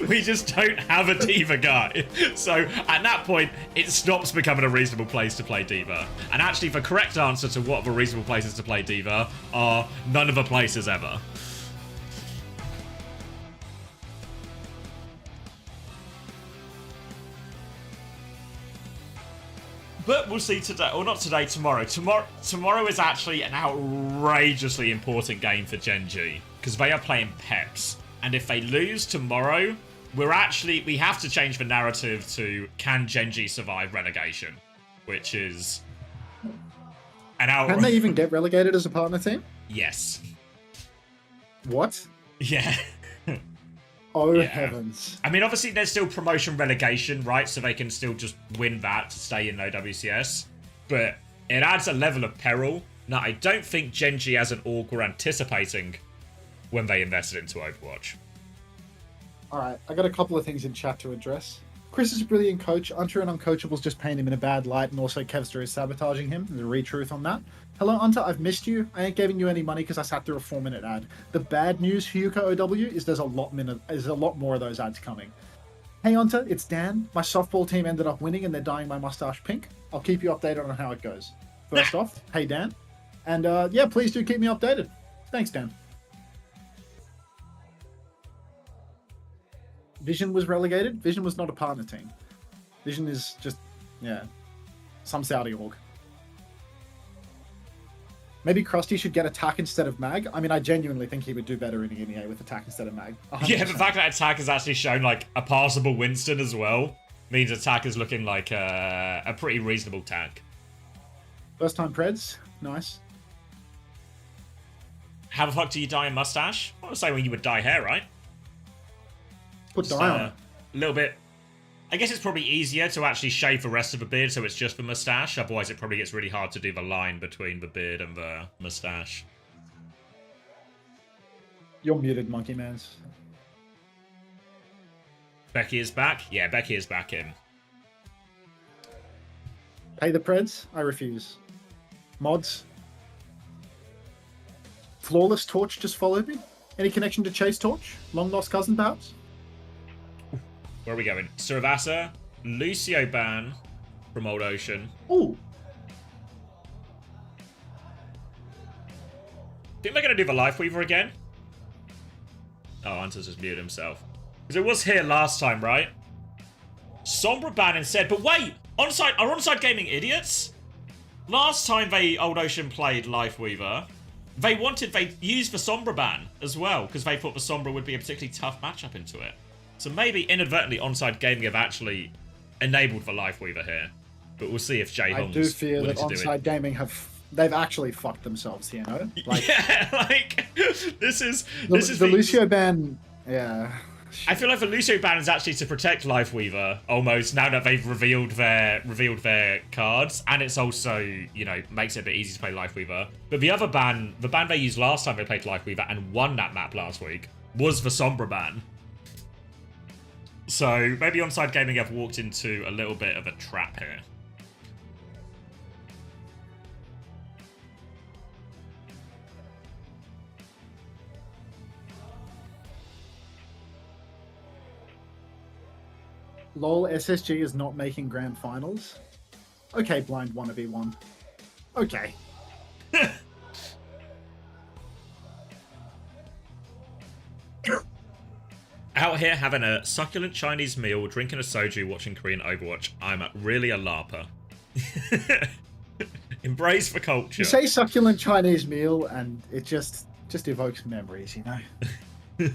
we just don't have a D.Va guy. So, at that point, it stops becoming a reasonable place to play D.Va. And actually, the correct answer to what the reasonable places to play D.Va are none of the places ever. But we'll see today, or not today, tomorrow. Tomorrow is actually an outrageously important game for Gen G, because they are playing Peps. And if they lose tomorrow, we have to change the narrative to, can Gen G survive relegation? Which is an outright... Can they even get relegated as a partner team? Yes. What? Yeah. Oh, yeah. Heavens. I mean, obviously, there's still promotion relegation, right? So they can still just win that to stay in OWCS. But it adds a level of peril that I don't think Gen G as an org were anticipating when they invested into Overwatch. Alright, I got a couple of things in chat to address. Chris is a brilliant coach. Hunter and Uncoachables just paint him in a bad light, and also Kevster is sabotaging him. There's a retruth on that. Hello, Hunter. I've missed you. I ain't giving you any money because I sat through a 4-minute ad. The bad news, Hyuka OW, is there's a lot more of those ads coming. Hey, Hunter, it's Dan. My softball team ended up winning, and they're dyeing my mustache pink. I'll keep you updated on how it goes. First off, hey, Dan. And, yeah, please do keep me updated. Thanks, Dan. Vision was relegated. Vision was not a partner team. Vision is just, yeah, some Saudi org. Maybe Krusty should get attack instead of mag. I mean, I genuinely think he would do better in EMEA with attack instead of mag. 100%. Yeah, the fact that attack has actually shown like a passable Winston as well means attack is looking like a pretty reasonable tank. First time Preds, nice. How the fuck do you dye a mustache? I would say when you would dye hair, right? Put dye on it. A little bit. I guess it's probably easier to actually shave the rest of the beard so it's just the mustache. Otherwise, it probably gets really hard to do the line between the beard and the mustache. You're muted, Monkey Mans. Becky is back? Yeah, Becky is back in. Pay the Preds? I refuse. Mods? Flawless Torch just followed me? Any connection to Chase Torch? Long lost cousin, perhaps? Where are we going? Suravasa, Lucio ban from Old Ocean. Ooh. Think they're going to do the Life Weaver again? Oh, Anta's just muted himself. Because it was here last time, right? Sombra ban instead. But wait! Are Onside Gaming idiots? Last time Old Ocean played Life Weaver, they used the Sombra ban as well, because they thought the Sombra would be a particularly tough matchup into it. So maybe inadvertently Onside Gaming have actually enabled the Life Weaver here. But we'll see if Jay Hong's I do fear that Onside Gaming they've actually fucked themselves here, no? Like, yeah, like this is the Lucio ban, yeah. I feel like the Lucio ban is actually to protect Life Weaver almost now that they've revealed their cards, and it's also, you know, makes it a bit easy to play Life Weaver. But the other ban, the ban they used last time they played Life Weaver and won that map last week, was the Sombra ban. So maybe Onside Gaming have walked into a little bit of a trap here. LOL, SSG is not making grand finals. Okay, blind 1v1. Okay. Out here having a succulent Chinese meal, drinking a soju, watching Korean Overwatch. I'm really a LARPer. Embrace the culture. You say succulent Chinese meal and it just evokes memories, you know?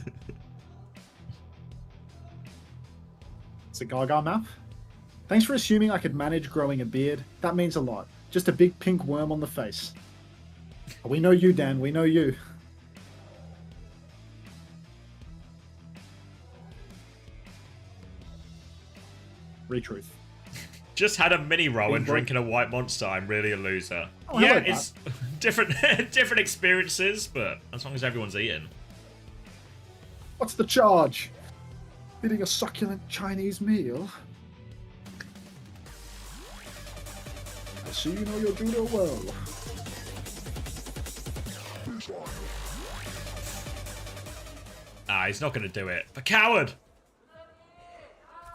It's a Gaga map. Thanks for assuming I could manage growing a beard. That means a lot. Just a big pink worm on the face. We know you, Dan. We know you. Retruth. Just had a mini roll and drinking a white monster. I'm really a loser. Oh, yeah, it's different experiences, but as long as everyone's eating. What's the charge? Eating a succulent Chinese meal? I see you know your judo well. Ah, he's not going to do it. The coward!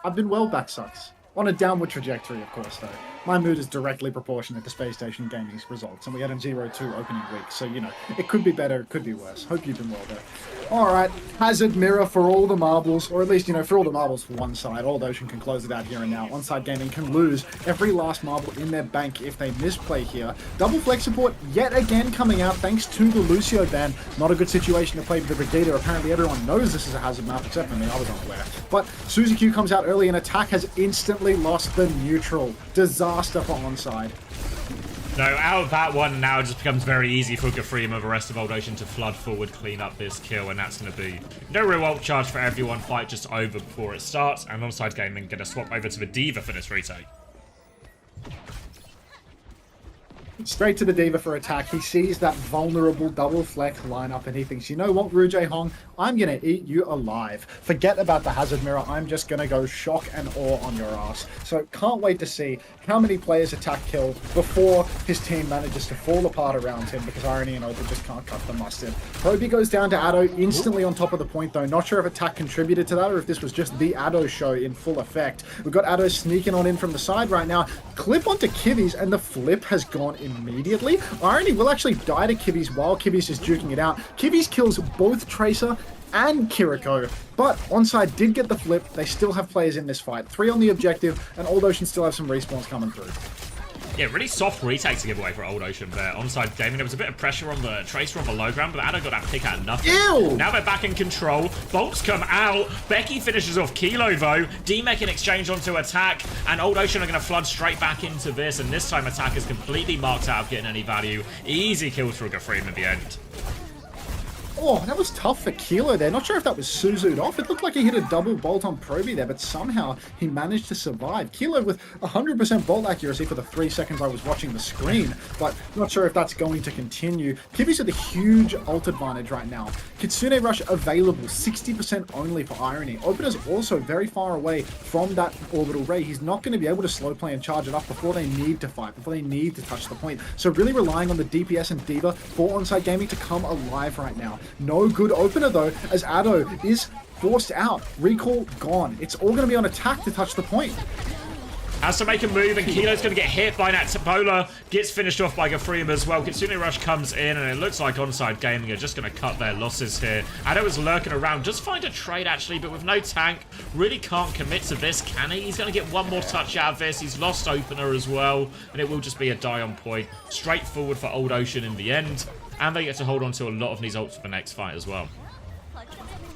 I've been well, back sucks. On a downward trajectory, of course, though. My mood is directly proportionate to Space Station Gaming's results, and we had a 0-2 opening week, so, you know, it could be better, it could be worse. Hope you've been well, though. Alright, Hazard Mirror for all the marbles, or at least, you know, for all the marbles for one side. Old Ocean can close it out here and now. Onside Gaming can lose every last marble in their bank if they misplay here. Double flex support yet again coming out thanks to the Lucio ban. Not a good situation to play with the Brigader. Apparently everyone knows this is a Hazard map, except for me, I was unaware. But Suzy Q comes out early and attack has instantly lost the neutral. Disaster for Onside. No, out of that one now it just becomes very easy for Gafreem and the rest of Old Ocean to flood forward, clean up this kill, and that's going to be no real ult charge for everyone. Fight just over before it starts, and Onside Gaming going to swap over to the D.Va for this retake. Straight to the D.Va for attack. He sees that vulnerable double flex lineup and he thinks, you know what, Rujay Hong, I'm going to eat you alive. Forget about the Hazard Mirror. I'm just going to go shock and awe on your ass. So can't wait to see how many players attack kill before his team manages to fall apart around him because Irony and Opa just can't cut the mustard. Proby goes down to Addo instantly on top of the point though. Not sure if attack contributed to that or if this was just the Addo show in full effect. We've got Addo sneaking on in from the side right now. Clip onto Kivvies and the flip has gone immediately. Irony will actually die to Kivvies while Kivvies is duking it out. Kivvies kills both Tracer and Kiriko, but Onside did get the flip. They still have players in this fight. 3 on the objective, and Old Ocean still have some respawns coming through. Yeah, really soft retake to give away for Old Ocean there. Onside Gaming, there was a bit of pressure on the Tracer on the low ground, but Addo got that pick out of nothing. Ew! Now they're back in control. Bolts come out. Becky finishes off Kilo, though. D-Mech in exchange onto Attack, and Old Ocean are going to flood straight back into this, and this time Attack is completely marked out of getting any value. Easy kills for Gafreem at the end. Oh, that was tough for Kilo there. Not sure if that was Suzu'd off. It looked like he hit a double bolt on Proby there, but somehow he managed to survive. Kilo with 100% bolt accuracy for the 3 seconds I was watching the screen, but not sure if that's going to continue. Kiwi's with a huge ult advantage right now. Kitsune Rush available, 60% only for Irony. Opener's also very far away from that orbital ray. He's not going to be able to slow play and charge it up before they need to fight, before they need to touch the point. So really relying on the DPS and Diva for Onside Gaming to come alive right now. No good opener though, as Addo is forced out. Recall gone. It's all going to be on Attack to touch the point. Has to make a move, and Kilo's going to get hit by that. Tapola gets finished off by Gafreem as well. Kitsune Rush comes in, and it looks like Onside Gaming are just going to cut their losses here. Addo is lurking around. Just find a trade, actually, but with no tank, really can't commit to this, can he? He's going to get one more touch out of this. He's lost opener as well, and it will just be a die on point. Straightforward for Old Ocean in the end, and they get to hold on to a lot of these ults for the next fight as well.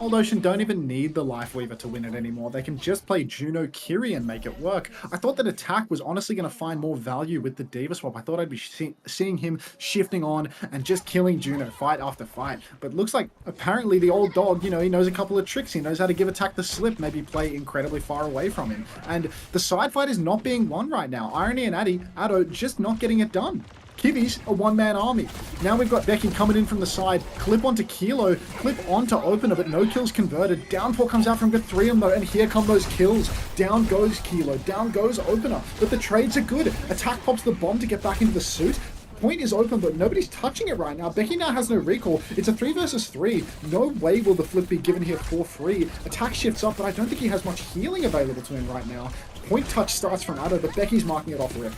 Old Ocean don't even need the Life Weaver to win it anymore. They can just play Juno Kiri and make it work. I thought that Attack was honestly going to find more value with the Diva swap. I thought I'd be seeing him shifting on and just killing Juno fight after fight. But looks like apparently the old dog, you know, he knows a couple of tricks. He knows how to give Attack the slip, maybe play incredibly far away from him. And the side fight is not being won right now. Irony and Addo just not getting it done. Kiwi's a one-man army. Now we've got Becky coming in from the side. Clip onto Kilo, clip onto Opener, but no kills converted. Downpour comes out from Gafreem though, and here come those kills. Down goes Kilo, down goes Opener. But the trades are good. Attack pops the bomb to get back into the suit. Point is open, but nobody's touching it right now. Becky now has no recall. It's a 3 versus 3. No way will the flip be given here for free. Attack shifts up, but I don't think he has much healing available to him right now. Point touch starts from Addo, but Becky's marking it off rip.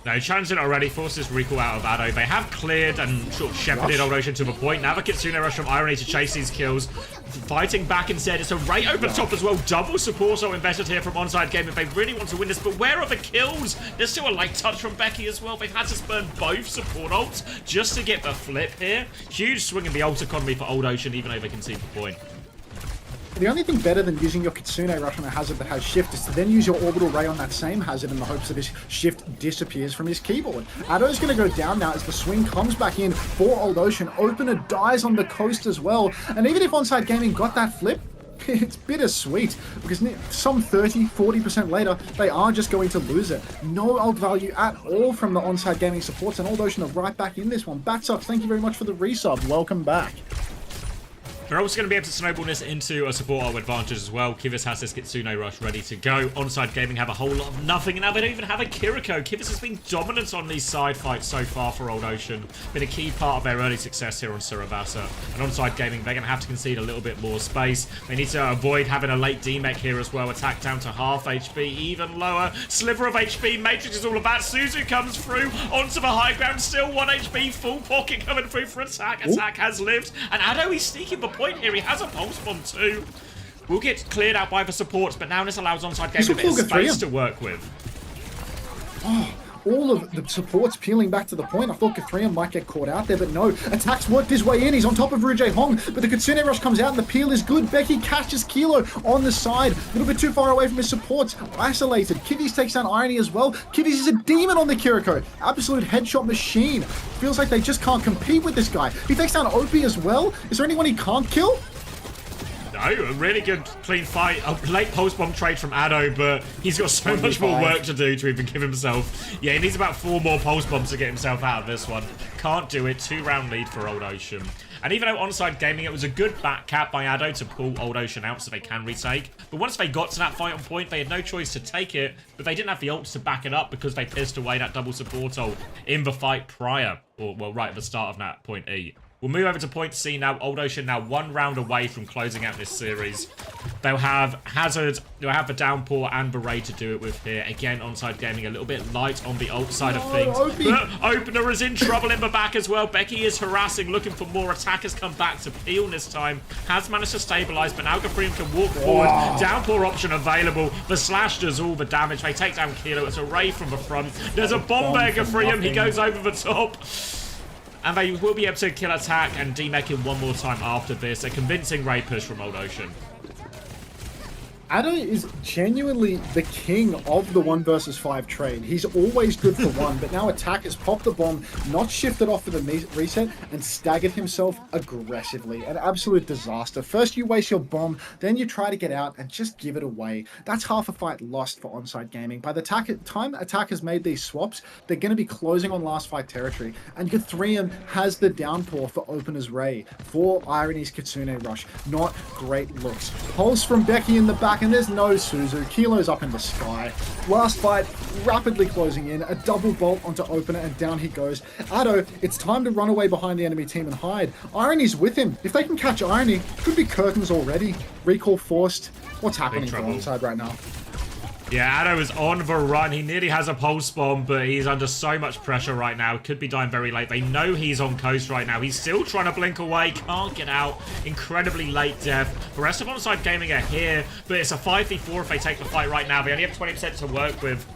No, he challenged it already, forces recall out of Addo. They have cleared and sort of shepherded Old Ocean to the point. Now the Kitsune Rush from Irony to chase these kills. Fighting back instead. It's a right over the top as well. Double support so invested here from Onside Game if they really want to win this. But where are the kills? There's still a light touch from Becky as well. They've had to spurn both support ults just to get the flip here. Huge swing in the ult economy for Old Ocean, even though they concede the point. The only thing better than using your Kitsune Rush on a hazard that has shift is to then use your Orbital Ray on that same hazard in the hopes that his shift disappears from his keyboard. Addo's going to go down now as the swing comes back in for Old Ocean. Opener dies on the coast as well. And even if Onside Gaming got that flip, it's bittersweet because some 30-40% later, they are just going to lose it. No ult value at all from the Onside Gaming supports, and Old Ocean are right back in this one. Batsucks, thank you very much for the resub. Welcome back. They're also going to be able to snowball this into a support ult advantage as well. Kivas has this Kitsune Rush ready to go. Onside Gaming have a whole lot of nothing, and now they don't even have a Kiriko. Kivas has been dominant on these side fights so far for Old Ocean. Been a key part of their early success here on Surabasa. And Onside Gaming, they're going to have to concede a little bit more space. They need to avoid having a late D-Mech here as well. Attack down to half HP, even lower. Sliver of HP, Matrix is all about. Suzu comes through onto the high ground, still 1 HP, full pocket coming through for Attack. Attack has lived, and Addo is sneaking the point here. He has a pulse bomb too. Will get cleared out by the supports, but now this allows Onside Gaming a bit of space to work with. Oh, all of the supports peeling back to the point. I thought Gafreem might get caught out there, but no. Attack's worked his way in. He's on top of Rujay Hong, but the Kitsune Rush comes out and the peel is good. Becky catches Kilo on the side. A little bit too far away from his supports. Isolated. Kivis takes down Irony as well. Kivis is a demon on the Kiriko. Absolute headshot machine. Feels like they just can't compete with this guy. He takes down Opie as well. Is there anyone he can't kill? No, a really good clean fight. A late post-bomb trade from Addo, but he's got so much more work to do to even give himself. Yeah, he needs about 4 more pulse bombs to get himself out of this one. Can't do it. 2-round lead for Old Ocean. And even though Onside Gaming, it was a good back cap by Addo to pull Old Ocean out so they can retake. But once they got to that fight on point, they had no choice to take it, but they didn't have the ults to back it up because they pissed away that double support ult in the fight prior. Or, well, right at the start of that point E. We'll move over to point C now. Old Ocean now 1 round away from closing out this series. They'll have Hazard, they'll have the Downpour and Beret to do it with here. Again, Onside Gaming a little bit light on the ult side of things. Opener is in trouble in the back as well. Becky is harassing, looking for more. Attackers come back to Peel this time. Has managed to stabilize, but now Gafreem can walk forward. Downpour option available. The slash does all the damage. They take down Kilo. It's a ray from the front. There's a bomb there, Gafreem. He goes over the top. And they will be able to kill Attack and demech him one more time after this. A convincing raid push from Old Ocean. Addo is genuinely the king of the 1 versus 5 trade. He's always good for 1, but now Attack has popped the bomb, not shifted off for the reset, and staggered himself aggressively. An absolute disaster. First you waste your bomb, then you try to get out and just give it away. That's half a fight lost for Onside Gaming. By the time Attack has made these swaps, they're going to be closing on last fight territory, and Guthrium has the Downpour for Opener's Ray, for Irony's Kitsune Rush. Not great looks. Pulse from Becky in the back, and there's no Suzu. Kilo's up in the sky. Last fight, rapidly closing in. A double bolt onto Opener, and down he goes. Addo, it's time to run away behind the enemy team and hide. Irony's with him. If they can catch Irony, could be curtains already. Recall forced. What's happening for Onside right now? Yeah, Addo is on the run. He nearly has a pulse bomb, but he's under so much pressure right now. Could be dying very late. They know he's on coast right now. He's still trying to blink away. Can't get out. Incredibly late death. The rest of Onside Gaming are here, but it's a 5v4 if they take the fight right now. They only have 20% to work with.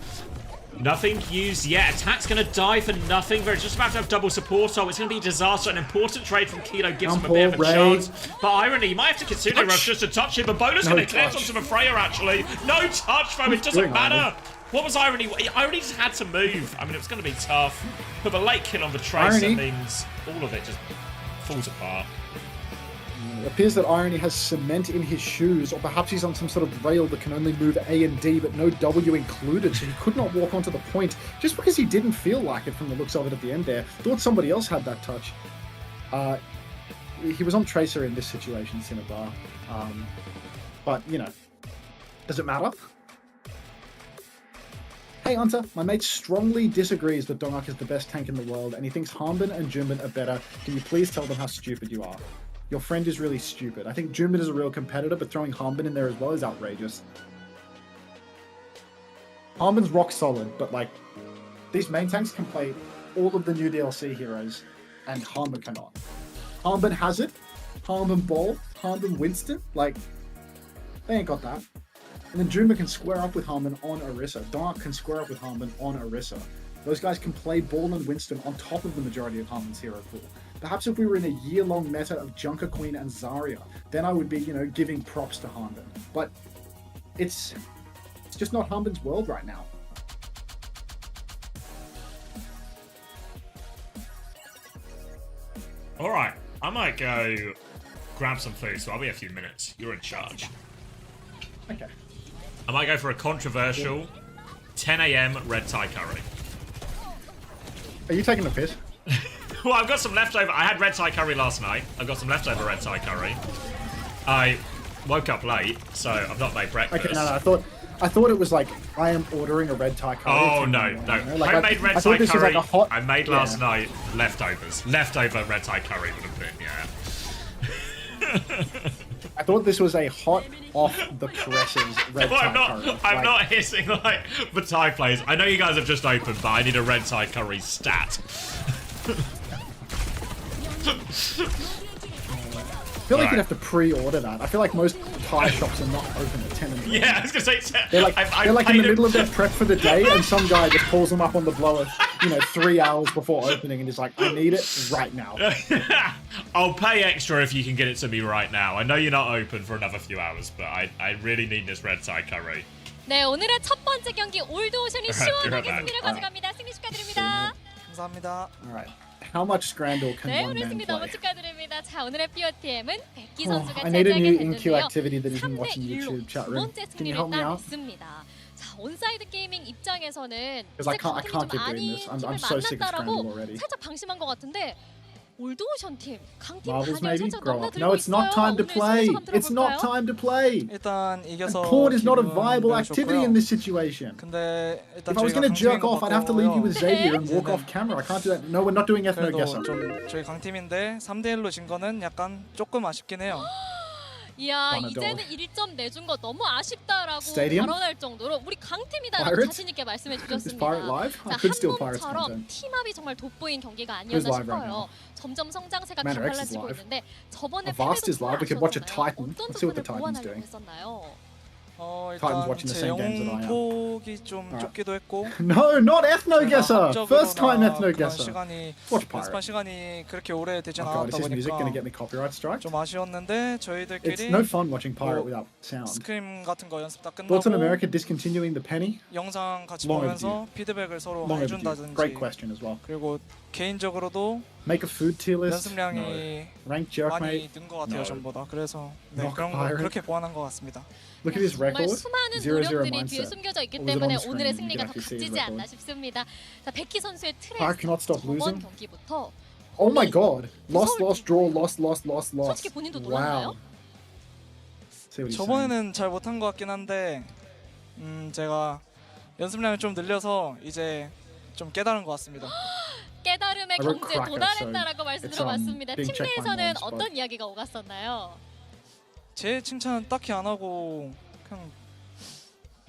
Nothing used yet. Attack's going to die for nothing. They're just about to have double support, so it's going to be a disaster. An important trade from Kilo gives him a bit of a chance. But Irony, he might have to Kitsune Rush just to touch him. But Bonus going to connect onto the Freya, actually. No touch, though. It doesn't matter. What was Irony? Irony just had to move. I mean, it was going to be tough. But the late kill on the Tracer means all of it just falls apart. It appears that Irony has cement in his shoes, or perhaps he's on some sort of rail that can only move A and D, but no W included, so he could not walk onto the point, just because he didn't feel like it from the looks of it at the end there. Thought somebody else had that touch. He was on Tracer in this situation, Cinnabar. But, you know, does it matter? Hey Hunter, my mate strongly disagrees that Dongak is the best tank in the world, and he thinks Hanbin and Junbin are better. Can you please tell them how stupid you are? Your friend is really stupid. I think Junbin is a real competitor, but throwing Hanbin in there as well is outrageous. Hanbin's rock solid, but like, these main tanks can play all of the new DLC heroes, and Hanbin cannot. Hanbin has it, Hanbin Ball, Hanbin Winston, like, they ain't got that. And then Junbin can square up with Hanbin on Orisa. Dark can square up with Hanbin on Orisa. Those guys can play Ball and Winston on top of the majority of Hanbin's hero pool. Perhaps if we were in a year-long meta of Junker Queen and Zarya, then I would be, you know, giving props to Hanbin. But it's just not Hanbin's world right now. All right, I might go grab some food, so I'll be a few minutes. You're in charge. Okay. I might go for a controversial 10 AM red Thai curry. Are you taking a piss? Well, I've got some leftover. I had red Thai curry last night. I've got some leftover red Thai curry. I woke up late, so I've not made breakfast. Okay, no, I thought it was like I am ordering a red Thai curry. Oh no, no! You know? Like, I made red Thai this curry. Was like I made last night leftovers. Leftover red Thai curry would have been, yeah. I thought this was a hot off the presses red Thai curry. I'm not hitting like the Thai players. I know you guys have just opened, but I need a red Thai curry stat. I feel like you'd have to pre-order that. I feel like most Thai shops are not open at 10 in the morning. Yeah, I was gonna say they're like in the middle of their prep for the day, and some guy just pulls them up on the blower, you know, 3 hours before opening, and is like, "I need it right now." I'll pay extra if you can get it to me right now. I know you're not open for another few hours, but I really need this red Thai curry. 네, 오늘의 첫 번째 경기 올드오션이 시원하게 승리를 가져갑니다. 승리 축하드립니다. 감사합니다. Alright. How much Scrandal can 네, one 오늘 man 승리 너무 play? 축하드립니다. 자, 오늘의 POTM은 백기 선수가 I need a new 차지하게 in-queue 됐는데요. activity that isn't 3대 watching 1로 YouTube chat 두 room. 번째 Can you 승리를 help me out? 따냈습니다. 자, 온사이드 게이밍 입장에서는 Because I can't 팀이 keep 좀 doing 아닌 this. I'm 팀을 so sick of Scrandal 만났다라고 already. 살짝 방심한 것 같은데 올드오션 팀, 강팀 Marbles 반열 maybe? 살짝 Grow up. 넘나들고 No, it's not 있어요. time to 오늘 play. 소감 It's not 들어볼까요? time to play. 일단 이겨서 Porn is not a 기분 viable 매우 activity 좋고요. in this situation. 근데 일단 If I was 저희가 going to jerk 강팀인 거 off, I'd have to leave you with 같고요. Xavier and walk off camera. I can't do that. No, we're not doing ethno 그래도 guesser. 좀 저희 강팀인데 3대1로 진 거는 약간 조금 아쉽긴 해요. 이야, Wanna 이제는 dog. 1점 내준 거 너무 아쉽다라고 Stadium? 발언할 정도로 우리 강팀이다라고 Pirates? 자신 있게 말씀해 Is 주셨습니다. Pirate live? I 자, could steal 한 Pirates 몸처럼 content. 팀합이 정말 돋보인 경기가 Who's 아니었나 live right 싶어요. 점점 성장세가 Manor X is 가팔라지고 live. 있는데 저번에 Avast is live. We could watch a 패배도 Titan. 어떤 Let's see what the 부분을 Titan's 보완하려고 doing. 했었나요? 일단 watching the 제 same games that I am. 영폭이 좀 Alright. 좁기도 했고 No, not ethno guesser. 합적으로나 First time ethno 그런 guesser. 시간이 Watch 연습한 Pirate. 시간이 그렇게 오래 되진 Oh god, is 않았다 his music going to get 보니까 me copyright strike? 좀 아쉬웠는데 It's 저희들끼리 no fun watching Pirate 뭐, without sound. 스크림 같은 거 연습 다 Thoughts on 끝나고 America discontinuing the penny? 영상 같이 Long 보면서 피드백을 서로 Long overdue. 해준다든지 Great question as well. 그리고 개인적으로도 Make a food tier list? No. 연습량이 Rank jerk 많이 mate? 는 것 같아요 No. 전보다. 그래서 네, Rock 그런 거 pirate? 그렇게 보완한 것 같습니다. Look at his 정말 record. 수많은 0-0 노력들이 뒤에 mindset. 숨겨져 있기 Or was it 때문에 on screen? 오늘의 You 승리가 can 더 actually see his 값지지 않나 record. 싶습니다. 자, 베키 선수의 Pirate cannot 트레이스 stop 저번 losing. 경기부터 Oh my god. Lost, 서울- lost, draw, lost, lost, lost, lost. 솔직히 본인도 놀랐나요? Wow. See what he's saying. 저번에는 잘 못한 것 같긴 한데 제가 연습량을 좀 늘려서 이제 좀 깨달은 것 같습니다. 깨달음의 I wrote 경지에 cracker, 도달했다라고 so 말씀 it's, 들어봤습니다. being 팀 checked by 내에서는 moms, but- 어떤 이야기가 오갔었나요? 제 칭찬은 딱히 안 하고 그냥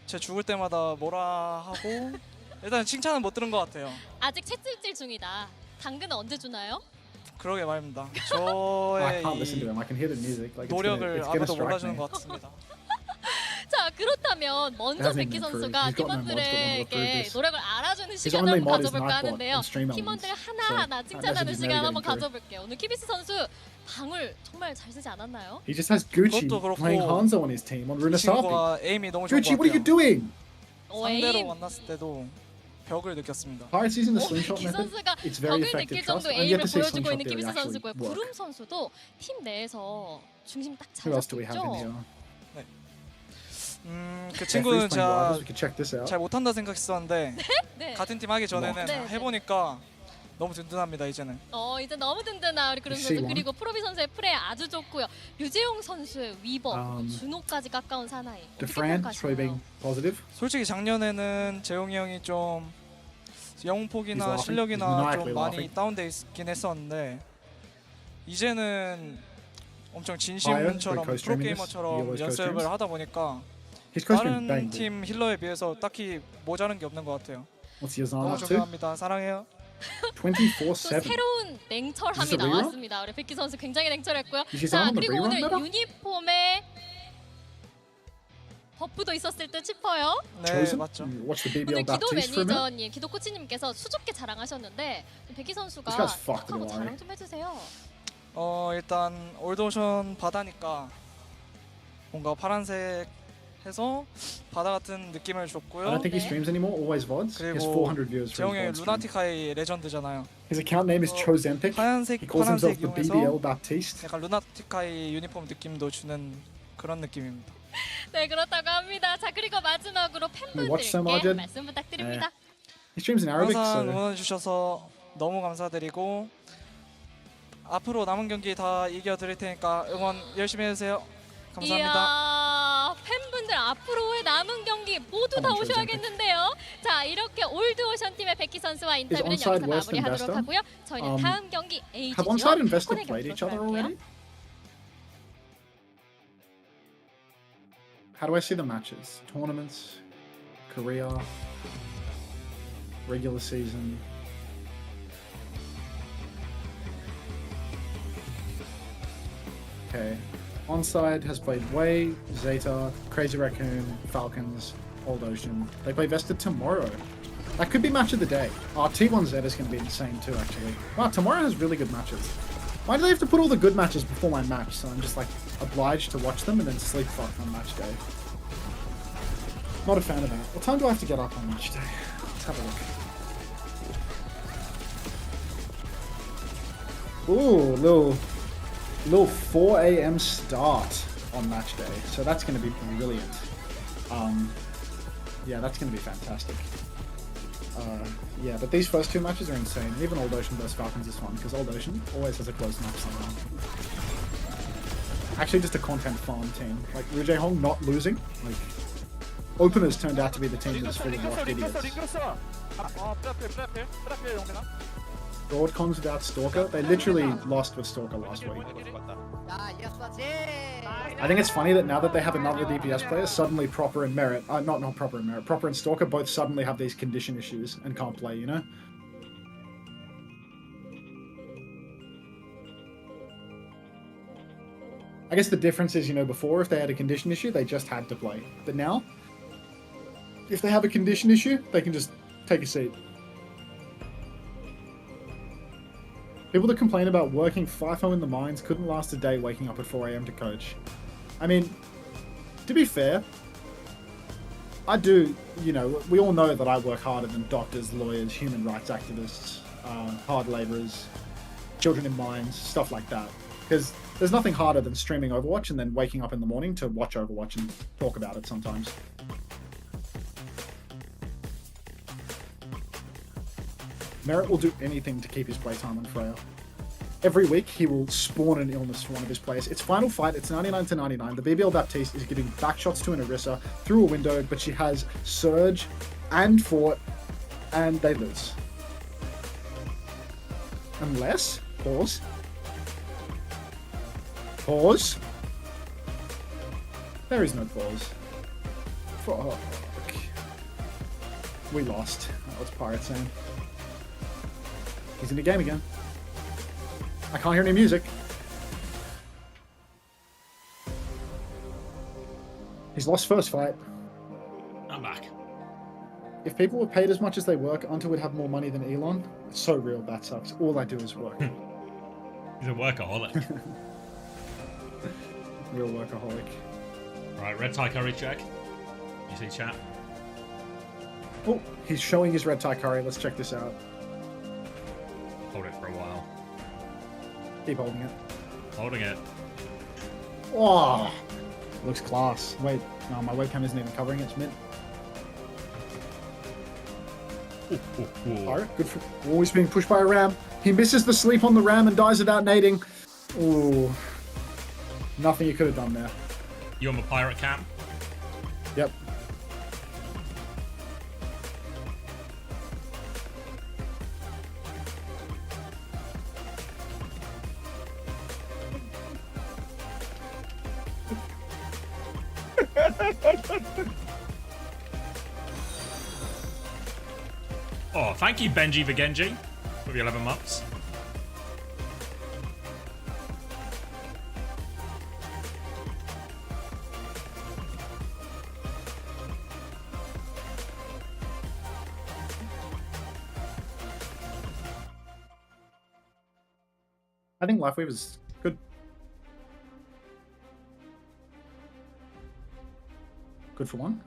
제 죽을 때마다 뭐라 하고 일단 칭찬은 못 들은 것 같아요. 아직 채찍질 중이다. 당근은 언제 주나요? 그러게 말입니다. I 저의 can't listen to 이 him. I can hear the music. Like 노력을 it's gonna 아무도 strike 몰라주는 me. 것 같습니다. 자, 그렇다면 먼저 It hasn't 베키 been 선수가 approved. He's got no mods that want to approve 팀원들에게 this. 노력을 알아주는 His 시간을 only 한번 mod is 가져볼까 Nightbot 하는데요. and stream 팀원들 elements. 하나하나 So, 칭찬하는 that 시간 message is 한번 never getting 가져볼게요. 오늘 키비스 선수 방울 정말 잘 쓰지 않았나요? He just has Gucci 그것도 그렇고 playing Hanzo on his team on 이 Runasapi. 친구가 에임이 너무 좋은 Gucci, 것 what are you 같아요. doing? 상대로 에임. 만났을 때도 벽을 느꼈습니다. Pirates using the slingshot 키 method. 선수가 It's very 벽을 effective. 느낄 정도 Trust. And you 에임을 have to see 보여주고 slingshot 있는 theory 키비스 actually 선수고요. work. 구름 선수도 팀 내에서 중심 딱 Who else do 잡았죠. we have in here? 그 Yeah, 친구는 freeze playing rivals. 제가 We could check this out. 잘 못한다 생각했었는데 네. 같은 팀 하기 전에는 네, 네. 해보니까 너무 든든합니다 이제는. 이제 너무 든든한 우리 구름 You 선수 see one? 그리고 프로비 선수의 플레이 아주 좋고요. 류재용 선수의 위버, Um, 준호까지 가까운 사나이. 어떻게 Defran, probably 평가하시나요? being positive. 솔직히 작년에는 재용이 형이 좀 He's 영폭이나 laughing. 실력이나 He's 좀 maniacally 많이 laughing. 다운돼 있긴 했었는데 이제는 엄청 Byron, 진심처럼 the co-streaming this. He 프로게이머처럼 always 연습을 co-streams. 하다 보니까 His coach been 다른 bang. 팀 힐러에 비해서 딱히 모자란 게 없는 것 같아요. What's yours on 너무 up to? 존경합니다. 사랑해요. 또 24/7. 새로운 냉철함이 Is this a rerun? 나왔습니다. 우리 백기 선수 굉장히 냉철했고요. Is he 자, on the 그리고 rerun 오늘 meta? 유니폼에 버프도 있었을 듯 싶어요. 네 Chosen? 맞죠. Watch the 오늘 BBL 기도 Baptiste for a minute. 매니저님, 기도 코치님께서 수줍게 자랑하셨는데 백기 선수가 This guy's fucked 한번 with 자랑 좀 해주세요. 일단 올드오션 바다니까 뭔가 파란색 해서 바다 같은 느낌을 I 줬고요. don't think he 네. streams anymore. Always VODs. He has 그리고 400 views for 재용이 his VOD stream. 루나티카이 레전드잖아요. His account name is 어, Chosempic. 하얀색 He calls himself 파란색 the 이용해서 BBL Baptiste. 약간 루나티카이 유니폼 느낌도 주는 그런 느낌입니다. 네, 그렇다고 합니다. 자, 그리고 마지막으로 watch some 팬분들께 Arjun? 말씀 부탁드립니다. He streams in Arabic, 항상 so 응원해 주셔서 너무 감사드리고 앞으로 남은 경기 다 이겨 드릴 테니까 응원 열심히 해주세요. 감사합니다. 이야, 팬분들 앞으로의 남은 경기 모두 다 한번 오셔야겠는데요. 자, 이렇게 올드오션 팀의 백기 선수와 인터뷰는 onside 여기서 West and 마무리하도록 Vesta? 하고요. 저희는 다음 경기 have A지죠. Onside and Vesta 폰의 played 경기로 each other 돌아올게요. already? How do I see the matches? Tournaments, Korea, regular season. Okay. Onside has played Way, Zeta, Crazy Raccoon, Falcons, Old Ocean. They play Vested tomorrow. That could be match of the day. Oh, T1 Zeta is going to be insane too, actually. Wow, tomorrow has really good matches. Why do they have to put all the good matches before my match? So I'm just like obliged to watch them and then sleep fuck on match day. Not a fan of that. What time do I have to get up on match day? Let's have a look. Ooh, little 4 a.m. start on match day. So that's going to be brilliant. Yeah, that's going to be fantastic. Yeah, but these first two matches are insane. And even Old Ocean vs Falcons is fun because Old Ocean always has a close match somehow. Actually, just a content farm team. Like Rujay Hong not losing. Like openers turned out to be the team that's full of washed idiots. Broadcoms without Stalker. They literally lost with Stalker last week. I think it's funny that now that they have another DPS player, suddenly Proper and Merit, not Proper and Merit, Proper and Stalker both suddenly have these condition issues and can't play, you know? I guess the difference is, you know, before if they had a condition issue, they just had to play. But now, if they have a condition issue, they can just take a seat. People that complain about working FIFO in the mines couldn't last a day waking up at 4 AM to coach. I mean, to be fair, I do, you know, we all know that I work harder than doctors, lawyers, human rights activists, hard laborers, children in mines, stuff like that. Because there's nothing harder than streaming Overwatch and then waking up in the morning to watch Overwatch and talk about it sometimes. Merritt will do anything to keep his playtime on Freya. Every week, he will spawn an illness for one of his players. It's final fight, it's 99 to 99. The BBL Baptiste is giving backshots to an Orisa through a window, but she has Surge and Fort, and they lose. Unless, pause. Pause. There is no pause. Fuck. We lost. That was Pirate Sam. He's in the game again. I can't hear any music. He's lost first fight. I'm back. If people were paid as much as they work, Unter would have more money than Elon. It's so real, that sucks. All I do is work. He's a workaholic. Real workaholic. Right, red tie curry check. You see chat? Oh, he's showing his red tie curry. Let's check this out. Hold it for a while. Keep holding it. Holding it. Oh, looks class. Wait, no, my webcam isn't even covering it. It's mid. Alright, good for always being pushed by a ram. He misses the sleep on the ram and dies without nading. Ooh, nothing you could have done there. You on the pirate camp? Yep. Oh, thank you, Benji Vigenji, for the 11 months. I think Lifewave is good. Good for one.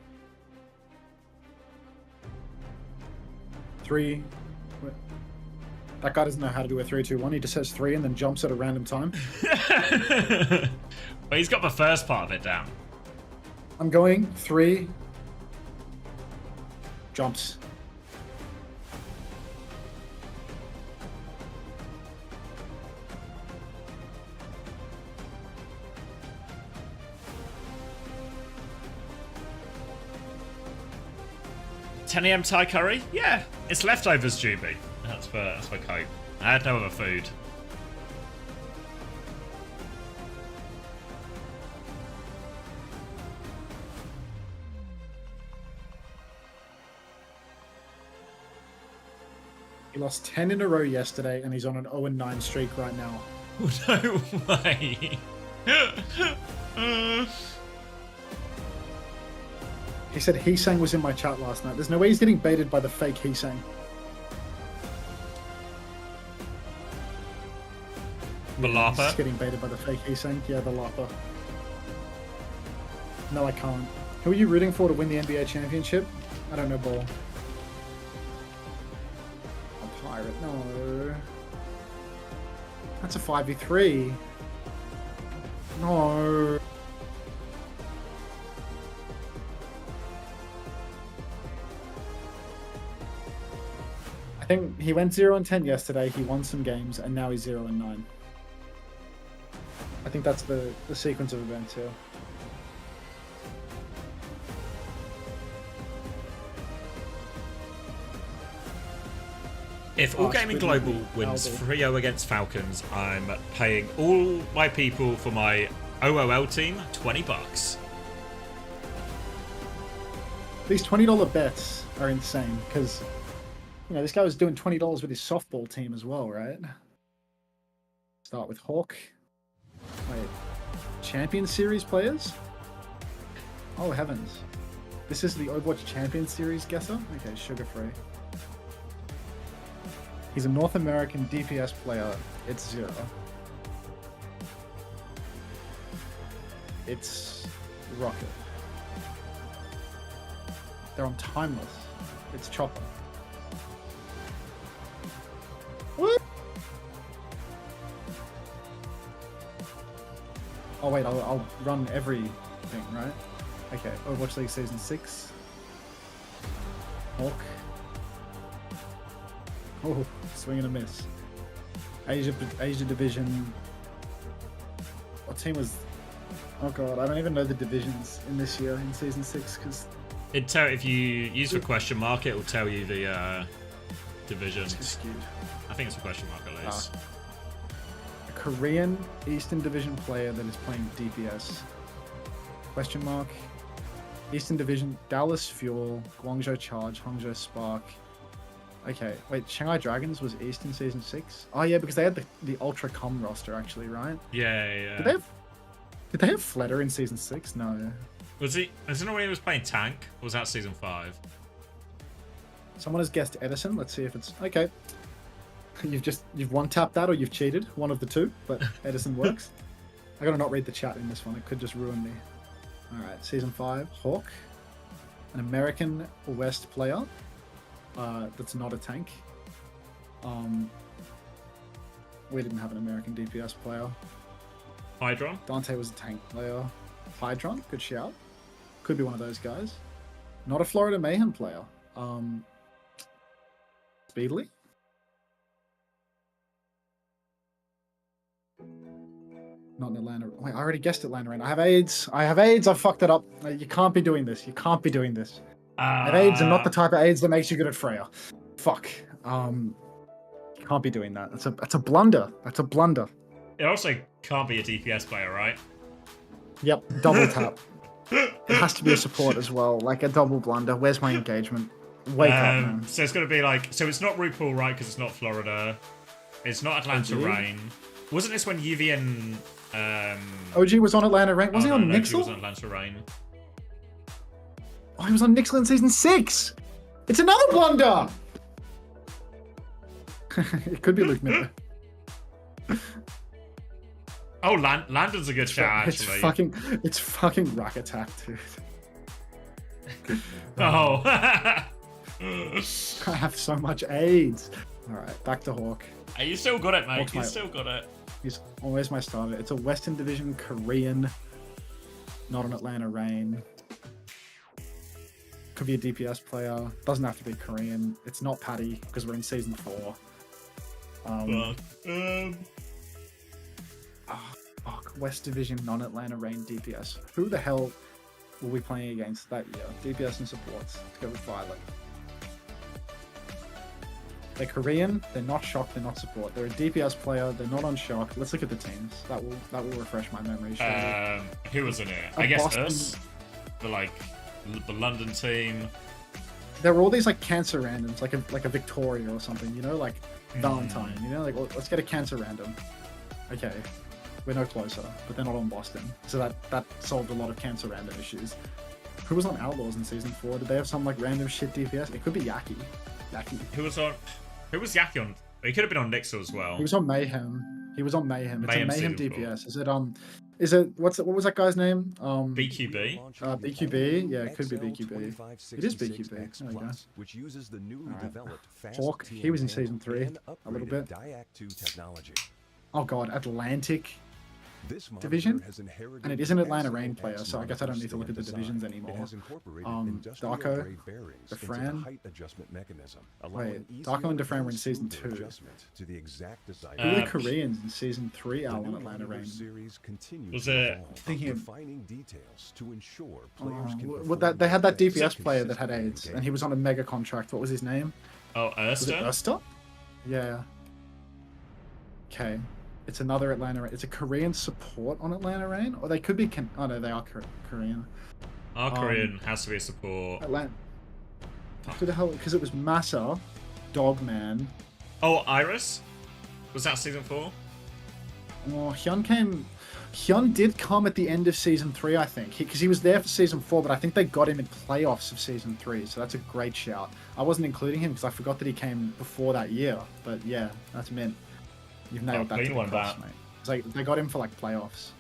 3. Wait. That guy doesn't know how to do a 3-2-1. He just says 3 and then jumps at a random time. Well, he's got the first part of it down. I'm going 3. Jumps. $10 AM Thai curry? Yeah, it's leftovers, Juby. That's for Coke. I had no other food. He lost 10 in a row yesterday, and he's on an 0-9 streak right now. No way. He said Heesang was in my chat last night. There's no way he's getting baited by the fake Heesang. The He's Lapa. getting baited by the fake Heesang. Yeah, the Lapa. No, I can't. Who are you rooting for to win the NBA championship? I don't know, ball. A pirate. No. That's a 5v3. No. think he went 0-10 yesterday. He won some games, and now he's 0-9. I think that's the sequence of events here. If All Gaming Global wins 3-0 against Falcons, I'm paying all my people for my OOL team $20. These $20 bets are insane because, you know, this guy was doing $20 with his softball team as well, right? Start with Hawk. Wait, Champion Series players? Oh heavens. This is the Overwatch Champion Series guesser? Okay, sugar-free. He's a North American DPS player. It's 0. It's Rocket. They're on Timeless. It's Chopper. What? Oh wait, I'll run everything, right? Okay, Overwatch League Season 6. Hawk. Oh, swing and a miss. Asia Division. What team was... Oh god, I don't even know the divisions in this year in Season 6 because... It'd tell if you use the question mark, it will tell you the divisions. It's skewed. I think it's a question mark at least. A Korean Eastern Division player that is playing DPS. Question mark. Eastern Division, Dallas Fuel, Guangzhou Charge, Hangzhou Spark. Okay, wait, Shanghai Dragons was Eastern Season 6? Oh yeah, because they had the Ultra Com roster actually, right? Yeah. Did they have Fletter in Season 6? No. Was it? I don't know when he was playing Tank. Or was that Season 5? Someone has guessed Edison. Let's see if it's okay. You've one-tapped that or you've cheated. One of the two, but Edison works. I gotta not read the chat in this one. It could just ruin me. All right, Season 5, Hawk, an American West player. That's not a tank. We didn't have an American DPS player. Hydron. Dante was a tank player. Hydron, good shout. Could be one of those guys. Not a Florida Mayhem player. Speedily. Not in Atlanta. Wait, I already guessed Atlanta. I have AIDS. I fucked it up. You can't be doing this. You can't be doing this. I have AIDS and not the type of AIDS that makes you good at Freya. Fuck. You can't be doing that. That's a blunder. That's a blunder. It also can't be a DPS player, right? Yep, double tap. It has to be a support as well, like a double blunder. Where's my engagement? Wake up, man. So it's going to be like... So it's not RuPaul, right? Because it's not Florida. It's not Atlanta Rain. Wasn't this when UV and... OG was on Atlanta Rain. Was he on Nixel? He was on Atlanta Rain. Oh, he was on Nixel in Season 6! It's another blunder! It could be Luke Miller. Oh, Landon's a good shout, actually. It's fucking Rack Attack, dude. Oh. I have so much AIDS. Alright, back to Hawk. You still got it, mate. You still got it. He's always my starter. It's a Western Division Korean, not an Atlanta Rain. Could be a DPS player. Doesn't have to be Korean. It's not Patty because we're in Season 4. Fuck. West Division, non-Atlanta Rain DPS. Who the hell will we playing against that year? DPS and supports. Let's go with Violet. They're Korean. They're not Shock. They're not support. They're a DPS player. They're not on Shock. Let's look at the teams. That will refresh my memory. Who was in it? I guess Boston. Us. The London team. There were all these like cancer randoms, like a Victoria or something. You know, like Valentine. You know, like let's get a cancer random. Okay, we're no closer, but they're not on Boston, so that solved a lot of cancer random issues. Who was on Outlaws in Season 4? Did they have some like random shit DPS? It could be Yaki. Who was Yaki on? He could have been on Nixel as well. He was on Mayhem. It's a Mayhem DPS. Is it what was that guy's name? BQB. BQB. Yeah, it could be BQB. It is BQB. There we go. Which uses the newly developed Hawk. He was in Season 3 a little bit. Oh god, Atlantic. This monitor division, has inherited and it is an Atlanta the Rain player, so I guess I don't need to look at the divisions and anymore. has incorporated Darko, industrial-grade bearings into the Defran. height adjustment mechanism, Wait, allowing Darko and easier Defran were in and season smoother 2. adjustment to the exact desired Who were the Uh, Koreans in season 3 The out new on Atlanta Rain? Omniverse series continues Was to it- evolve, Thinking of- refining details to ensure players can Well, perform they had that their best DPS player that had consistently in AIDS, game. and he was on a mega contract. What was his name? Oh, Was it Erster? Erster? Yeah. Okay. It's another Atlanta Rain. It's a Korean support on Atlanta Rain? Or they could be... Oh, no, they are Korean. Our Korean has to be a support. Atlanta... Who the hell... Because it was Massa, Dogman... Oh, Iris? Was that season 4? Oh, Hyun did come at the end of season 3, I think. Because he was there for season 4, but I think they got him in playoffs of season 3, so that's a great shout. I wasn't including him because I forgot that he came before that year. But yeah, that's mint. You've nailed that to clean the one cross, back. mate. It's like they got him for like playoffs.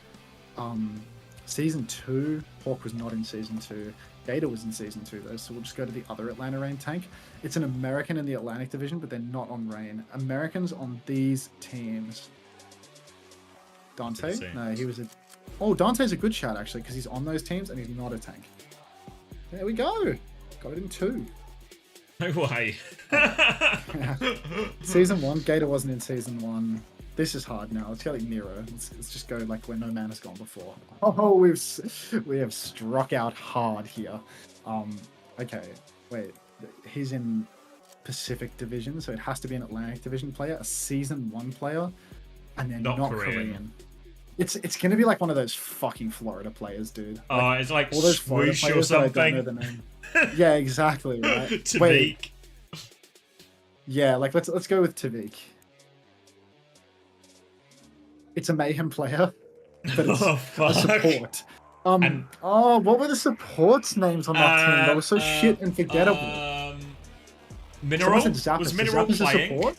Season 2, Hawk was not in season 2. Gator was in season 2 though, so we'll just go to the other Atlanta Rain tank. It's an American in the Atlantic division, but they're not on Rain. Americans on these teams. Dante? Let's see. No, he was a... Oh, Dante's a good shout actually, because he's on those teams and he's not a tank. There we go. Got it in 2. No way. Season 1, Gator wasn't in season 1. This is hard now. Let's go like Nero. Let's just go like where no man has gone before. Oh, we have struck out hard here. Okay, wait. He's in Pacific Division, so it has to be an Atlantic Division player, a season 1 player, and then Not not Korean. Korean. It's gonna be like one of those fucking Florida players, dude. Oh, it's like All those Florida swoosh or players that I don't know something. the name. Yeah, exactly. Right. Tavik. Yeah, like let's go with Tavik. It's a Mayhem player, but it's Oh, a fuck. support. And- What were the supports names on that team? They were so shit and forgettable. Mineral? Someone said Zappos. Was Is Mineral Zappos a playing? support?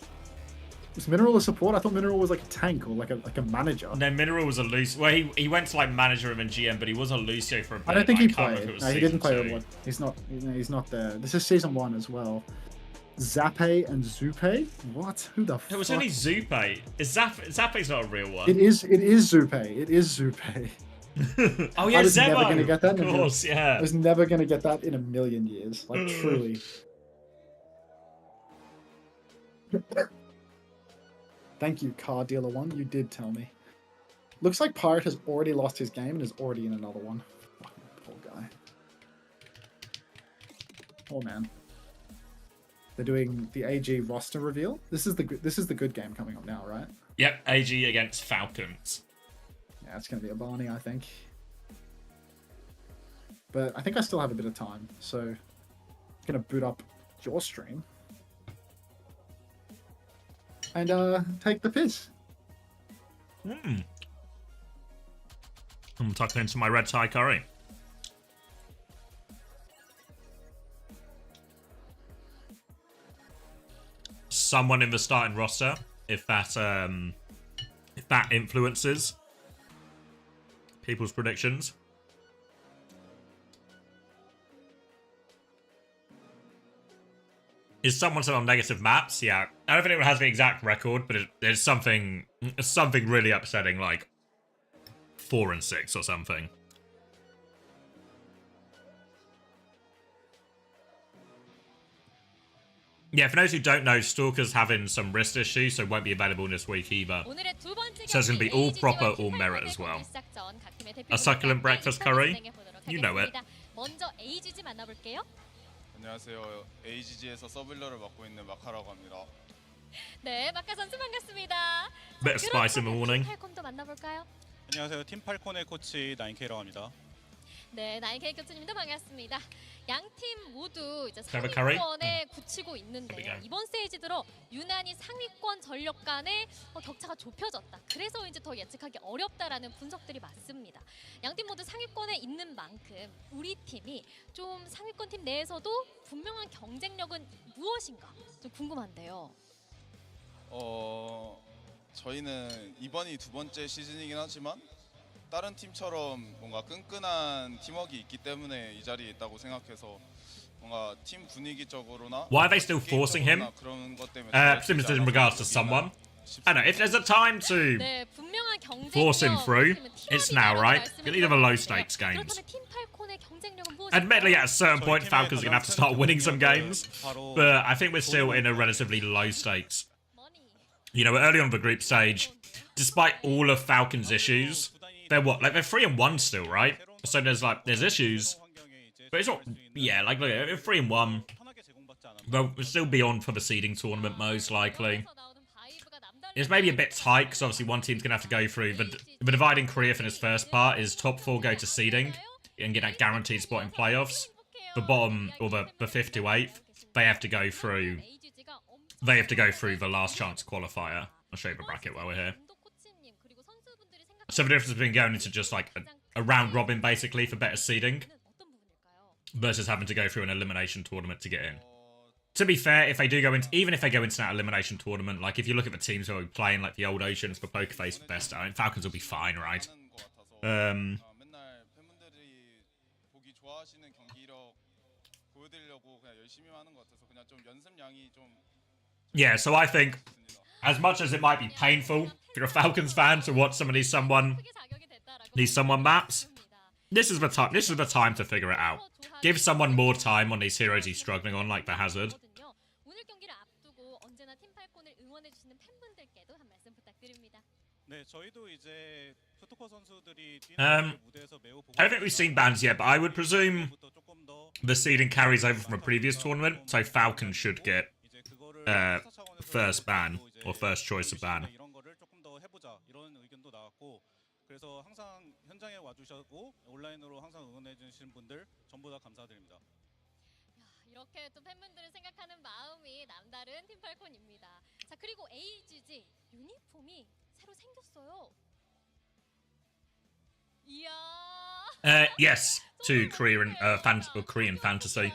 Was Mineral a support? I thought Mineral was like a tank or like a manager. No, Mineral was a loose. Well, he went to like manager him and GM, but he was a Lucio for a bit. I don't think he can't remember if played. it was No, he didn't play. season What? He's not there. This is season 1 as well. Zappe and Zupe? What? Who the fuck? It was only Zupe. Is Zappe's not a real one? It is Zupe. It is Zupe. Oh yeah, I was never Zebo. gonna get that. Of course, I yeah. was never gonna get that in a million years. Like truly. Thank you, Car Dealer 1. You did tell me. Looks like Pirate has already lost his game and is already in another one. Fucking poor guy. Oh man. They're doing the AG roster reveal. This is the good game coming up now, right? Yep, AG against Falcons. Yeah, it's gonna be a Barney, I think. But I think I still have a bit of time, so I'm gonna boot up your stream and take the piss. I'm tucking into my red Thai curry. Someone in the starting roster, if that influences people's predictions. Is someone on negative maps? Yeah, I don't think anyone has the exact record, but there's something really upsetting, like 4 and 6 or something. Yeah, for those who don't know, Stalker's having some wrist issues, so won't be available this week either. So it's gonna be all proper, all merit as well. A succulent breakfast curry? You know it. 먼저 AGG 만나볼게요. 안녕하세요. AGG에서 서블러를 맡고 있는 마카라고 합니다. 네, 마카 선수 반갑습니다. Bit of spice in the morning. 팔콘도 만나볼까요? 안녕하세요. 팀 팔콘의 코치 9K라고 합니다. 네, 나이케이 교수님도 반갑습니다. 양 팀 모두 이제 Have a curry? 상위권에 굳히고 있는데 There we go. 이번 스테이지 들어 유난히 상위권 전력 간의 격차가 좁혀졌다. 그래서 이제 더 예측하기 어렵다라는 분석들이 많습니다. 양 팀 모두 상위권에 있는 만큼 우리 팀이 좀 상위권 팀 내에서도 분명한 경쟁력은 무엇인가 좀 궁금한데요. 저희는 이번이 두 번째 시즌이긴 하지만 다른 팀처럼 뭔가 끈끈한 팀워크가 있기 때문에 이 자리에 있다고 생각해서 뭔가 팀 분위기적으로나 Why are they still forcing him? 그런 것 때문에 Presumably in regards to someone. I don't know, if there's a time to 네, 분명한 Force him through. It's now, right? Get rid of the low stakes games. Admittedly, at a certain point, Falcons are going to have to start winning some games, but I think we're still in a relatively low stakes. You know, early on the group stage, despite all of Falcons' issues, they're what? Like, they're 3-1 still, right? So there's issues, but it's not, yeah, like, look, they're 3-1. They'll still be on for the seeding tournament, most likely. It's maybe a bit tight, because obviously one team's going to have to go through. The dividing career for this first part is top 4 go to seeding and get that guaranteed spot in playoffs. The bottom, or the 5th to 8th, they have to go through. They have to go through the last chance qualifier. I'll show you the bracket while we're here. So the difference between going into just like a round robin, basically, for better seeding, versus having to go through an elimination tournament to get in. To be fair, if they do go into, even if they go into that elimination tournament, like if you look at the teams who are playing, like the Old Oceans, the Pokerface, the best, I mean, Falcons will be fine, right? Yeah, so I think, as much as it might be painful if you're a Falcons fan to watch some of these someone maps, this is the time. This is the time to figure it out. Give someone more time on these heroes he's struggling on, like the Hazard. I don't think we've seen bans yet, but I would presume the seeding carries over from a previous tournament, so Falcon should get first ban, or first choice of ban. 그래서 항상 현장에 와주셨고 온라인으로 항상 응원해주신 분들 전부 다 감사드립니다. 이렇게 또 팬분들을 생각하는 마음이 남다른 팀팔콘입니다. 자, 그리고 AGG 유니폼이 새로 생겼어요. 이야. Yes, to Korean Korean fantasy.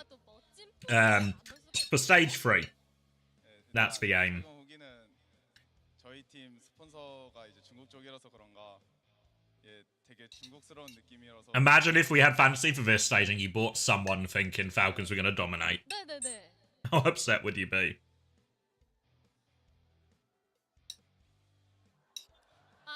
For stage 3. That's the aim. 저희 팀 스폰서가 이제 중국 쪽이라서 그런가. Imagine if we had fantasy for this stage and you bought someone thinking Falcons were going to dominate. How upset would you be?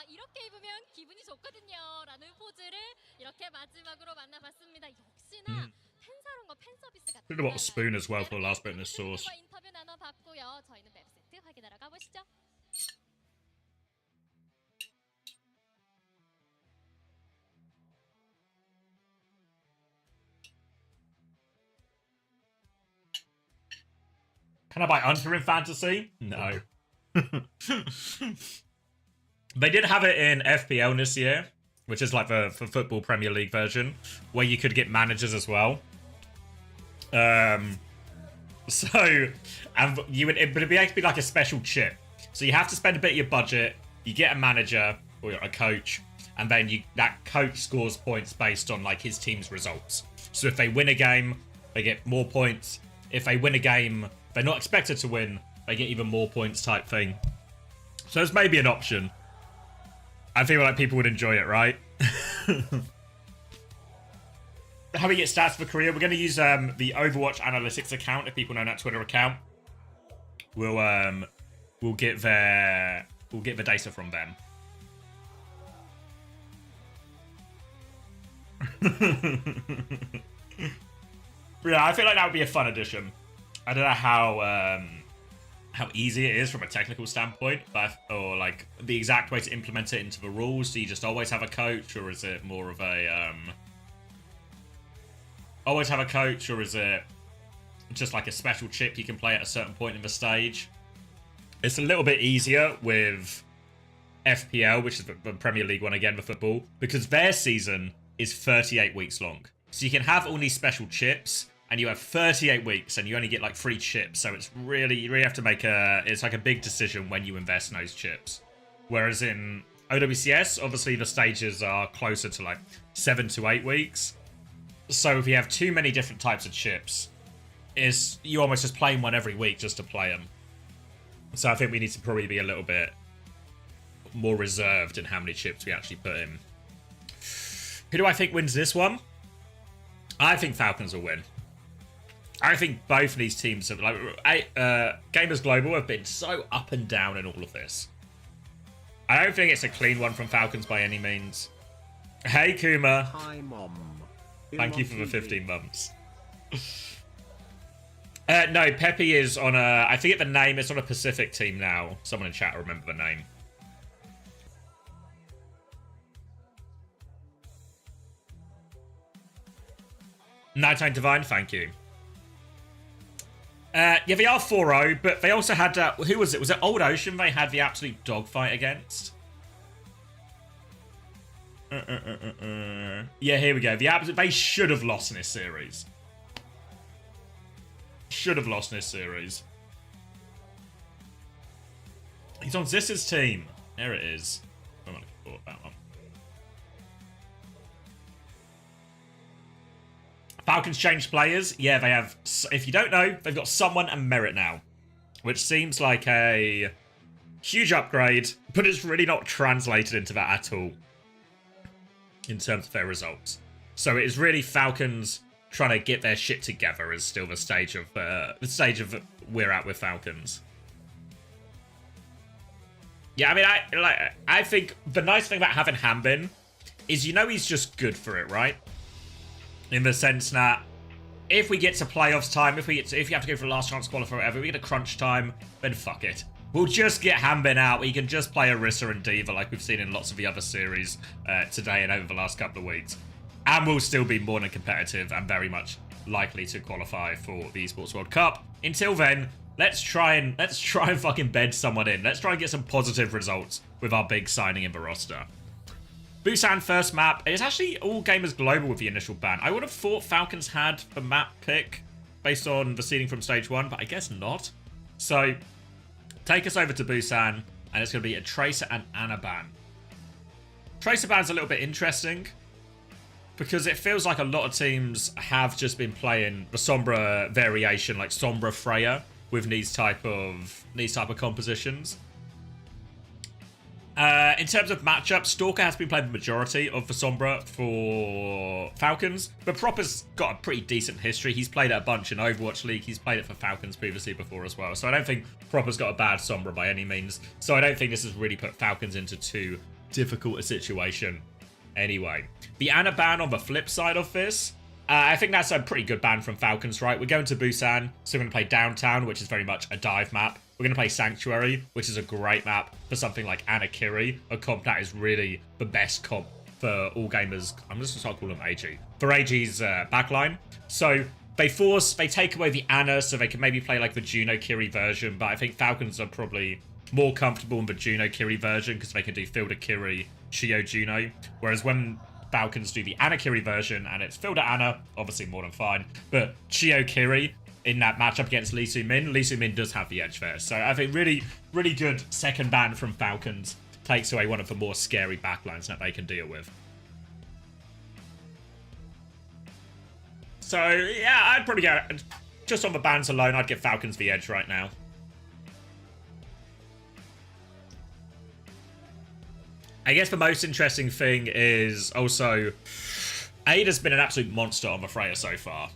이렇게 입으면 기분이 좋거든요. 라는 포즈를 이렇게 마지막으로 만나봤습니다. 역시나 팬사롱과 팬서비스 같은 Could have bought a spoon as well for the last bit in this sauce. 인터뷰 나눠봤고요. 저희는 맵 세트 확인하러 가보시죠. Can I buy Hunter in fantasy? No. They did have it in FPL this year, which is like the Football Premier League version, where you could get managers as well. So, and you would, but it'd be actually like a special chip. So you have to spend a bit of your budget. You get a manager or a coach, and then that coach scores points based on like his team's results. So if they win a game, they get more points. If they win a game they're not expected to win, they get even more points type thing. So it's maybe an option. I feel like people would enjoy it, right? How we get stats for Korea? We're going to use the Overwatch Analytics account. If people know that Twitter account, we'll get the data from them. Yeah, I feel like that would be a fun addition. I don't know how easy it is from a technical standpoint, but or like the exact way to implement it into the rules. Do you just always have a coach, or is it more of a always have a coach, or is it just like a special chip you can play at a certain point in the stage? It's a little bit easier with FPL, which is the Premier League one again for football, because their season is 38 weeks long. So you can have all these special chips, and you have 38 weeks, and you only get like 3 chips. So it's really, you really have to make it's like a big decision when you invest in those chips. Whereas in OWCS, obviously the stages are closer to like 7 to 8 weeks. So if you have too many different types of chips, you almost just playing one every week just to play them. So I think we need to probably be a little bit more reserved in how many chips we actually put in. Who do I think wins this one? I think Falcons will win. I think both of these teams have, like, Gamers Global have been so up and down in all of this. I don't think it's a clean one from Falcons by any means. Hey, Kuma. Hi, Mom. Thank you for the 15 months. No, Pepe is on a... I forget the name. It's on a Pacific team now. Someone in chat will remember the name. Nighttime Divine, thank you. Yeah, they are 4-0, but they also had... who was it? Was it Old Ocean they had the absolute dogfight against? Yeah, here we go. They should have lost in this series. Should have lost in this series. He's on Zis's team. There it is. I'm not looking for that one. Falcons changed players. Yeah, they have... If you don't know, they've got someone and Merit now. Which seems like a huge upgrade, but it's really not translated into that at all. In terms of their results. So it is really Falcons trying to get their shit together is still the stage of we're at with Falcons. Yeah, I mean, I think the nice thing about having Hambin is he's just good for it, right? In the sense that if we get to playoffs time, if you have to go for a last chance qualifier or whatever, we get a crunch time, then fuck it. We'll just get Hambin out. We can just play Orisa and D.Va like we've seen in lots of the other series today and over the last couple of weeks. And we'll still be more than competitive and very much likely to qualify for the Esports World Cup. Until then, let's try and fucking bed someone in. Let's try and get some positive results with our big signing in the roster. Busan first map. It's actually all gamers global with the initial ban. I would have thought Falcons had the map pick based on the seeding from stage 1, but I guess not. So... take us over to Busan, and it's going to be a Tracer and Ana ban. Tracer ban's a little bit interesting, because it feels like a lot of teams have just been playing the Sombra variation, like Sombra Freya, with these type of compositions. In terms of matchups, Stalker has been playing the majority of the Sombra for Falcons, but Proper's got a pretty decent history. He's played it a bunch in Overwatch League. He's played it for Falcons previously before as well. So I don't think Proper's got a bad Sombra by any means. So I don't think this has really put Falcons into too difficult a situation anyway. The Ana ban on the flip side of this, I think that's a pretty good ban from Falcons, right? We're going to Busan, so we're going to play Downtown, which is very much a dive map. We're going to play Sanctuary, which is a great map for something like Anakiri, a comp that is really the best comp for all gamers. I'm just going to start calling them AG. For AG's backline. So they take away the Ana, so they can maybe play like the Juno Kiri version, but I think Falcons are probably more comfortable in the Juno Kiri version because they can do Fielder Kiri, Chio Juno. Whereas when Falcons do the Anakiri version and it's Fielder Ana, obviously more than fine, but Chio Kiri, in that matchup against Lee Soo-min, Lee Soo-min does have the edge there. So I think really, really good second ban from Falcons takes away one of the more scary backlines that they can deal with. So yeah, I'd probably go, just on the bans alone, I'd give Falcons the edge right now. I guess the most interesting thing is also, Ada's been an absolute monster on the Freya so far.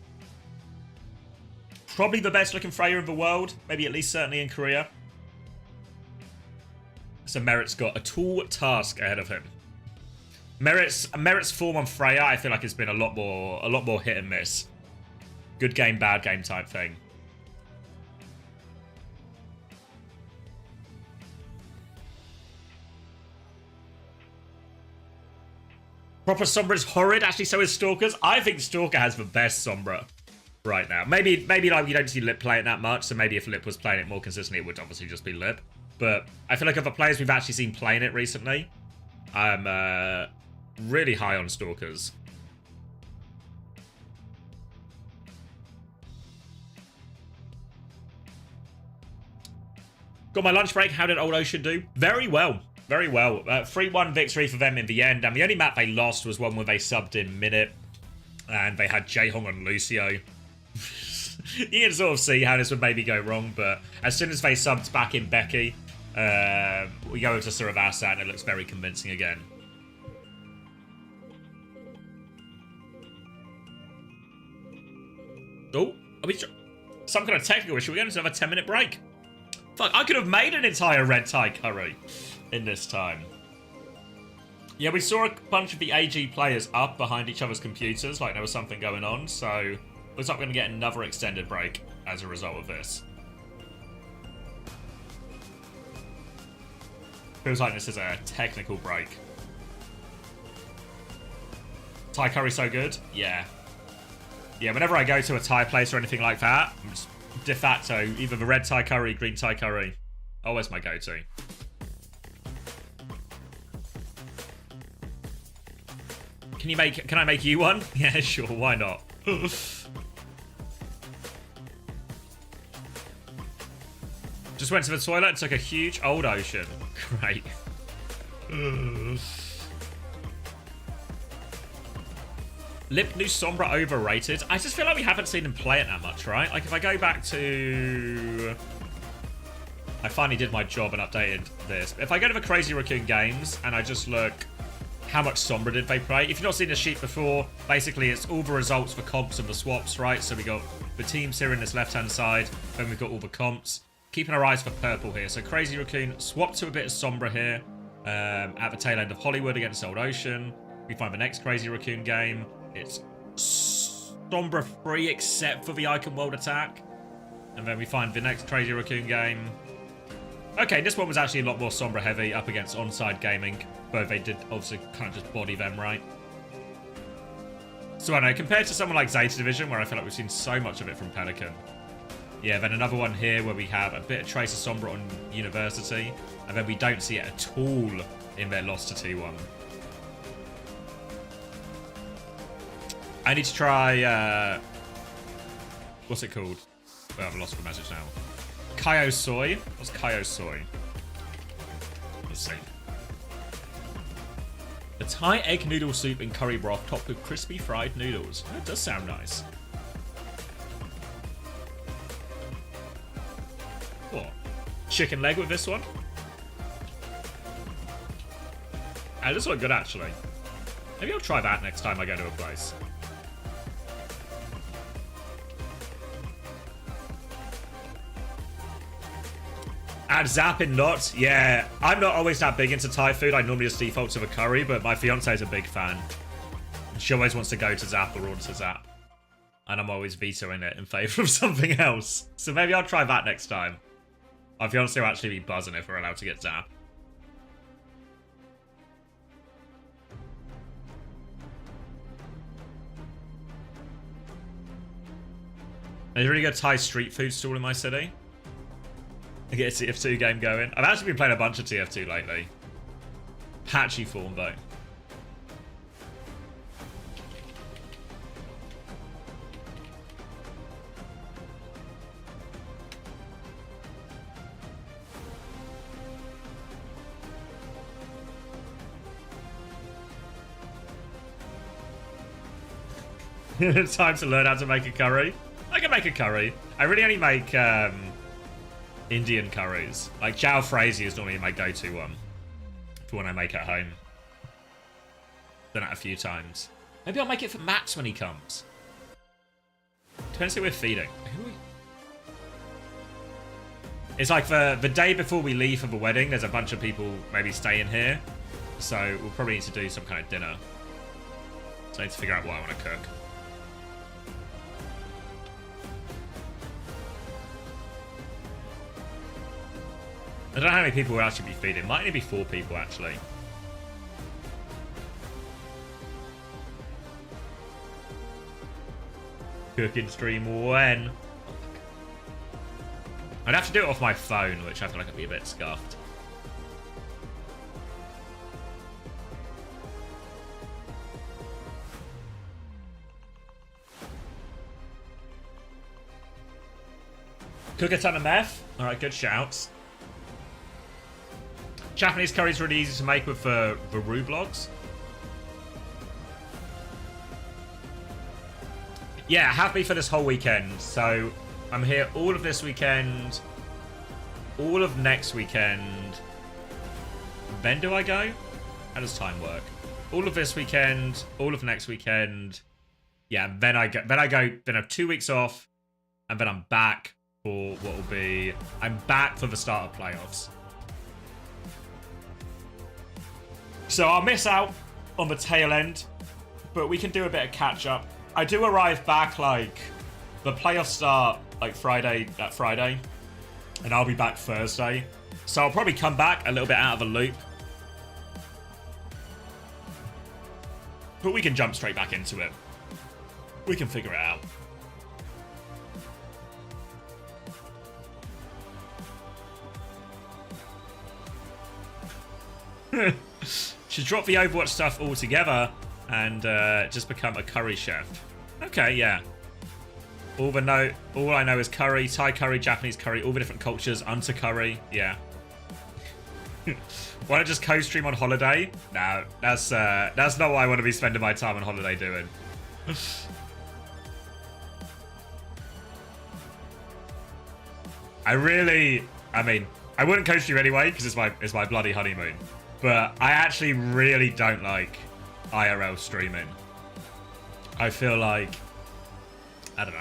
Probably the best looking Freya in the world. Maybe at least certainly in Korea. So Merit's got a tall task ahead of him. Merit's form on Freya, I feel like it's been a lot more hit and miss. Good game, bad game type thing. Proper Sombra is horrid. Actually, so is Stalker's. I think Stalker has the best Sombra right now. Maybe like you don't see Lip play it that much, so maybe if Lip was playing it more consistently, it would obviously just be Lip. But I feel like of the players we've actually seen playing it recently, I'm really high on Stalkers. Got my lunch break. How did Old Ocean do? Very well. Very well. 3-1 victory for them in the end. And the only map they lost was one where they subbed in Minute. And they had Jaehong and Lucio. You can sort of see how this would maybe go wrong. But as soon as they subbed back in Becky, we go to Suravasa and it looks very convincing again. Oh, are we some kind of technical issue? We're going to have a 10-minute break. Fuck, I could have made an entire red Thai curry. in this time. Yeah, we saw a bunch of the AG players up behind each other's computers, like there was something going on, so looks like we're going to get another extended break as a result of this. Feels like this is a technical break. Thai curry so good? Yeah. Yeah, whenever I go to a Thai place or anything like that, I'm just de facto either the red Thai curry, green Thai curry. Always my go-to. Can I make you one? Yeah, sure, why not? Just went to the toilet and took a huge old ocean. Great. Lip New Sombra overrated. I just feel like we haven't seen him play it that much, right? Like if I go back to... I finally did my job and updated this. If I go to the Crazy Raccoon games and I just look how much Sombra did they play. If you've not seen the sheet before, basically it's all the results for comps and the swaps, right? So we got the teams here in this left-hand side, then we've got all the comps. Keeping our eyes for purple here. So Crazy Raccoon swapped to a bit of Sombra here at the tail end of Hollywood against Old Ocean. We find the next Crazy Raccoon game. It's Sombra free except for the Icon World attack. And then we find the next Crazy Raccoon game. Okay, this one was actually a lot more Sombra heavy up against Onside Gaming. But they did obviously kind of just body them, right? So I know, compared to someone like Zeta Division, where I feel like we've seen so much of it from Pelican. Yeah, then another one here where we have a bit of Trace of Sombra on University. And then we don't see it at all in their loss to T1. I need to try, what's it called? Oh, I've lost the message now. Kaio Soy? What's Kaio Soy? Let's see. A Thai egg noodle soup in curry broth topped with crispy fried noodles. That does sound nice. What? Chicken leg with this one? That does look good, actually. Maybe I'll try that next time I go to a place. Add zapping not. Yeah, I'm not always that big into Thai food. I normally just default to the curry, but my fiance is a big fan. She always wants to go to Zap or order to Zap. And I'm always vetoing it in favor of something else. So maybe I'll try that next time. My fiance will actually be buzzing if we're allowed to get Zap. There's a really good Thai street food stall in my city. I get a TF2 game going. I've actually been playing a bunch of TF2 lately. Patchy form, though. Time to learn how to make a curry. I can make a curry. I really only make Indian curries. Like Chow Frazy is normally my go-to one for when I make at home. Done it a few times. Maybe I'll make it for Max when he comes. Depends who we're feeding. It's like the day before we leave for the wedding, there's a bunch of people maybe staying here. So we'll probably need to do some kind of dinner. So I need to figure out what I want to cook. I don't know how many people will actually be feeding. Might only be 4 people, actually. Cooking stream when? I'd have to do it off my phone, which I feel like I'd be a bit scuffed. Cook a ton of meth? Alright, good shouts. Japanese curry is really easy to make with the roux vlogs. Yeah, have me for this whole weekend. So I'm here all of this weekend, all of next weekend. Then do I go? How does time work? All of this weekend, all of next weekend. Yeah, then I go. Then I have 2 weeks off, and then I'm back for what will be. I'm back for the start of playoffs. So I'll miss out on the tail end, but we can do a bit of catch up. I do arrive back, like, the playoffs start like that Friday, and I'll be back Thursday. So I'll probably come back a little bit out of the loop. But we can jump straight back into it. We can figure it out. Should drop the Overwatch stuff altogether and just become a curry chef. Okay, yeah. All I know is curry, Thai curry, Japanese curry, all the different cultures under curry. Yeah. Why not just co-stream on holiday? No, that's not what I want to be spending my time on holiday doing. I mean, I wouldn't co-stream anyway because it's my bloody honeymoon. But I actually really don't like IRL streaming. I feel like, I don't know.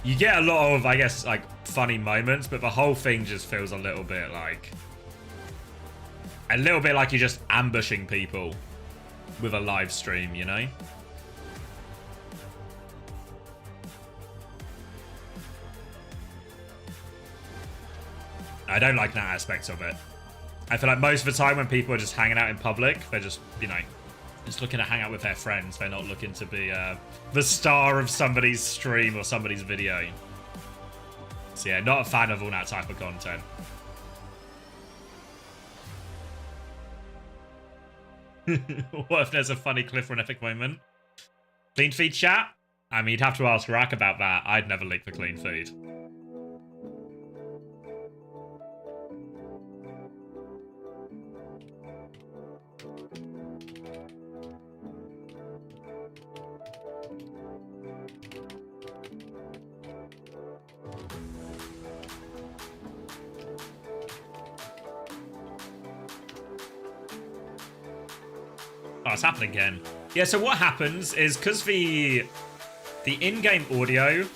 You get a lot of, I guess, like, funny moments, but the whole thing just feels a little bit like you're just ambushing people with a live stream, you know? I don't like that aspect of it. I feel like most of the time when people are just hanging out in public, they're just, you know, just looking to hang out with their friends. They're not looking to be the star of somebody's stream or somebody's video. So yeah, not a fan of all that type of content. What if there's a funny cliff or an epic moment? Clean feed chat? I mean, you'd have to ask Rack about that. I'd never leak for clean feed. Oh, it's happening again. Yeah, so what happens is because the in-game audio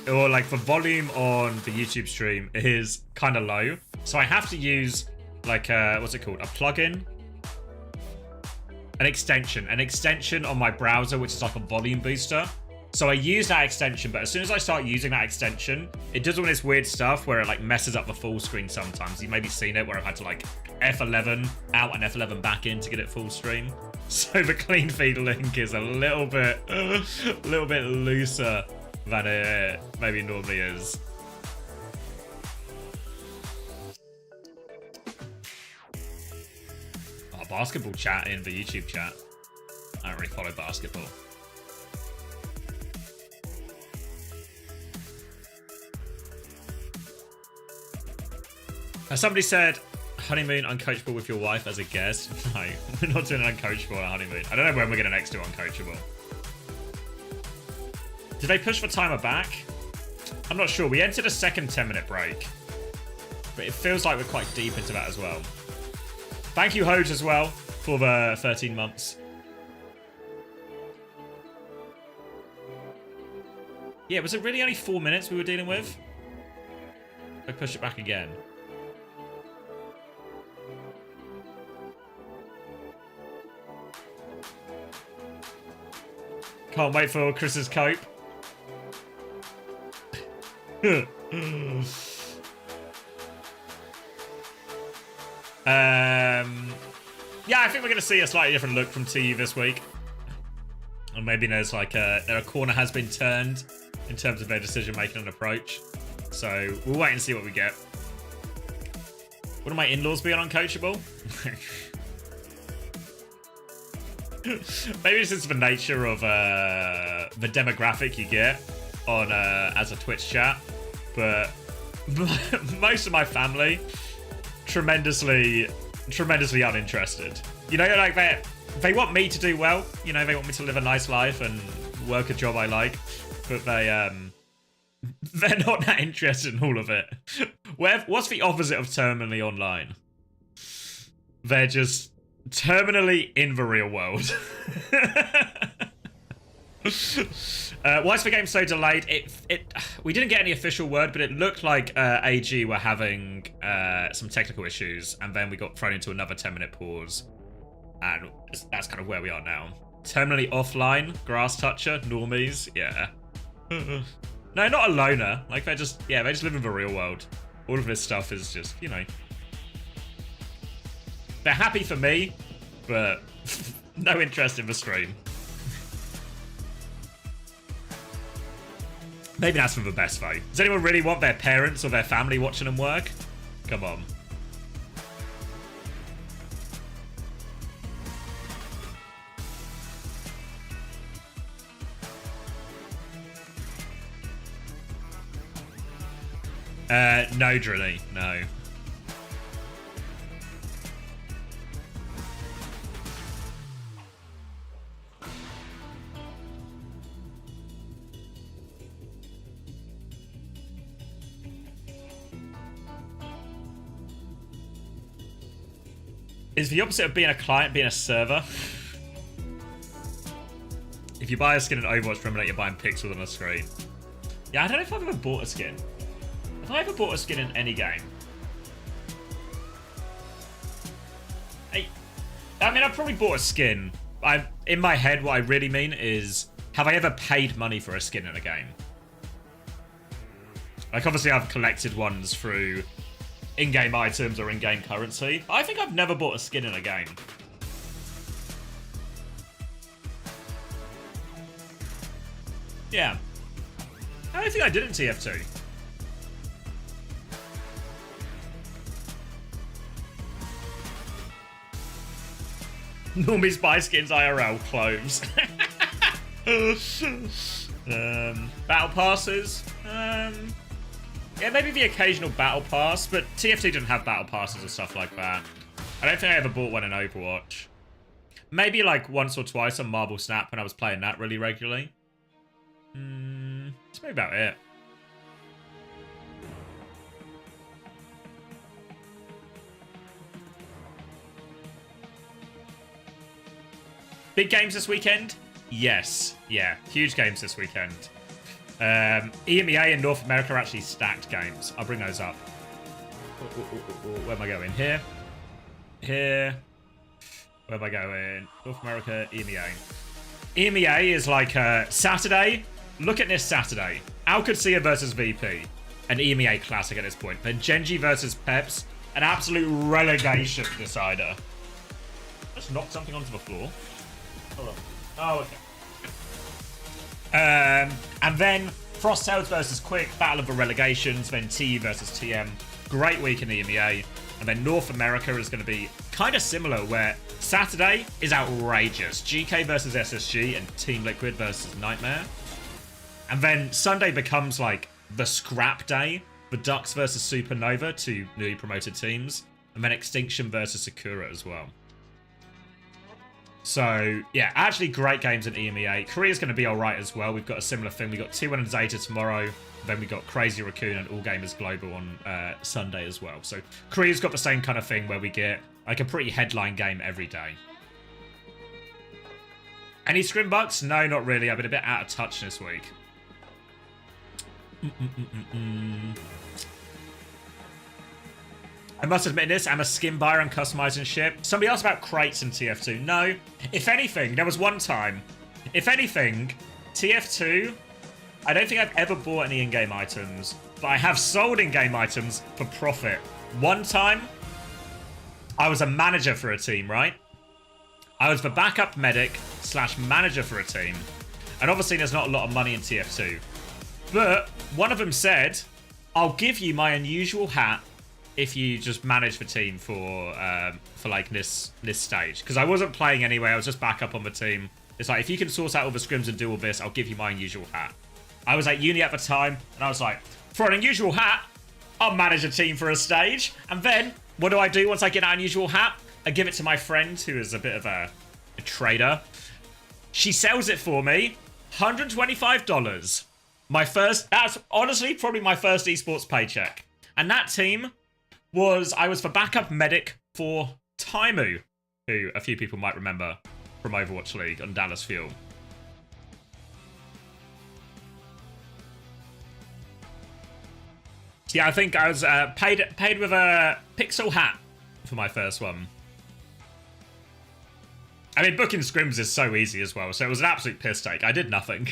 or like the volume on the YouTube stream is kind of low, so I have to use like what's it called? A plugin? An extension on my browser, which is like a volume booster. So I use that extension, but as soon as I start using that extension, it does all this weird stuff where it like messes up the full screen sometimes. You've maybe seen it where I've had to like F11 out and F11 back in to get it full screen. So the clean feed link is a little bit looser than it maybe normally is. Oh, basketball chat in the YouTube chat. I don't really follow basketball. Somebody said, honeymoon uncoachable with your wife as a guest. No, we're not doing an uncoachable on a honeymoon. I don't know when we're going to next do uncoachable. Did they push the timer back? I'm not sure. We entered a second 10-minute break. But it feels like we're quite deep into that as well. Thank you, Hoj, as well, for the 13 months. Yeah, was it really only 4 minutes we were dealing with? I push it back again. Can't wait for Chris's cope. Yeah, I think we're going to see a slightly different look from TU this week. And maybe there's like a corner has been turned in terms of their decision-making and approach. So we'll wait and see what we get. Wouldn't my in-laws be uncoachable? Maybe it's just the nature of the demographic you get on as a Twitch chat, but most of my family tremendously uninterested. You know, like they want me to do well. You know, they want me to live a nice life and work a job I like, but they're not that interested in all of it. What's the opposite of terminally online? They're just terminally in the real world. Why is the game so delayed? We didn't get any official word, but it looked like AG were having some technical issues, and then we got thrown into another 10-minute pause, and that's kind of where we are now. Terminally offline, grass toucher, normies, yeah. No, not a loner. Like they just live in the real world. All of this stuff is just, you know, they're happy for me, but no interest in the stream. Maybe that's for the best, though. Does anyone really want their parents or their family watching them work? Come on. No, Drilly, no. Is the opposite of being a client being a server? If you buy a skin in Overwatch, remember that you're buying pixels on a screen. Yeah, I don't know if I've ever bought a skin. Have I ever bought a skin in any game? I mean, I've probably bought a skin. In my head, what I really mean is, have I ever paid money for a skin in a game? Like, obviously, I've collected ones through in-game items or in-game currency. I think I've never bought a skin in a game. Yeah. I don't think I did in TF2. Normies buy skins IRL clothes. Battle passes. Yeah, maybe the occasional battle pass, but TF2 didn't have battle passes or stuff like that. I don't think I ever bought one in Overwatch. Maybe like once or twice on Marble Snap when I was playing that really regularly. That's maybe about it. Big games this weekend? Yes. Yeah, huge games this weekend. EMEA and North America are actually stacked games. I'll bring those up. Where am I going? Here. Here. Where am I going? North America, EMEA. EMEA is like Saturday. Look at this Saturday. Alcacia versus VP. An EMEA classic at this point. Then Genji versus Peps. An absolute relegation decider. Let's knock something onto the floor. Hold on. Oh, okay. And then Frost Tales versus Quick, Battle of the Relegations, then TU versus TM. Great week in the EMEA. And then North America is going to be kind of similar, where Saturday is outrageous. GK versus SSG and Team Liquid versus Nightmare. And then Sunday becomes like the scrap day. The Ducks versus Supernova, two newly promoted teams. And then Extinction versus Sakura as well. So, yeah, actually great games in EMEA. Korea's going to be alright as well. We've got a similar thing. We've got T1 and Zeta tomorrow. Then we've got Crazy Raccoon and All Gamers Global on Sunday as well. So, Korea's got the same kind of thing where we get like a pretty headline game every day. Any scrim bucks? No, not really. I've been a bit out of touch this week. I must admit this, I'm a skin buyer and customizing ship. Somebody asked about crates in TF2. No. If anything, there was one time. If anything, TF2, I don't think I've ever bought any in-game items, but I have sold in-game items for profit. One time, I was a manager for a team, right? I was the backup medic / manager for a team. And obviously there's not a lot of money in TF2. But one of them said, I'll give you my unusual hat if you just manage the team for like this stage. Because I wasn't playing anyway, I was just back up on the team. It's like, if you can sort out all the scrims and do all this, I'll give you my unusual hat. I was at uni at the time, and I was like, for an unusual hat, I'll manage a team for a stage. And then, what do I do once I get that unusual hat? I give it to my friend, who is a bit of a trader. She sells it for me, $125. That's honestly probably my first esports paycheck. And that team I was the backup medic for Taimu, who a few people might remember from Overwatch League on Dallas Fuel. Yeah, I think I was paid with a pixel hat for my first one. I mean, booking scrims is so easy as well, so it was an absolute piss take. I did nothing.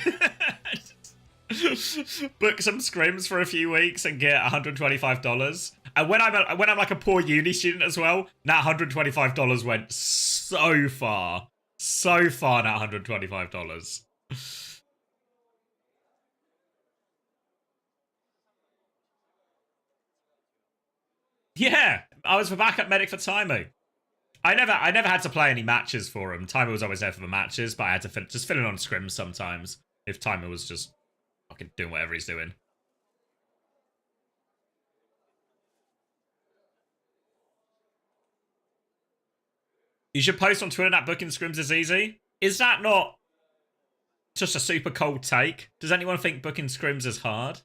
Book some scrims for a few weeks and get $125. And when I'm like a poor uni student as well, that $125 went so far. So far, that $125. Yeah, I was the backup medic for Timo. I never had to play any matches for him. Timer was always there for the matches, but I had to just fill in on scrims sometimes if Timer was just fucking doing whatever he's doing. You should post on Twitter that booking scrims is easy. Is that not just a super cold take? Does anyone think booking scrims is hard?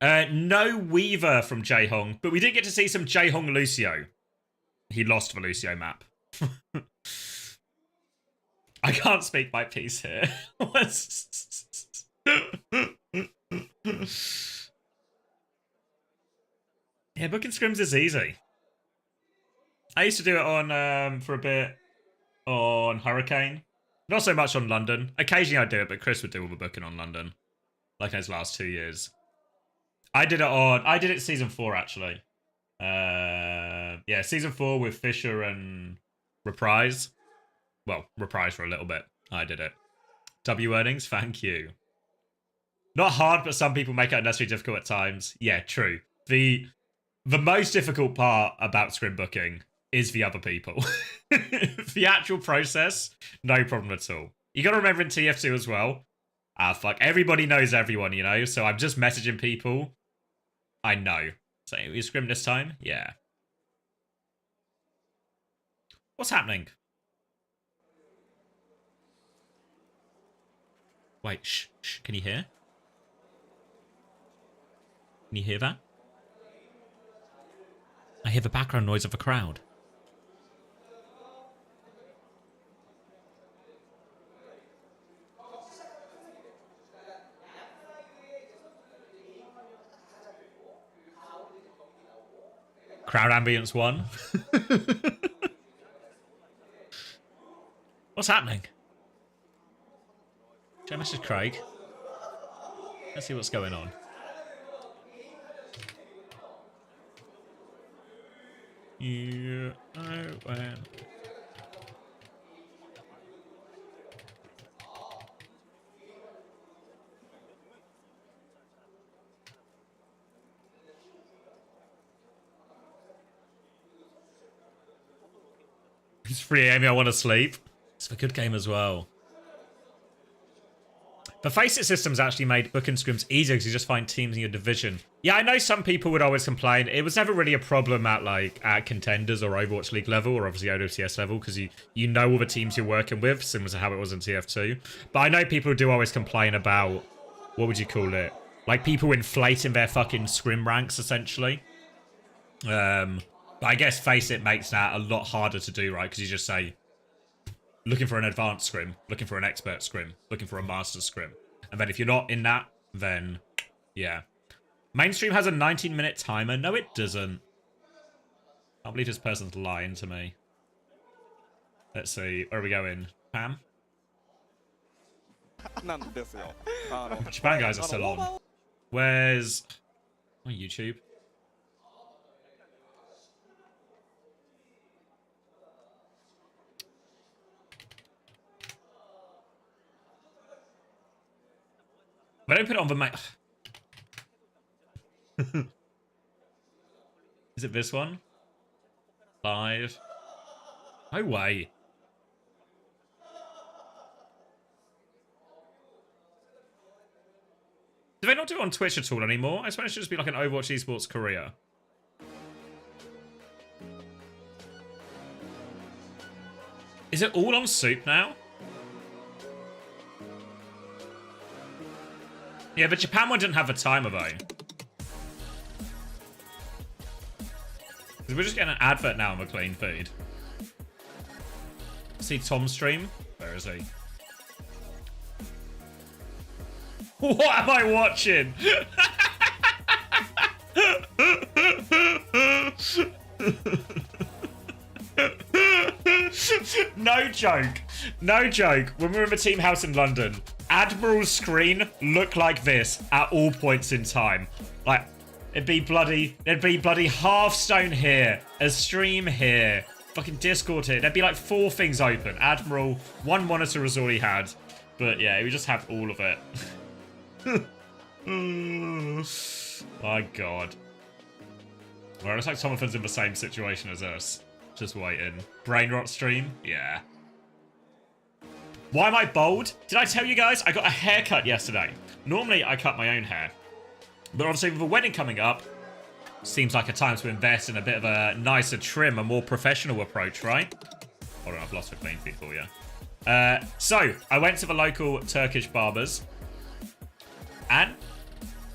No Weaver from Jaehong, but we did get to see some Jaehong Lucio. He lost the Lucio map. I can't speak my piece here. Yeah, booking scrims is easy. I used to do it on for a bit on Hurricane. Not so much on London. Occasionally I'd do it, but Chris would do all the booking on London. Like in his last 2 years. I did it season 4 actually. Yeah, season 4 with Fisher and Reprise. Well, Reprise for a little bit. I did it. W earnings, thank you. Not hard, but some people make it unnecessarily difficult at times. Yeah, true. The most difficult part about scrim booking is the other people. The actual process, no problem at all. You gotta remember in TF2 as well. Fuck, everybody knows everyone, you know? So I'm just messaging people. I know. So you scrim this time? Yeah. What's happening? Wait, shh. Can you hear? Can you hear that? I hear the background noise of a crowd. Crowd ambience 1. What's happening? Should I message Craig? Let's see what's going on. You know when. It's free, Amy. I want to sleep. It's a good game as well. The Face-It system's actually made booking scrims easier because you just find teams in your division. Yeah, I know some people would always complain. It was never really a problem at at Contenders or Overwatch League level or obviously OWCS level because you know all the teams you're working with, similar to how it was in TF2. But I know people do always complain about, what would you call it? Like people inflating their fucking scrim ranks essentially. But I guess Face-It makes that a lot harder to do, right? Because you just say, looking for an advanced scrim, looking for an expert scrim, looking for a master scrim. And then if you're not in that, then, yeah. Mainstream has a 19-minute timer. No, it doesn't. I can't believe this person's lying to me. Let's see. Where are we going? Pam? Japan guys are still on. Where's... Oh, YouTube. But I don't put it on the main. Is it this one? Live. No way. Do they not do it on Twitch at all anymore? I suppose it should just be like an Overwatch Esports Korea. Is it all on Soup now? Yeah, but Japan one didn't have a timer though. We're just getting an advert now on the clean feed. See Tom's stream? Where is he? What am I watching? No joke. No joke. When we were in the team house in London, Admiral's screen looked like this at all points in time. Like, there'd be bloody Hearthstone here, a stream here, fucking Discord here. There'd be like 4 things open. Admiral, 1 monitor was all he had. But yeah, we just have all of it. My god. Well, it looks like Tomlin's in the same situation as us. Just waiting. Brain rot stream? Yeah. Why am I bald? Did I tell you guys? I got a haircut yesterday. Normally, I cut my own hair. But obviously, with a wedding coming up, seems like a time to invest in a bit of a nicer trim, a more professional approach, right? Hold on, I've lost the clean feet for you. So, I went to the local Turkish barbers. And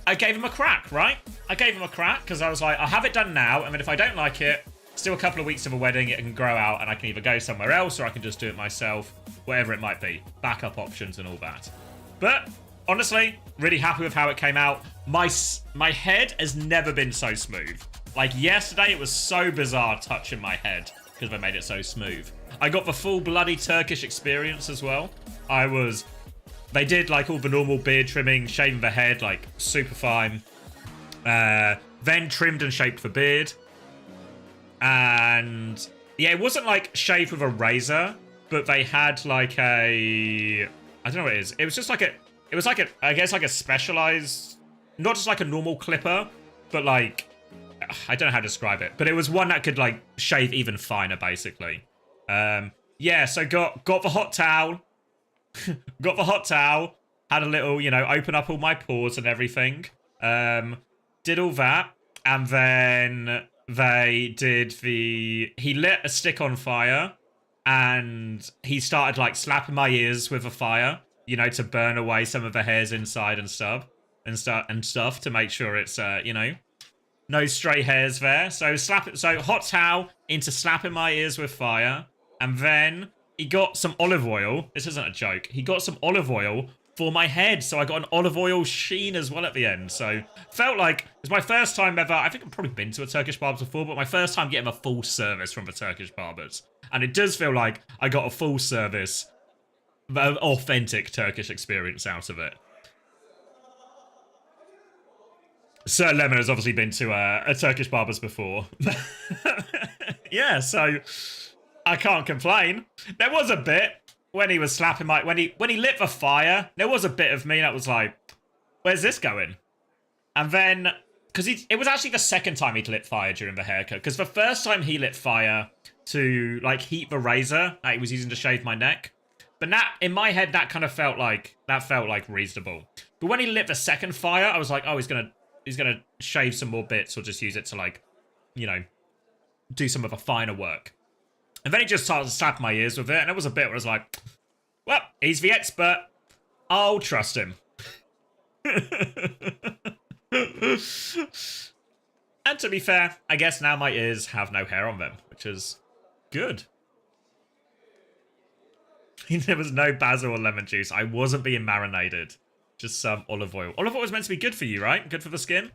I gave him a crack, right? I gave him a crack because I was like, I'll have it done now. And then if I don't like it, still a couple of weeks of a wedding, it can grow out and I can either go somewhere else or I can just do it myself. Whatever it might be. Backup options and all that. But honestly, really happy with how it came out. My head has never been so smooth. Like yesterday, it was so bizarre touching my head because they made it so smooth. I got the full bloody Turkish experience as well. They did like all the normal beard trimming, shaving the head, like super fine. Then trimmed and shaped the beard. And yeah, it wasn't like shaved with a razor, but they had like I don't know what it is. It was just like I guess like a specialized, not just like a normal clipper, but like, I don't know how to describe it, but it was one that could like shave even finer basically. Yeah, so got the hot towel, got the hot towel, had a little, you know, open up all my pores and everything. Did all that, and then he lit a stick on fire, and he started like slapping my ears with a fire, you know, to burn away some of the hairs inside and stuff, to make sure it's, you know, no stray hairs there. So hot towel into slapping my ears with fire, and then he got some olive oil. This isn't a joke. He got some olive oil for my head, so I got an olive oil sheen as well at the end. So felt like it's my first time ever. I think I've probably been to a Turkish barber before, but my first time getting a full service from the Turkish barbers, and it does feel like I got a full service, authentic Turkish experience out of it. Sir Lemon has obviously been to a Turkish barber's before. Yeah, so I can't complain. There was a bit when he was slapping when he lit the fire, there was a bit of me that was like, where's this going? And then, because it was actually the second time he'd lit fire during the haircut, because the first time he lit fire to like heat the razor that he was using to shave my neck, but that, in my head, that kind of felt like reasonable. But when he lit the second fire, I was like, oh, he's gonna shave some more bits or just use it to, like, you know, do some of the finer work. And then he just started to slap my ears with it, and it was a bit where I was like, well, he's the expert. I'll trust him. And to be fair, I guess now my ears have no hair on them, which is good. There was no basil or lemon juice. I wasn't being marinated. Just some olive oil. Olive oil was meant to be good for you, right? Good for the skin?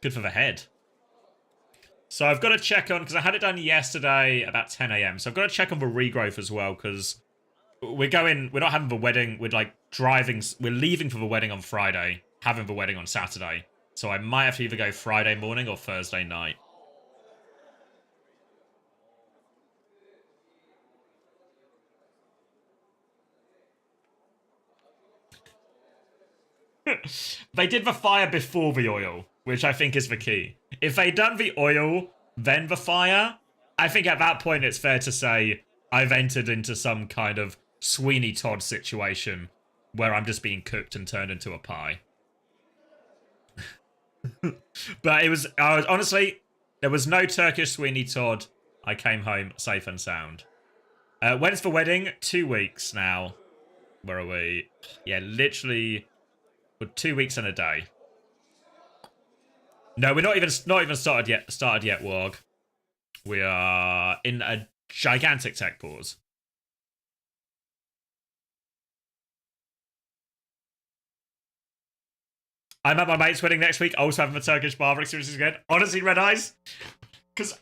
Good for the head. So I've got to check on, because I had it done yesterday about 10 a.m. So I've got to check on the regrowth as well, because we're not having the wedding. We're like we're leaving for the wedding on Friday, having the wedding on Saturday. So I might have to either go Friday morning or Thursday night. They did the fire before the oil, which I think is the key. If they'd done the oil, then the fire, I think at that point it's fair to say I've entered into some kind of Sweeney Todd situation where I'm just being cooked and turned into a pie. But honestly, there was no Turkish Sweeney Todd. I came home safe and sound. When's the wedding? 2 weeks now. Where are we? Yeah, literally 2 weeks and a day. No, we're not even started yet, Warg. We are in a gigantic tech pause. I'm at my mate's wedding next week. Also having a Turkish barber experience again. Honestly, Red Eyes, because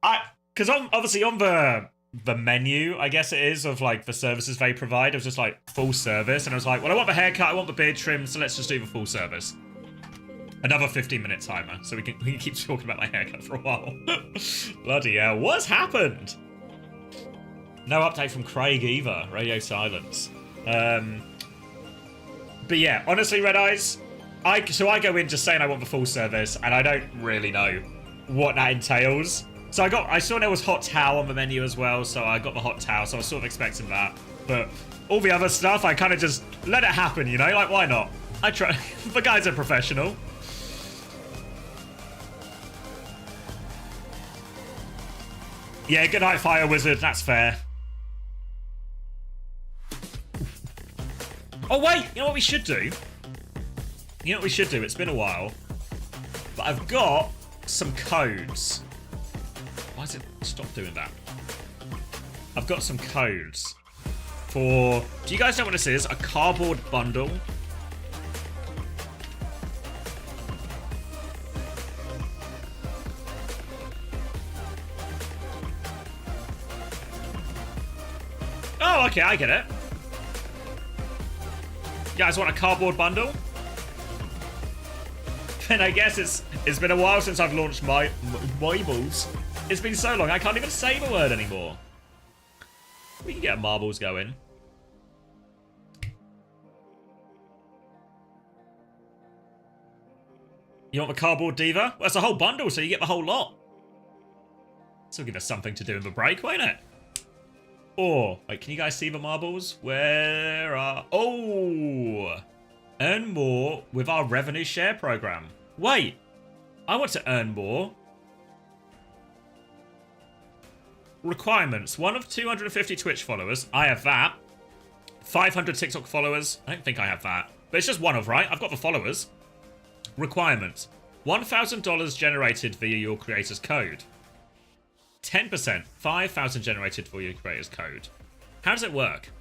obviously on the menu, I guess it is, of like the services they provide, it was just like full service, and I was like, well, I want the haircut, I want the beard trim, so let's just do the full service. Another 15-minute timer, so we can keep talking about my haircut for a while. Bloody hell, what's happened? No update from Craig either. Radio silence. But yeah, honestly, Red Eyes, so I go in just saying I want the full service, and I don't really know what that entails. So I saw there was hot towel on the menu as well, so I got the hot towel, so I was sort of expecting that. But all the other stuff, I kind of just let it happen, you know? Like, why not? I try. The guy's a professional. Yeah, good night, Fire Wizard. That's fair. Oh, wait. You know what we should do? You know what we should do? It's been a while. But I've got some codes. Why does it stop doing that? I've got some codes for... Do you guys know what this is? A cardboard bundle. Oh, okay, I get it. You guys want a cardboard bundle? And I guess it's been a while since I've launched my marbles. It's been so long, I can't even say the word anymore. We can get marbles going. You want the cardboard diva? Well, it's a whole bundle, so you get the whole lot. This will give us something to do in the break, won't it? Or, wait, can you guys see the marbles? Where are... Oh! Earn more with our revenue share program. Wait, I want to earn more. Requirements. 1 of 250 Twitch followers. I have that. 500 TikTok followers. I don't think I have that. But it's just 1 of, right? I've got the followers. Requirements. $1,000 generated via your creator's code. 10%. 5,000 generated for your creator's code. How does it work?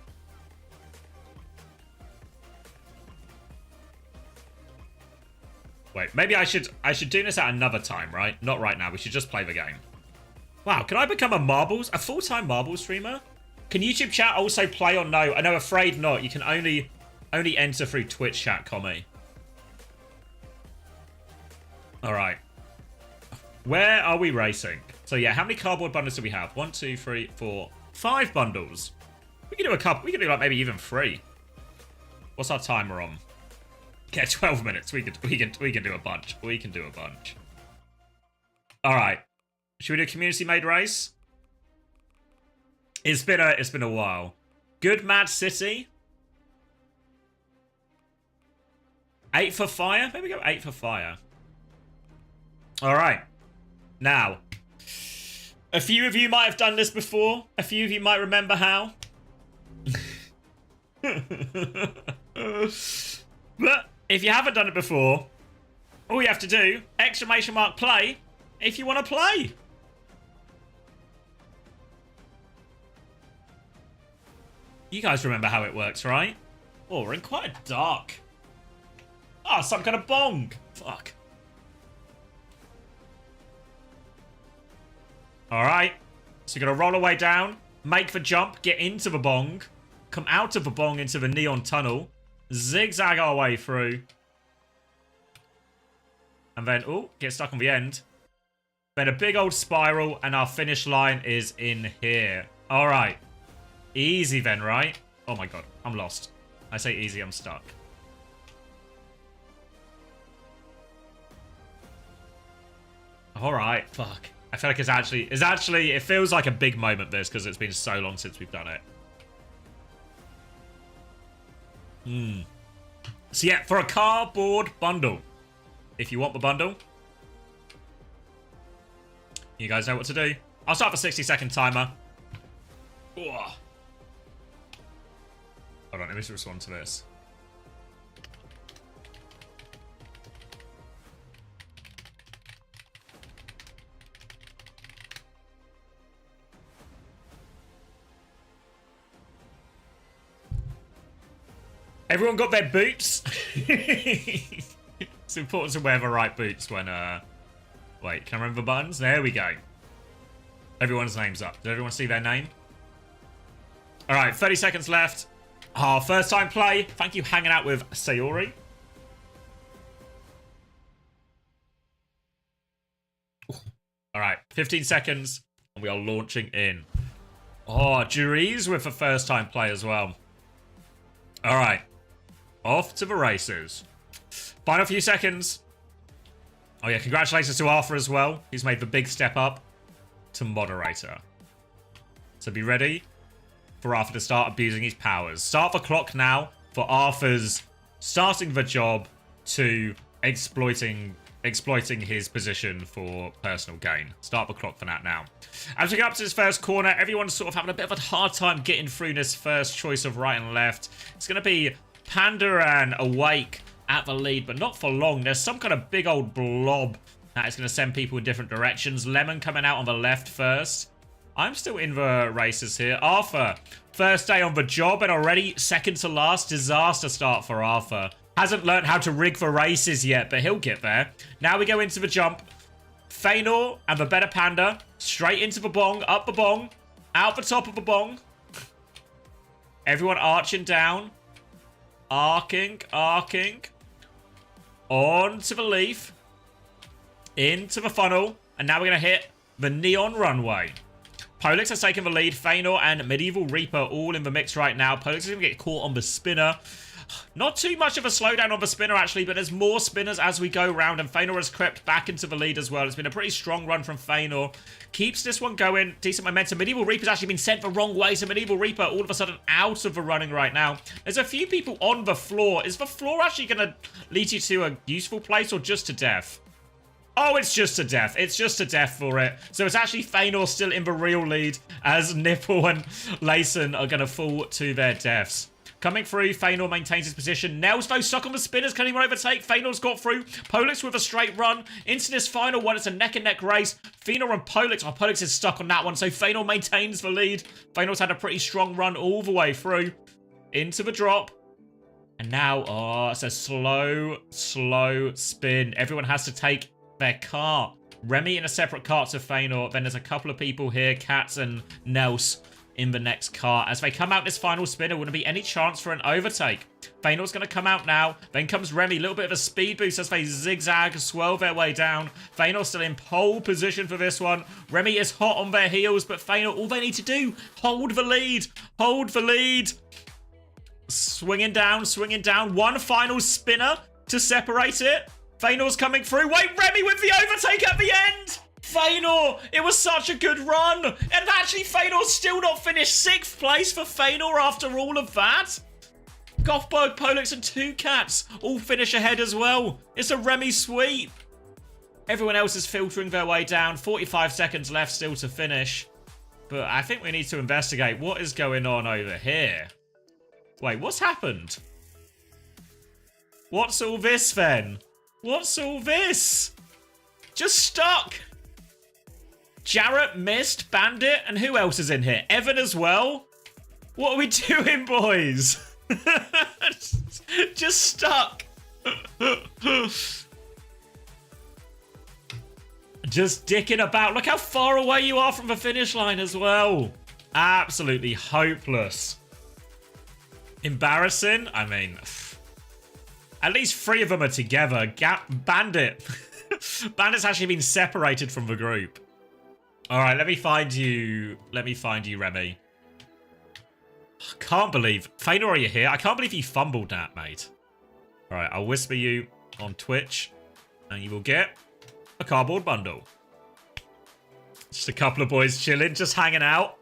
Wait, maybe I should do this at another time, right? Not right now. We should just play the game. Wow, can I become a full-time marbles streamer? Can YouTube chat also play or no? I know, afraid not. You can only enter through Twitch chat, Commie. All right. Where are we racing? So yeah, how many cardboard bundles do we have? 1, 2, 3, 4, 5 bundles. We can do a couple. We can do like maybe even 3. What's our timer on? Yeah, 12 minutes. We can do a bunch. We can do a bunch. All right. Should we do a community made race? It's been a while. Good Mad City. 8 for fire. Maybe go 8 for fire. All right. Now, a few of you might have done this before. A few of you might remember how. But if you haven't done it before, all you have to do, !play, if you want to play. You guys remember how it works, right? Oh, we're in quite a dark. Ah, some kind of bong. Fuck. Alright. So you're going to roll away down, make the jump, get into the bong, come out of the bong into the neon tunnel, zigzag our way through. And then, oh, get stuck on the end. Then a big old spiral, and our finish line is in here. Alright. Easy then, right? Oh my god, I'm lost. I say easy, I'm stuck. Alright, fuck. I feel like it's actually, it feels like a big moment, this, because it's been so long since we've done it. So yeah, for a cardboard bundle, if you want the bundle, you guys know what to do. I'll start the 60-second timer. Ugh. Hold on, let me just respond to this. Everyone got their boots? It's important to wear the right boots when, wait, can I remember the buttons? There we go. Everyone's name's up. Did everyone see their name? All right, 30 seconds left. Our first time play. Thank you hanging out with Sayori. All right, 15 seconds, and we are launching in. Oh, Juries with the first time play as well. All right, off to the races. Final few seconds. Oh yeah, congratulations to Arthur as well. He's made the big step up to moderator. So be ready for Arthur to start abusing his powers. Start the clock now for Arthur's starting the job to exploiting his position for personal gain. Start the clock for that now. As we get up to this first corner, everyone's sort of having a bit of a hard time getting through this first choice of right and left. It's going to be Panda and Awake at the lead, but not for long. There's some kind of big old blob that is going to send people in different directions. Lemon coming out on the left first. I'm still in the races here. Arthur, first day on the job and already second to last. Disaster start for Arthur. Hasn't learned how to rig the races yet, but he'll get there. Now we go into the jump. Feanor and the better Panda. Straight into the bong, up the bong, out the top of the bong. Everyone arching down. Arcing. Onto the leaf. Into the funnel. And now we're going to hit the neon runway. Polix has taken the lead. Feanor and Medieval Reaper all in the mix right now. Polix is going to get caught on the spinner. Not too much of a slowdown on the spinner, actually, but there's more spinners as we go round, and Feanor has crept back into the lead as well. It's been a pretty strong run from Feanor. Keeps this one going. Decent momentum. Medieval Reaper's actually been sent the wrong way, so Medieval Reaper all of a sudden out of the running right now. There's a few people on the floor. Is the floor actually going to lead you to a useful place or just to death? Oh, it's just to death. It's just to death for it. So it's actually Feanor still in the real lead as Nipple and Layson are going to fall to their deaths. Coming through, Feanor maintains his position. Nels, though, stuck on the spinners. Can anyone overtake? Feanor's got through. Polix with a straight run into this final one. It's a neck-and-neck race. Feanor and Polix. Oh, Polix is stuck on that one, so Feanor maintains the lead. Feanor's had a pretty strong run all the way through. Into the drop. And now, oh, it's a slow spin. Everyone has to take their cart. Remy in a separate cart to Feanor. Then there's a couple of people here, Katz and Nels, in the next car. As they come out this final spin, there wouldn't be any chance for an overtake. Feanor's going to come out now. Then comes Remy. A little bit of a speed boost as they zigzag, swirl their way down. Feanor still in pole position for this one. Remy is hot on their heels, but Feanor, all they need to do, hold the lead. Hold the lead. Swinging down. One final spinner to separate it. Feanor's coming through. Wait, Remy with the overtake at the end. Feanor, it was such a good run. And actually, Feanor's still not finished 6th place for Feanor after all of that. Gothberg, Polix, and 2 Cats all finish ahead as well. It's a Remy sweep. Everyone else is filtering their way down. 45 seconds left still to finish. But I think we need to investigate what is going on over here. Wait, what's happened? What's all this then? What's all this? Just stuck. Jarrett, Mist, Bandit, and who else is in here? Evan as well? What are we doing, boys? Just stuck. Just dicking about. Look how far away you are from the finish line as well. Absolutely hopeless. Embarrassing? I mean, at least 3 of them are together. Bandit. Bandit's actually been separated from the group. All right, let me find you. Remy. Can't believe. Feanor, are you here? I can't believe you fumbled that, mate. All right, I'll whisper you on Twitch, and you will get a cardboard bundle. Just a couple of boys chilling, just hanging out.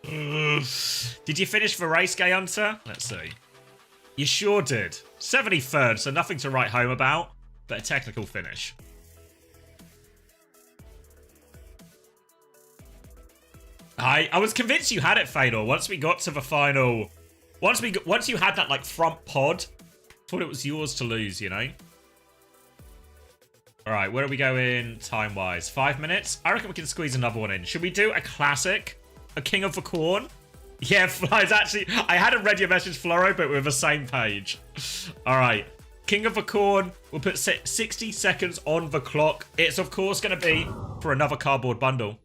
Did you finish the race, Gay Hunter? Let's see. You sure did. 73rd, so nothing to write home about, but a technical finish. I was convinced you had it, Feanor. Once we got to the final, once you had that like front pod, thought it was yours to lose, you know. All right, where are we going time-wise? 5 minutes. I reckon we can squeeze another one in. Should we do a classic, a King of the Corn? Yeah, Fly's actually. I hadn't read your message, Floro, but we're the same page. All right, King of the Corn will put 60 seconds on the clock. It's, of course, going to be for another cardboard bundle.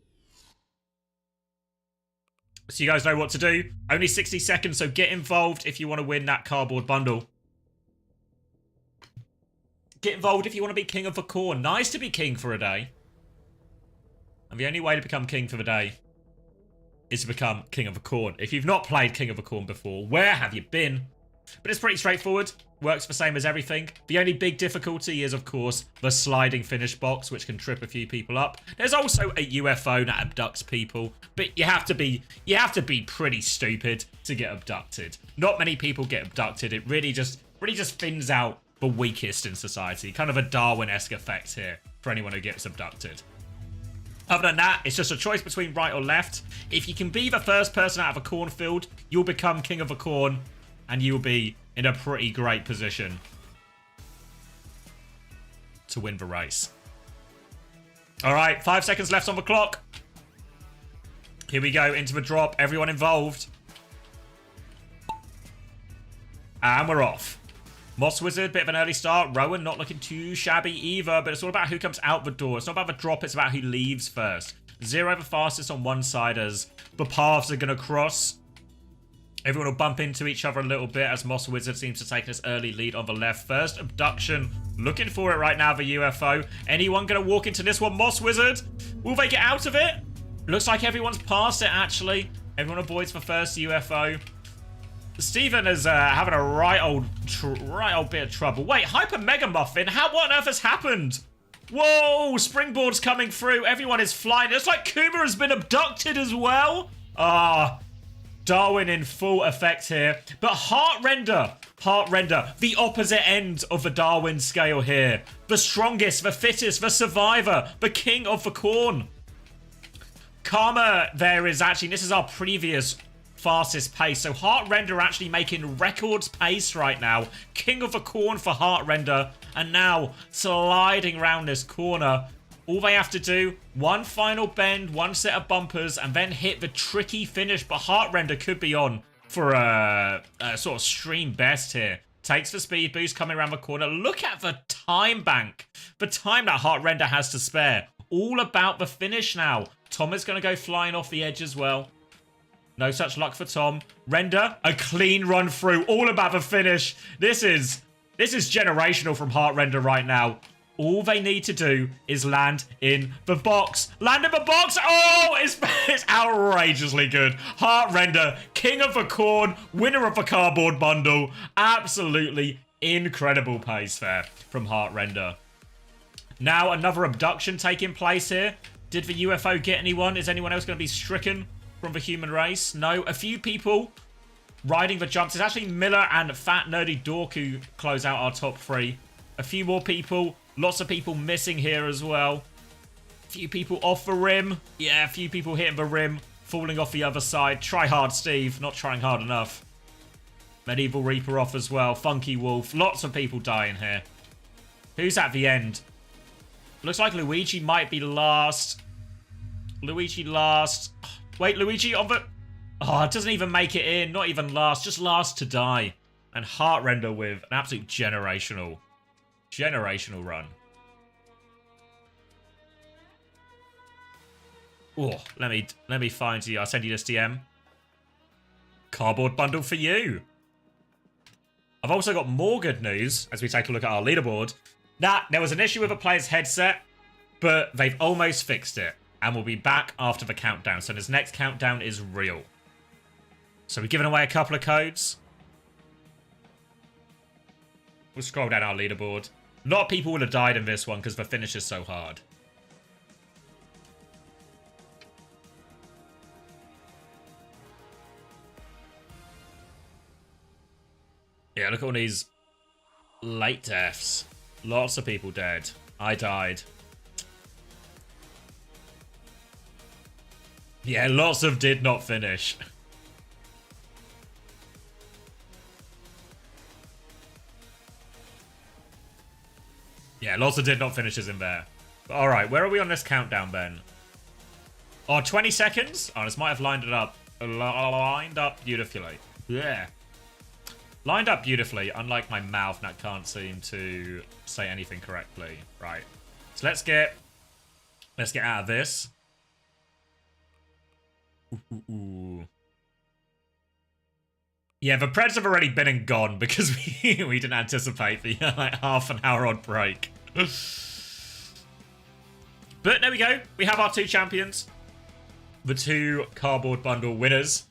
So you guys know what to do. Only 60 seconds, so get involved if you want to win that cardboard bundle. Get involved if you want to be King of the Corn. Nice to be king for a day. And the only way to become king for the day is to become King of the Corn. If you've not played King of the Corn before, where have you been? But it's pretty straightforward. Works the same as everything. The only big difficulty is, of course, the sliding finish box, which can trip a few people up. There's also a UFO that abducts people, but you have to be pretty stupid to get abducted. Not many people get abducted. It really just thins out the weakest in society. Kind of a Darwin-esque effect here for anyone who gets abducted. Other than that, it's just a choice between right or left. If you can be the first person out of a cornfield, you'll become King of the Corn, and you'll be in a pretty great position to win the race. All right, 5 seconds left on the clock. Here we go, into the drop. Everyone involved. And we're off. Moss Wizard, bit of an early start. Rowan not looking too shabby either, but it's all about who comes out the door. It's not about the drop, it's about who leaves first. Zero the fastest on one side as the paths are going to cross. Everyone will bump into each other a little bit as Moss Wizard seems to take this early lead on the left. First abduction. Looking for it right now, the UFO. Anyone going to walk into this one? Moss Wizard? Will they get out of it? Looks like everyone's past it, actually. Everyone avoids the first UFO. Steven is having a right old bit of trouble. Wait, Hyper Mega Muffin? What on earth has happened? Whoa, Springboard's coming through. Everyone is flying. It's like Kuma has been abducted as well. Darwin in full effect here. But Heartrender, the opposite end of the Darwin scale here. The strongest, the fittest, the survivor, the King of the Corn. Karma there is actually, this is our previous fastest pace. So Heartrender actually making records pace right now. King of the Corn for Heartrender. And now sliding around this corner. All they have to do, one final bend, one set of bumpers, and then hit the tricky finish. But Heartrender could be on for a sort of stream best here. Takes the speed boost coming around the corner. Look at the time bank. The time that Heartrender has to spare. All about the finish now. Tom is going to go flying off the edge as well. No such luck for Tom. Render, a clean run through. All about the finish. This is generational from Heartrender right now. All they need to do is land in the box. Land in the box! Oh, it's outrageously good. Heartrender, King of the Corn, winner of the cardboard bundle. Absolutely incredible pace there from Heartrender. Now another abduction taking place here. Did the UFO get anyone? Is anyone else going to be stricken from the human race? No. A few people riding the jumps. It's actually Miller and Fat Nerdy Dork who close out our top three. A few more people. Lots of people missing here as well. A few people off the rim. Yeah, a few people hitting the rim. Falling off the other side. Try hard Steve. Not trying hard enough. Medieval Reaper off as well. Funky Wolf. Lots of people dying here. Who's at the end? Looks like Luigi might be last. Luigi last. Wait, Luigi on the... Oh, it doesn't even make it in. Not even last. Just last to die. And Heartrender with an absolute generational run. Oh, let me find you. I'll send you this DM. Cardboard bundle for you. I've also got more good news as we take a look at our leaderboard. There was an issue with a player's headset, but they've almost fixed it. And we'll be back after the countdown. So this next countdown is real. So we've given away a couple of codes. We'll scroll down our leaderboard. A lot of people would have died in this one because the finish is so hard. Yeah, look at all these late deaths. Lots of people dead. I died. Yeah, lots of did not finish. Yeah, lots of did not finishes in there. All right, where are we on this countdown, Ben? Oh, 20 seconds? Oh, this might have lined up beautifully. Yeah. Lined up beautifully, unlike my mouth that can't seem to say anything correctly. Right. So let's get out of this. Ooh. Yeah, the Preds have already been and gone because we didn't anticipate the like half an hour odd break. But there we go. We have our 2 champions. The 2 cardboard bundle winners.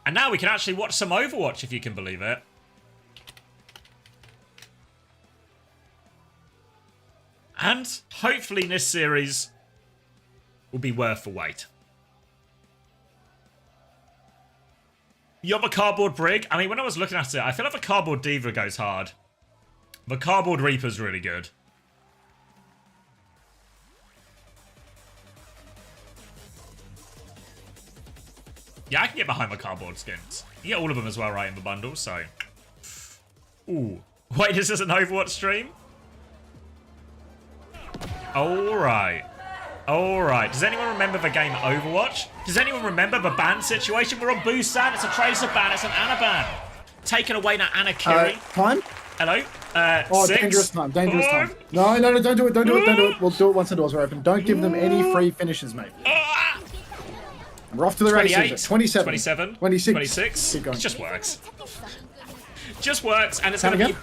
And now we can actually watch some Overwatch, if you can believe it. And hopefully this series will be worth the wait. You have a cardboard brig? I mean, when I was looking at it, I feel like the cardboard diva goes hard. The cardboard reaper's really good. Yeah, I can get behind the cardboard skins. You get all of them as well, right, in the bundle, so... Ooh. Wait, this is an Overwatch stream? Alright. Alright. Does anyone remember the game Overwatch? Does anyone remember the ban situation? We're on Busan. It's a Tracer ban. It's an Ana ban. Taking away that Ana Kiri. Time? Hello? Oh, 6, dangerous time. Dangerous 5. time. No, don't do it. Don't do it. Don't do it. We'll do it once the doors are open. Don't give them any free finishes, mate. We're off to the races. 28, 27. 27, 26. 26. Keep going. It just works. Just works, and it's Time going to again?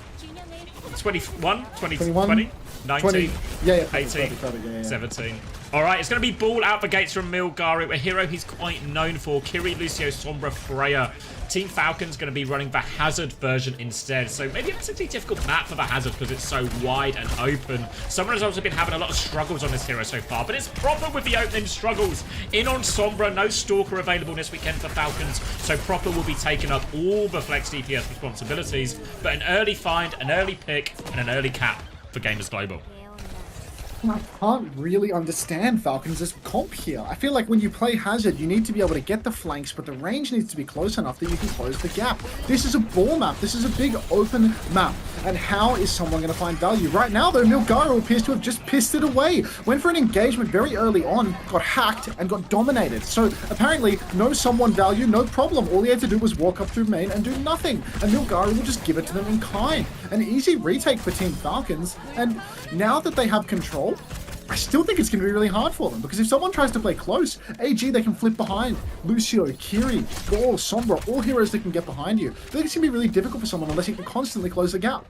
be 21, 20, 21, 20, 19, 20. Yeah. 18, Yeah. 17. Alright, it's going to be ball out the gates from Milgari, a hero he's quite known for. Kiri, Lucio, Sombra, Freya. Team Falcon's going to be running the Hazard version instead. So maybe it's a difficult map for the Hazard because it's so wide and open. Someone has also been having a lot of struggles on this hero so far, but it's proper with the opening struggles. In on Sombra, no Stalker available this weekend for Falcons, so Proper will be taking up all the flex DPS responsibilities, but an early find, an early pick, and an early cap for Gamers Global. I can't really understand Falcons' comp here. I feel like when you play Hazard, you need to be able to get the flanks, but the range needs to be close enough that you can close the gap. This is a ball map. This is a big open map. And how is someone going to find value? Right now, though, Milgaro appears to have just pissed it away. Went for an engagement very early on, got hacked, and got dominated. So apparently, no someone value, no problem. All he had to do was walk up through main and do nothing. And Milgaro will just give it to them in kind. An easy retake for Team Falcons. And now that they have control, I still think it's going to be really hard for them, because if someone tries to play close, AG, they can flip behind. Lucio, Kiri, Gall, Sombra, all heroes that can get behind you. I think it's going to be really difficult for someone unless he can constantly close the gap.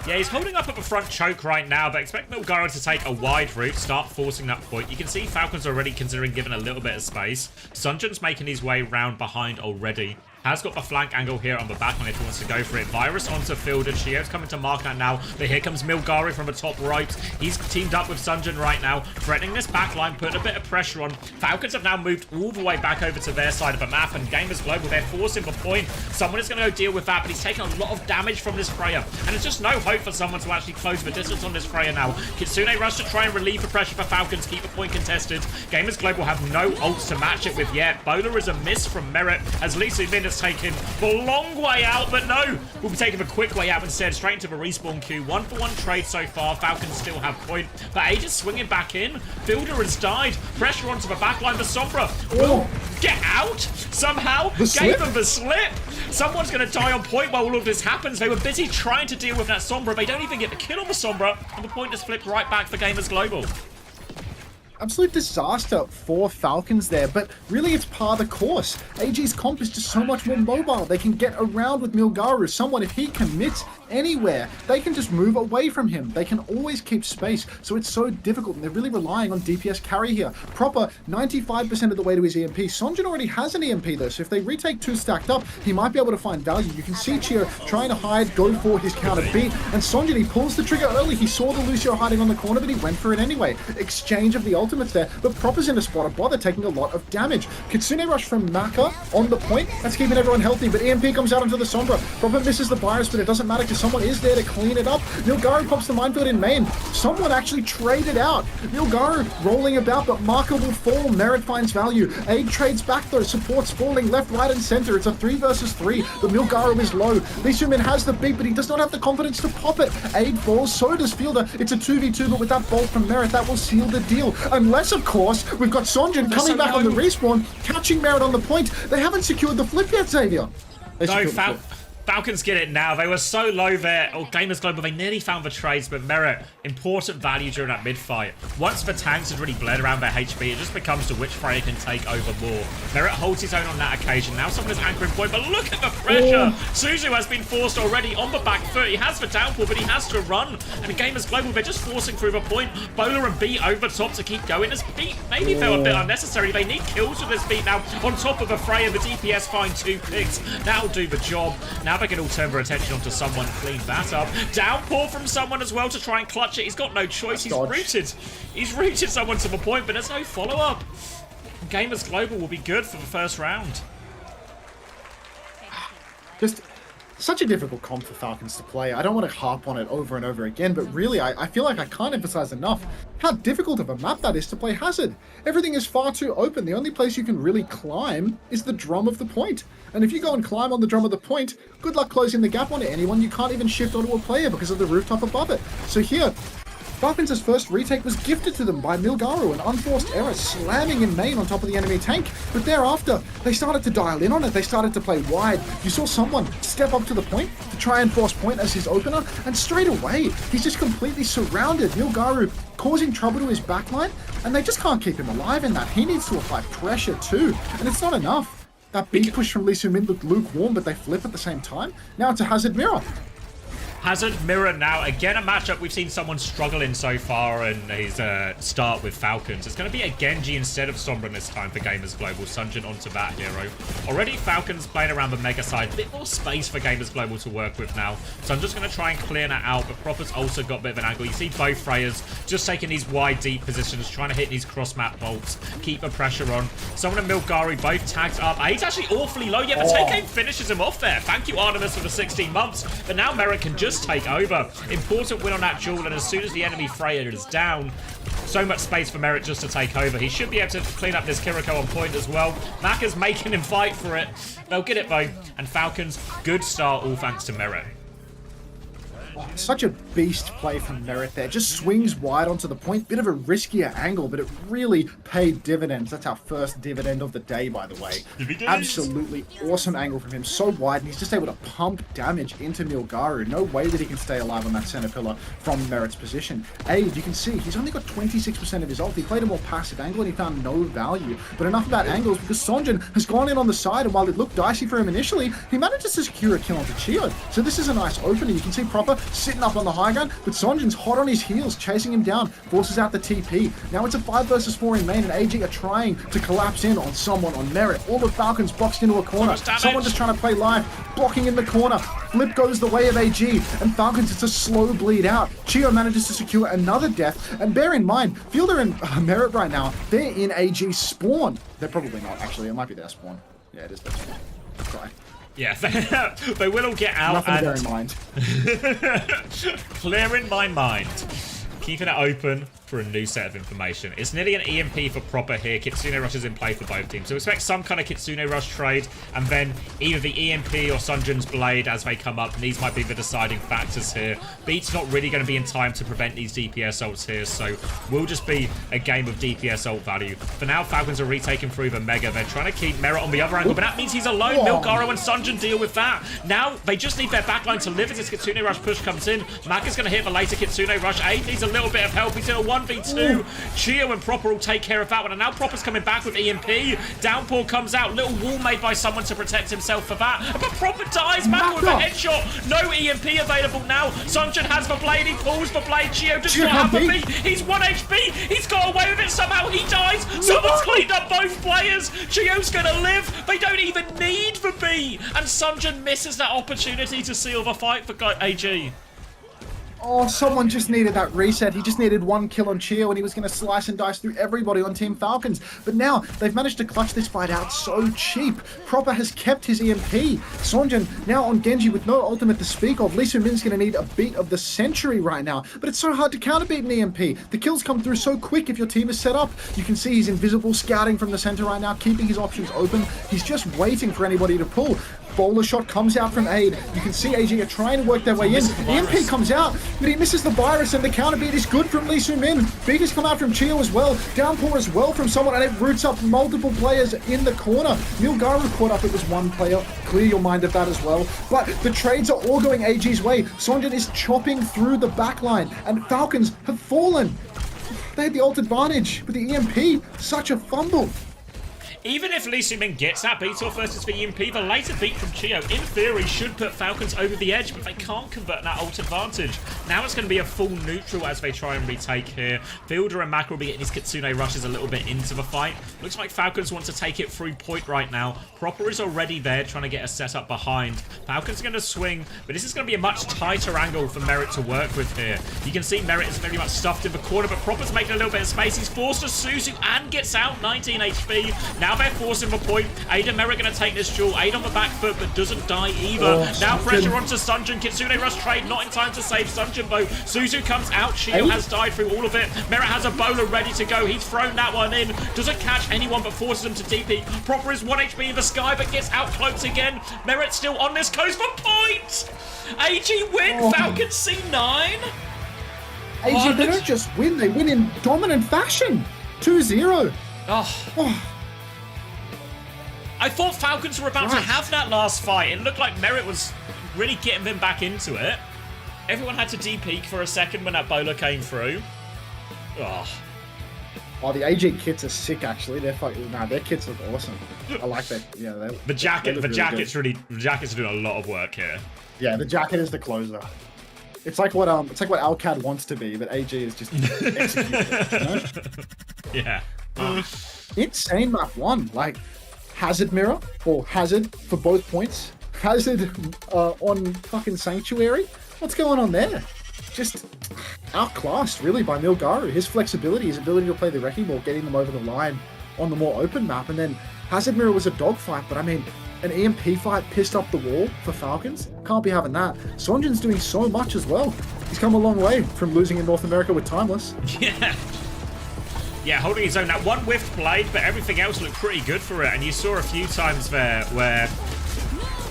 Yeah, he's holding up at the front choke right now, but expect Milgaro to take a wide route, start forcing that point. You can see Falcons already considering giving a little bit of space. Sunjun's making his way round behind already. Has got the flank angle here on the backline if he wants to go for it. Virus onto field, and Shio's coming to mark that now. But here comes Milgari from the top right. He's teamed up with Sunjun right now, threatening this backline, putting a bit of pressure on. Falcons have now moved all the way back over to their side of the map, and Gamers Global, they're forcing the point. Someone is going to go deal with that, but he's taking a lot of damage from this Freya. And there's just no hope for someone to actually close the distance on this Freya now. Kitsune rush to try and relieve the pressure for Falcons, keep the point contested. Gamers Global have no ults to match it with yet. Bowler is a miss from Merit, as Lee Min has taken the long way out, but no, we'll be taking the quick way out instead, straight into the respawn queue. 1-for-1 trade so far. Falcons still have point, but Aegis swinging back in. Fielder has died. Pressure onto the backline for Sombra. Will get out somehow. Gave him the slip. Someone's going to die on point while all of this happens. They were busy trying to deal with that Sombra. They don't even get the kill on the Sombra, and the point has flipped right back for Gamers Global. Absolute disaster for Falcons there, but really it's par the course. AG's comp is just so much more mobile. They can get around with Milgaro. Someone, if he commits anywhere, they can just move away from him. They can always keep space, so it's so difficult, and they're really relying on DPS carry here. Proper 95% of the way to his EMP. Sonjin already has an EMP though, so if they retake 2 stacked up, he might be able to find value. You can see Chio trying to hide, go for his counter beat, and Sonjin, he pulls the trigger early. He saw the Lucio hiding on the corner, but he went for it anyway. Exchange of the ultimates there, but Proper's in a spot of bother, taking a lot of damage. Kitsune rush from Maka on the point. That's keeping everyone healthy, but EMP comes out onto the Sombra. Proper misses the virus, but it doesn't matter because Someone is there to clean it up. Milgaru pops the minefield in main. Someone actually traded out. Milgaru rolling about, but Marker will fall. Merit finds value. Aid trades back though. Support's falling left, right, and center. It's a 3 versus 3. But Milgaru is low. Lee Soo-min has the beat, but he does not have the confidence to pop it. Aid falls, so does Fielder. It's a 2v2, but with that bolt from Merit, that will seal the deal. Unless, of course, we've got Sonjin coming back on the respawn, catching Merit on the point. They haven't secured the flip yet, Xavier. No, Falcons get it now. They were so low there, or Gamers Global, they nearly found the trades, but Merit, important value during that mid-fight. Once the tanks had really bled around their HP, it just becomes to which Freya can take over more. Merit holds his own on that occasion. Now someone is anchoring point, but look at the pressure! Suzu has been forced already on the back foot. He has the downfall, but he has to run. And Gamers Global, they're just forcing through the point. Bowler and Beat over the top to keep going. This Beat maybe felt a bit unnecessary. They need kills with this Beat now. On top of the Freya, the DPS find 2 picks. That'll do the job. Now they can all turn their attention onto someone, clean that up. Downpour from someone as well to try and clutch it. He's got no choice. He's rooted. He's rooted someone to the point, but there's no follow-up. Gamers Global will be good for the first round. Just such a difficult comp for Falcons to play. I don't want to harp on it over and over again, but really, I feel like I can't emphasize enough how difficult of a map that is to play Hazard. Everything is far too open. The only place you can really climb is the drum of the point. And if you go and climb on the drum of the point, good luck closing the gap onto anyone. You can't even shift onto a player because of the rooftop above it. So here, Falcons' first retake was gifted to them by Milgaru, an unforced error, slamming in main on top of the enemy tank. But thereafter, they started to dial in on it. They started to play wide. You saw someone step up to the point to try and force point as his opener, and straight away, he's just completely surrounded. Milgaru causing trouble to his backline, and they just can't keep him alive in that. He needs to apply pressure too, and it's not enough. That beat push from Lee Soo-min looked lukewarm, but they flip at the same time. Now it's a Hazard mirror. Hazard mirror now. Again, a matchup we've seen someone struggle in so far in his start with Falcons. It's going to be a Genji instead of Sombra this time for Gamers Global. Sunjin onto that hero. Already Falcons playing around the mega side. A bit more space for Gamers Global to work with now. So I'm just going to try and clear that out. But Proper's also got a bit of an angle. You see both Freyas just taking these wide, deep positions, trying to hit these cross-map bolts, keep the pressure on. Someone and Milgaru both tagged up. He's actually awfully low. Yeah, the take aim finishes him off there. Thank you, Artemis, for the 16 months. But now Merit can just take over. Important win on that duel, and as soon as the enemy Freya is down, so much space for Merit just to take over. He should be able to clean up this Kiriko on point as well. Maka's making him fight for it. They'll get it though. And Falcons, good start, all thanks to Merit. Such a beast play from Merit there. Just swings wide onto the point. Bit of a riskier angle, but it really paid dividends. That's our first dividend of the day, by the way. Absolutely awesome angle from him. So wide, and he's just able to pump damage into Milgaru. No way that he can stay alive on that center pillar from Merit's position. Aid, you can see, he's only got 26% of his ult. He played a more passive angle, and he found no value. But enough about angles, because Sonjin has gone in on the side, and while it looked dicey for him initially, he manages to secure a kill onto Chio. So this is a nice opening. You can see Proper sitting up on the high ground, but Sonjin's hot on his heels, chasing him down, forces out the TP. Now it's a 5 versus 4 in main, and AG are trying to collapse in on someone on Merit. All the Falcons boxed into a corner. Someone just trying to play live, blocking in the corner. Flip goes the way of AG, and Falcons, it's a slow bleed out. Chio manages to secure another death, and bear in mind, Fielder and Merit right now, they're in AG's spawn. They're probably not, actually. It might be their spawn. Yeah, it is their spawn. Try. Yeah, they will all get out. Nothing to bear in mind. Clearing my mind. Keeping it open for a new set of information. It's nearly an EMP for Proper here. Kitsune Rush is in play for both teams. So expect some kind of Kitsune Rush trade, and then either the EMP or Sunjin's Blade as they come up. And these might be the deciding factors here. Beat's not really going to be in time to prevent these DPS ults here, so will just be a game of DPS ult value. For now, Falcons are retaking through the Mega. They're trying to keep Merit on the other angle, but that means he's alone. Milgaru and Sunjin deal with that. Now, they just need their backline to live as this Kitsune Rush push comes in. Maka's going to hit the later Kitsune Rush. Aid needs a little bit of help. He's in a 1v2. Chio and Proper will take care of that one. And now Proper's coming back with EMP. Downpour comes out. Little wall made by someone to protect himself for that. But Proper dies. Maka with a headshot. No EMP available now. Sunjin has the blade. He pulls the blade. Chio does not have the beat. He's 1 HP. He's got away with it somehow. He dies. Someone's cleaned up both players. Chio's going to live. They don't even need the B. And Sunjin misses that opportunity to seal the fight for AG. Oh, someone just needed that reset. He just needed one kill on Chio and he was going to slice and dice through everybody on Team Falcons. But now they've managed to clutch this fight out so cheap. Proper has kept his EMP. Sonjin now on Genji with no ultimate to speak of. Lee Soo-min's going to need a beat of the century right now. But it's so hard to counterbeat an EMP. The kills come through so quick if your team is set up. You can see he's invisible, scouting from the center right now, keeping his options open. He's just waiting for anybody to pull. Bowler shot comes out from Aid. You can see AG are trying to work their way in. EMP comes out, but he misses the virus, and the counter beat is good from Lee Soo-min. Beat has come out from Chio as well. Downpour as well from someone, and it roots up multiple players in the corner. Milgaru caught up, it was one player. Clear your mind of that as well. But the trades are all going AG's way. Sonjin is chopping through the backline, and Falcons have fallen. They had the ult advantage with the EMP. Such a fumble. Even if Lee Soo-min gets that beat off versus the EMP, the later beat from Chio, in theory, should put Falcons over the edge, but they can't convert that ult advantage. Now it's going to be a full neutral as they try and retake here. Fielder and Mac will be getting his Kitsune rushes a little bit into the fight. Looks like Falcons want to take it through point right now. Proper is already there trying to get a setup behind. Falcons are going to swing, but this is going to be a much tighter angle for Merit to work with here. You can see Merit is very much stuffed in the corner, but Proper's making a little bit of space. He's forced to Suzu and gets out 19 HP. Now they're forcing the point. Aid and Merit going to take this duel. Aid on the back foot, but doesn't die either. Oh, now pressure onto Sunjin. Kitsune rush trade, not in time to save Sunjin though. Suzu comes out. Chio has died through all of it. Merit has a bowler ready to go. He's thrown that one in. Doesn't catch anyone, but forces him to DP. Proper is 1 HP in the sky, but gets out cloaked again. Merit still on this coast for point. AG win. Falcons C9. AG, they don't just win, they win in dominant fashion. 2-0. Oh. I thought Falcons were about to have that last fight. It looked like Merit was really getting them back into it. Everyone had to DP for a second when that bowler came through. Oh, the AG kits are sick actually. They're fucking, their kits look awesome. I like that. Yeah, the jacket's really the jacket's doing a lot of work here. Yeah, the jacket is the closer. It's like what Alcad wants to be, but AG is just executing it, you know? Yeah. Insane map 1. Like Hazard mirror or Hazard for both points. Hazard on fucking Sanctuary. What's going on there? Just outclassed really by Milgaru. His flexibility, his ability to play the wrecking ball, getting them over the line on the more open map. And then Hazard mirror was a dogfight, but I mean, an EMP fight pissed up the wall for Falcons. Can't be having that. Sonjin's doing so much as well. He's come a long way from losing in North America with Timeless. Yeah, holding his own. That one whiffed blade, but everything else looked pretty good for it. And you saw a few times there where,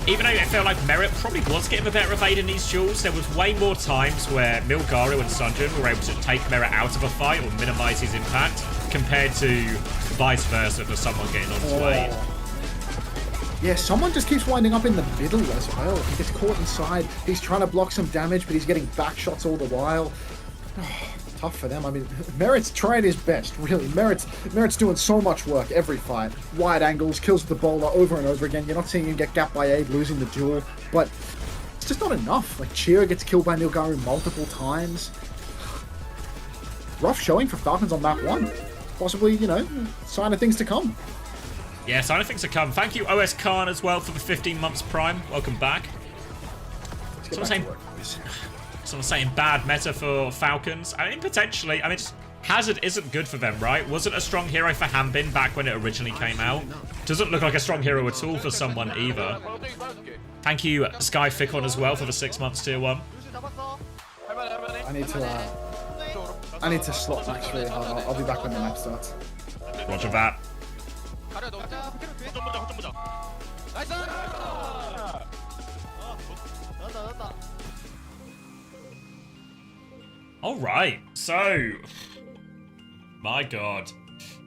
even though it felt like Merit probably was getting a better evade in these duels, there was way more times where Milgaru and Sunjin were able to take Merit out of a fight or minimize his impact, compared to vice versa for someone getting onto Aid. Yeah, someone just keeps winding up in the middle as well. He gets caught inside. He's trying to block some damage, but he's getting back shots all the while. Tough for them. I mean, Merit's trying his best, really. Merit's doing so much work every fight. Wide angles, kills the bowler over and over again. You're not seeing him get gapped by Aid, losing the duel, but it's just not enough. Like, Chio gets killed by Milgaru multiple times. Rough showing for Falcons on map 1. Possibly, you know, sign of things to come. Yeah, sign of things to come. Thank you, OS Khan, as well, for the 15 months Prime. Welcome back. Someone saying bad meta for Falcons. I mean, potentially. I mean, Hazard isn't good for them, right? Wasn't a strong hero for Hanbin back when it originally came out. Doesn't look like a strong hero at all for someone either. Thank you, Sky Ficon, as well, for the 6 months tier 1. I need to slot max really hard. I'll be back when the map starts. Roger that. Alright, so... My god.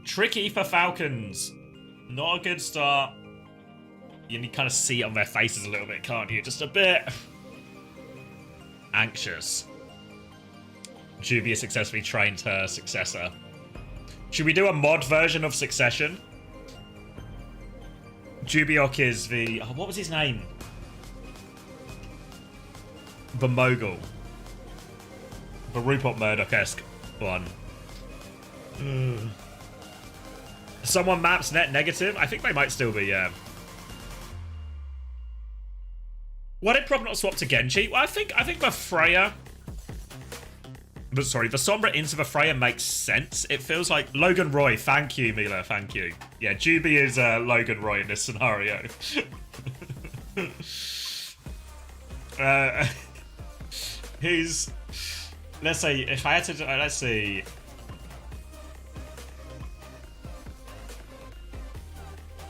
Tricky for Falcons. Not a good start. You can kind of see it on their faces a little bit, can't you? Just a bit... anxious. Juvia successfully trained her successor. Should we do a mod version of Succession? Jubiok is the... Oh, what was his name? The Mogul. The Rupert Murdoch-esque one. Someone maps net negative? I think they might still be, yeah. Why did Prop not swap to Genji? Well, I think the Freya But sorry, the Sombra into the Freya makes sense. It feels like Logan Roy. Thank you, Mila. Thank you. Yeah, Juby is Logan Roy in this scenario. He's... Let's say, if I had to... let's see.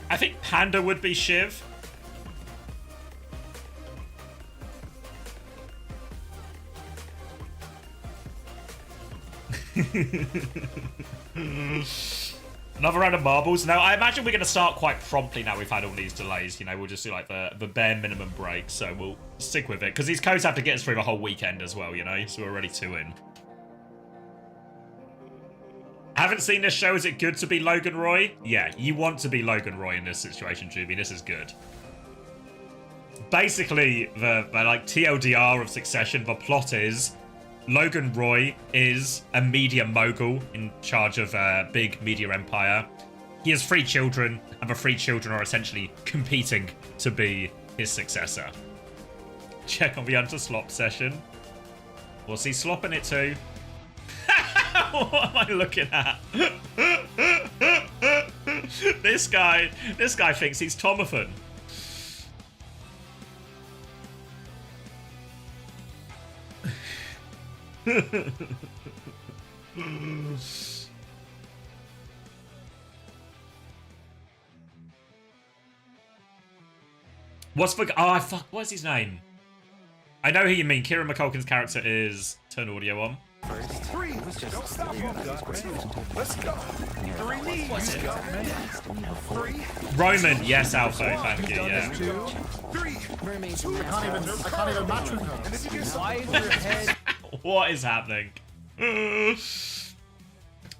I think Panda would be Shiv. Another round of marbles. Now, I imagine we're going to start quite promptly now we've had all these delays. You know, we'll just do like the bare minimum break. So we'll stick with it. Because these codes have to get us through the whole weekend as well, you know. So we're already 2 in. Haven't seen this show. Is it good to be Logan Roy? Yeah, you want to be Logan Roy in this situation, Juby. This is good. Basically, the like TLDR of Succession, the plot is... Logan Roy is a media mogul in charge of a big media empire. He has 3 children, and the 3 children are essentially competing to be his successor. Check on the Slop session. Was he slopping it too? What am I looking at? This guy thinks he's Tomathan. What's the... Oh, fuck. What's his name? I know who you mean. Kieran McCulkin's character is... Turn audio on. Don't stop. Let's go. 3 knees. 3. Roman. Yes, Alpha. Thank you. Yeah. 2, 3. I can't even match with her. Why is your head? What is happening?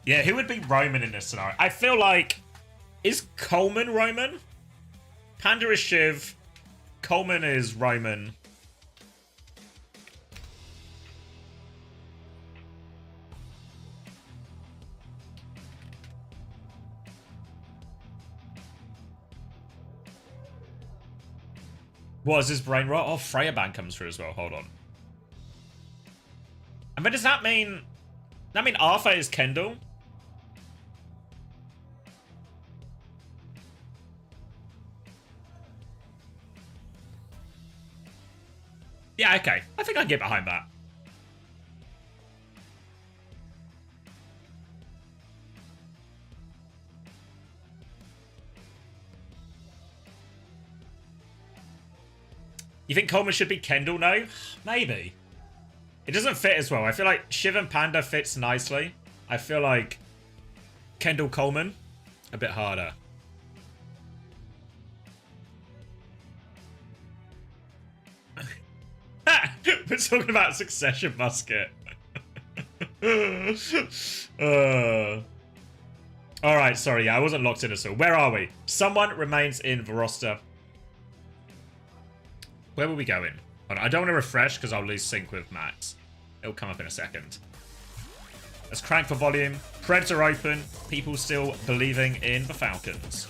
Yeah, who would be Roman in this scenario? I feel like... Is Coleman Roman? Panda is Shiv. Coleman is Roman. What is this brain rot? Oh, Freya Band comes through as well. Hold on. I mean, does that mean... Arthur is Kendall? Yeah, okay. I think I can get behind that. You think Coleman should be Kendall? No? Maybe. It doesn't fit as well. I feel like Shiv and Panda fits nicely. I feel like Kendall Coleman, a bit harder. We're talking about Succession Musket. Alright, sorry, yeah, I wasn't locked in at all. Where are we? Someone remains in the roster. Where will we go in? I don't want to refresh because I'll lose sync with Max. It'll come up in a second. Let's crank for volume. Preds are open. People still believing in the Falcons.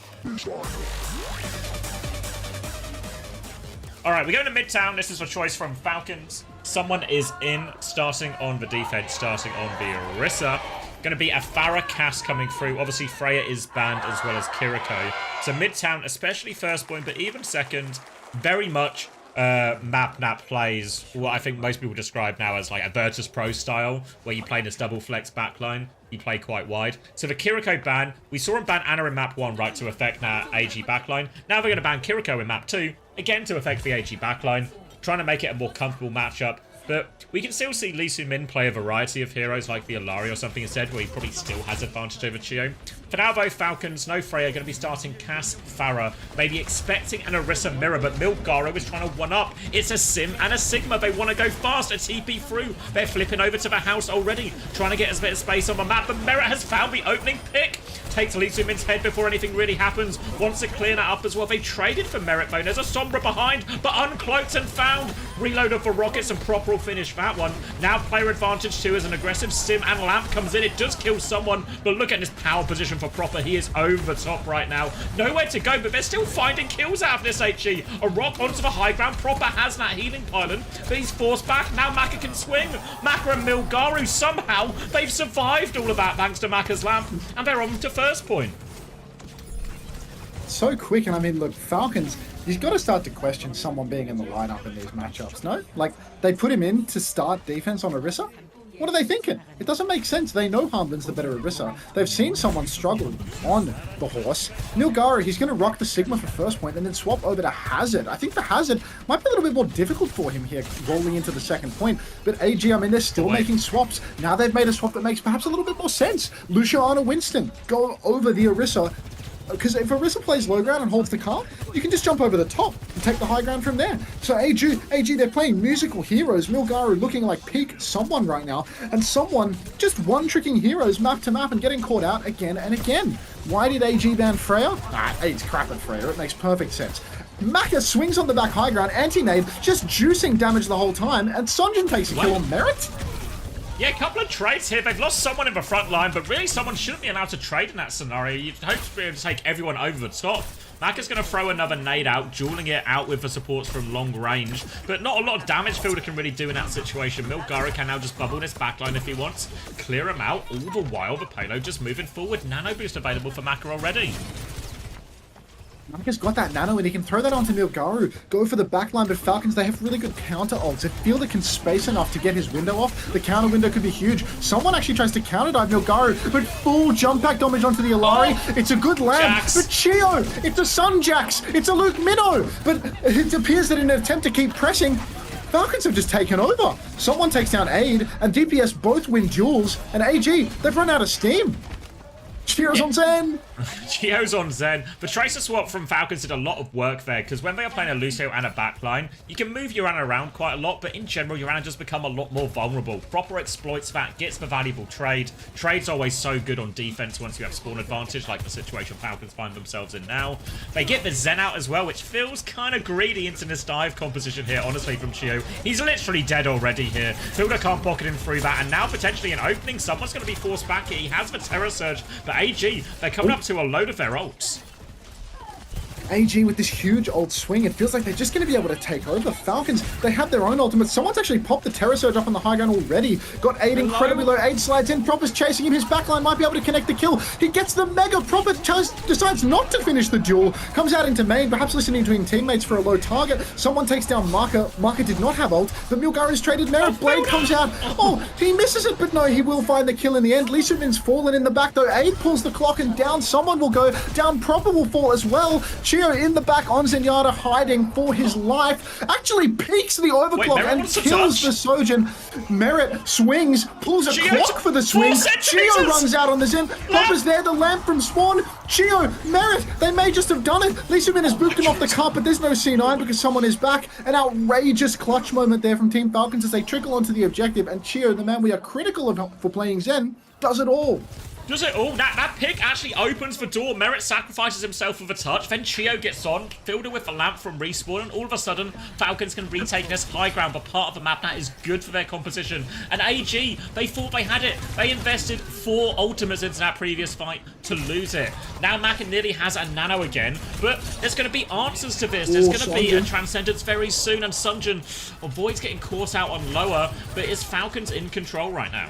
Alright, we're going to Midtown. This is a choice from Falcons. Someone is in, starting on the defense, starting on the Orisa. Going to be a Farah Cass coming through. Obviously, Freya is banned as well as Kiriko. So Midtown, especially first point, but even second, very much map nap plays what I think most people describe now as like a Virtus Pro style, where you play this double flex backline. You play quite wide. So the Kiriko ban, we saw him ban Ana in map 1, right, to affect that AG backline. Now they're going to ban Kiriko in map 2, again to affect the AG backline, trying to make it a more comfortable matchup. But we can still see Lee Soo-min play a variety of heroes like the Alari or something instead, where he probably still has advantage over Chio. For now, though, Falcons, no Freya, going to be starting Cass, Farah, maybe expecting an Orisa mirror, but Milgaro is trying to one-up. It's a Sim and a Sigma. They want to go fast, a TP through. They're flipping over to the house already, trying to get a bit of space on the map, but Merit has found the opening pick. Takes Lee Soo-min's head before anything really happens. Wants to clear that up as well. They traded for Merit mode. There's a Sombra behind, but uncloaked and found. Reload of the rockets and proper will finish that one. Now player advantage too as an aggressive Sim and Lamp comes in. It does kill someone, but look at this power position for Proper. He is over the top right now. Nowhere to go, but they're still finding kills out of this HE. A rock onto the high ground. Proper has that healing pylon, but he's forced back. Now Maka can swing. Maka and Milgaru, somehow, they've survived all of that thanks to Maka's Lamp, and they're on to first point. So quick, and I mean, look, Falcons, you've got to start to question someone being in the lineup in these matchups, no? Like, they put him in to start defense on Orisa? What are they thinking? It doesn't make sense. They know Harmlin's the better Orisa. They've seen someone struggle on the horse. Milgaru, he's going to rock the Sigma for first point and then swap over to Hazard. I think the Hazard might be a little bit more difficult for him here, rolling into the second point. But AG, I mean, they're still making swaps. Now they've made a swap that makes perhaps a little bit more sense. Luciano Winston go over the Orisa. Because if Orisa plays low ground and holds the car, you can just jump over the top and take the high ground from there. So AG, they're playing musical heroes. Milgaru looking like peak someone right now, and someone just one-tricking heroes map to map and getting caught out again and again. Why did AG ban Freya? It's crap at Freya. It makes perfect sense. Maka swings on the back high ground, anti-nade, just juicing damage the whole time, and Sunjin takes a kill on Merit. Yeah, a couple of trades here. They've lost someone in the front line, but really someone shouldn't be allowed to trade in that scenario. You'd hope to be able to take everyone over the top. Maka's going to throw another nade out, dueling it out with the supports from long range, but not a lot of damage Fielder can really do in that situation. Milgaru can now just bubble this backline if he wants, clear him out, all the while the payload just moving forward. Nano boost available for Maka already. Maka's got that nano and he can throw that onto Milgaru, go for the backline, but Falcons, they have really good counter ults. If Fielder can space enough to get his window off, the counter window could be huge. Someone actually tries to counter dive Milgaru, but full jump pack damage onto the Alari. It's a good land, but Chio, it's a Sunjax, it's a Luke Minnow, but it appears that in an attempt to keep pressing, Falcons have just taken over. Someone takes down Aid, and DPS both win duels, and AG, they've run out of steam. Chio's on Zen! Chio's on Zen. The Tracer swap from Falcons did a lot of work there, because when they are playing a Lucio and a backline, you can move Urana around quite a lot, but in general, Urana just become a lot more vulnerable. Proper exploits that, gets the valuable trade. Trade's always so good on defense once you have spawn advantage, like the situation Falcons find themselves in now. They get the Zen out as well, which feels kind of greedy into this dive composition here, honestly, from Chio. He's literally dead already here. Fielder can't pocket him through that, and now potentially an opening. Someone's going to be forced back here. He has the Terror Surge, but AG, they're coming up to a load of their ults. AG with this huge ult swing, it feels like they're just going to be able to take over. Falcons, they have their own ultimate. Someone's actually popped the Terror Surge up on the high ground already. Got Aid incredibly low. Aid slides in. Proper's chasing him. His backline might be able to connect the kill. He gets the Mega. Proper decides not to finish the duel. Comes out into main, perhaps listening to his teammates for a low target. Someone takes down Maka. Maka did not have ult, but Milgaru's traded Merit. Blade comes out. Oh, he misses it, but no, he will find the kill in the end. Lisa Min's fallen in the back, though. Aid pulls the clock and down. Someone will go down. Proper will fall as well. Chio in the back on Zenyatta, hiding for his life, actually peeks the overclock and kills the Sojin. Merit swings, pulls a clock for the swing. Chio runs out on the Zen. Proper's there, the lamp from spawn. Chio, Merit, they may just have done it. Lisa Min has booped him off the cart, but there's no C9 because someone is back. An outrageous clutch moment there from Team Falcons as they trickle onto the objective, and Chio, the man we are critical of for playing Zen, does it all. Does it all? That pick actually opens the door. Merit sacrifices himself with a touch. Then Chio gets on, Fielder with the lamp from respawn, and all of a sudden, Falcons can retake this high ground, but part of the map that is good for their composition. And AG, they thought they had it. They invested 4 ultimates into that previous fight to lose it. Now Maka nearly has a nano again, but there's going to be answers to this. There's going to be a Transcendence very soon, and Sunjin avoids getting caught out on lower, but is Falcons in control right now?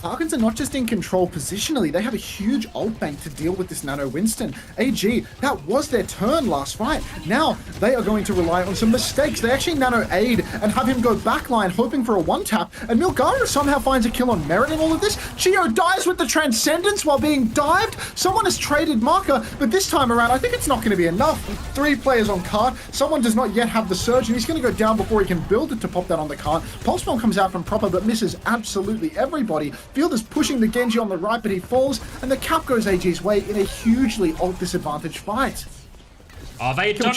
Falcons are not just in control positionally, they have a huge ult bank to deal with this Nano Winston. AG, that was their turn last fight. Now, they are going to rely on some mistakes. They actually Nano Aid and have him go backline, hoping for a one-tap, and Milgaru somehow finds a kill on Merit in all of this. Chio dies with the Transcendence while being dived. Someone has traded Marker, but this time around, I think it's not going to be enough. 3 players on cart. Someone does not yet have the Surge, and he's going to go down before he can build it to pop that on the cart. Pulse Bomb comes out from Proper, but misses absolutely everybody. Fielder's pushing the Genji on the right, but he falls, and the cap goes AG's way in a hugely ult disadvantage fight. Oh, they've done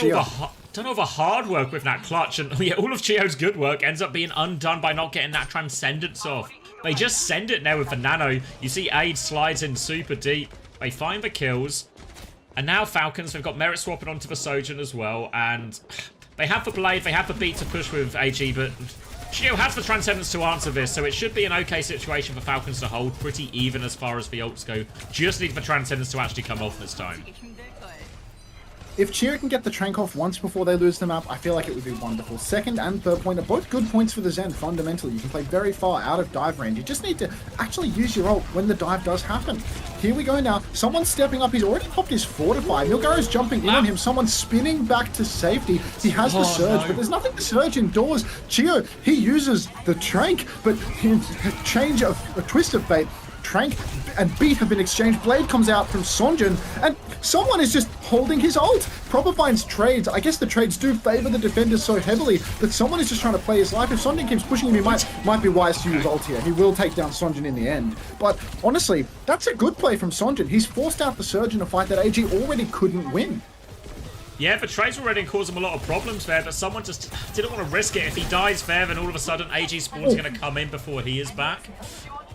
all the hard work with that clutch, and yeah, all of Chio's good work ends up being undone by not getting that Transcendence off. They just send it now with the nano. You see Aid slides in super deep. They find the kills. And now Falcons, they've got Merit swapping onto the Sojin as well, and they have the Blade, they have the beat to push with AG, but Shio has the Transcendence to answer this, so it should be an okay situation for Falcons to hold. Pretty even as far as the ults go. Just need the Transcendence to actually come off this time. If Chio can get the Trank off once before they lose the map, I feel like it would be wonderful. Second and third point are both good points for the Zen, fundamentally. You can play very far out of dive range. You just need to actually use your ult when the dive does happen. Here we go now. Someone's stepping up. He's already popped his Fortify. Milgaro's jumping in on him. Someone's spinning back to safety. He has the Surge, but there's nothing to Surge indoors. Chio, he uses the Trank, but a twist of fate. Trank and Beat have been exchanged. Blade comes out from Sonjin, and someone is just holding his ult. Proper finds trades. I guess the trades do favor the defenders so heavily that someone is just trying to play his life. If Sonjin keeps pushing him, he might be wise to use ult here. He will take down Sonjin in the end. But honestly, that's a good play from Sonjin. He's forced out the Surge in a fight that AG already couldn't win. Yeah, the trades were already causing him a lot of problems there, but someone just didn't want to risk it. If he dies there, then all of a sudden AG Spawn's going to come in before he is back.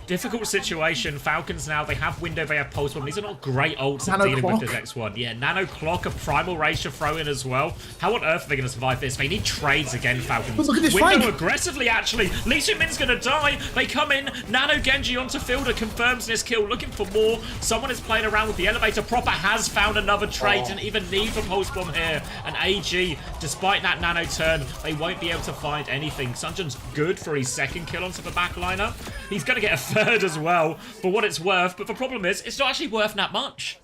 Difficult situation. Falcons now, they have Window, they have Pulse Bomb. These are not great ults at dealing with this X1. Yeah, Nano Clock, a Primal Rage to throw in as well. How on earth are they going to survive this? They need trades again, Falcons. But look at this Window flank. aggressively, actually. Lee Min-Min's going to die. They come in. Nano Genji onto Fielder, confirms this kill, looking for more. Someone is playing around with the elevator. Proper has found another trade. Didn't even need the Pulse Bomb here. And AG, despite that Nano turn, they won't be able to find anything. Sunjin's good for his second kill onto the backliner. He's going to get a third as well, for what it's worth, but the problem is, it's not actually worth that much.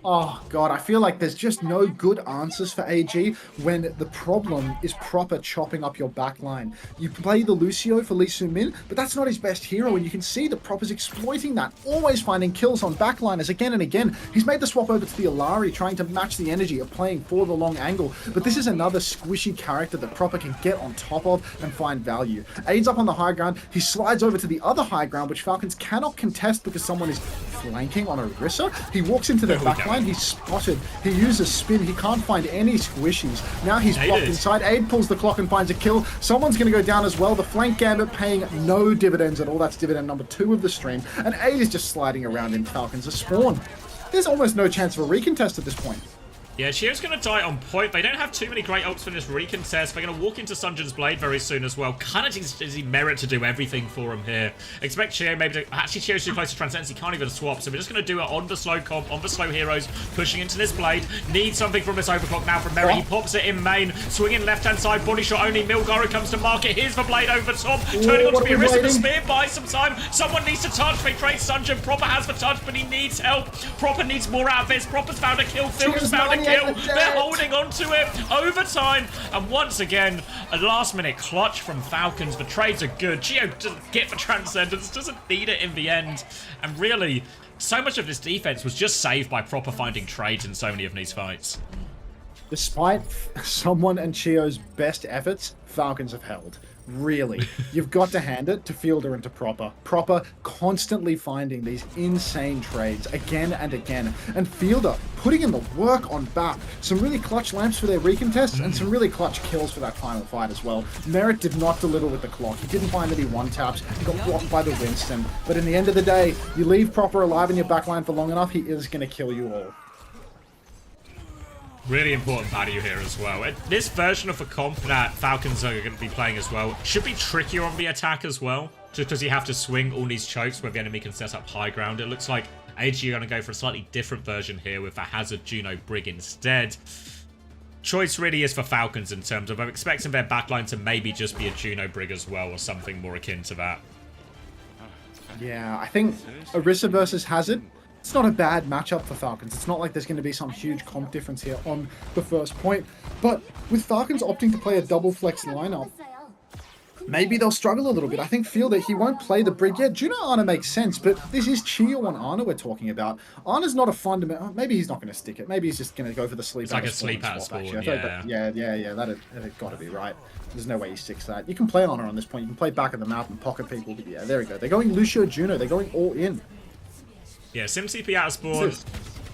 Oh, God, I feel like there's just no good answers for AG when the problem is proper chopping up your backline. You play the Lucio for Lee Min, but that's not his best hero, and you can see that Proper's exploiting that, always finding kills on backliners again and again. He's made the swap over to the Alari, trying to match the energy of playing for the long angle, but this is another squishy character that Proper can get on top of and find value. Aids up on the high ground, he slides over to the other high ground, which Falcons cannot contest because someone is flanking on Orisa. He walks into the backline. He's spotted. He uses spin. He can't find any squishies. Now he's blocked inside. Aid pulls the clock and finds a kill. Someone's going to go down as well. The flank gambit paying no dividends at all. That's dividend number 2 of the stream. And Aid is just sliding around in Falcons' spawn. There's almost no chance of a recontest at this point. Yeah, Shio's going to die on point. They don't have too many great ults for this recontest. They're going to walk into Sunjin's Blade very soon as well. Kind of does he merit to do everything for him here. Expect Shio maybe to... Actually, Shio's too close to Transcendence. He can't even swap. So we're just going to do it on the slow comp, on the slow heroes, pushing into this Blade. Needs something from this overclock now from Merit. He pops it in main. Swinging left-hand side. Body shot only. Milgaro comes to market. Here's the Blade over the top. Turning on to be Arisen. The spear buys some time. Someone needs to touch. They trade Sunjin. Proper has the touch, but he needs help. Proper needs more out of this. Proper's found a kill. Phil's found a kill. They're holding on to it. Overtime. And once again, a last-minute clutch from Falcons. The trades are good. Gio doesn't get the Transcendence. Doesn't need it in the end. And really, so much of this defense was just saved by Proper finding trades in so many of these fights. Despite someone and Chio's best efforts, Falcons have held. Really. You've got to hand it to Fielder and to Proper. Proper constantly finding these insane trades again and again. And Fielder putting in the work on BAP. Some really clutch lamps for their recontests and some really clutch kills for that final fight as well. Merit did not deliver with the clock. He didn't find any one-taps. He got blocked by the Winston. But in the end of the day, you leave Proper alive in your backline for long enough, he is going to kill you all. Really important value here as well. This version of a comp that Falcons are going to be playing as well should be trickier on the attack as well, just because you have to swing all these chokes where the enemy can set up high ground. It looks like AG are going to go for a slightly different version here with a Hazard Juno Brig instead. Choice really is for Falcons in terms of I'm expecting their backline to maybe just be a Juno Brig as well or something more akin to that. Yeah, I think Orisa versus Hazard, it's not a bad matchup for Falcons. It's not like there's going to be some huge comp difference here on the first point. But with Falcons opting to play a double flex lineup, maybe they'll struggle a little bit. I think Fielder, he won't play the Brig yet. Juno Ana makes sense, but this is Chio on Ana we're talking about. Ana's not a fundamental... Maybe he's not going to stick it. Maybe he's just going to go for the sleep. It's like a sleep out spawn, yeah. Yeah, that'd got to be right. There's no way he sticks that. You can play Ana on this point. You can play back of the map and pocket people. Yeah, there we go. They're going Lucio Juno. They're going all in. Yeah, SimCP out of spawn.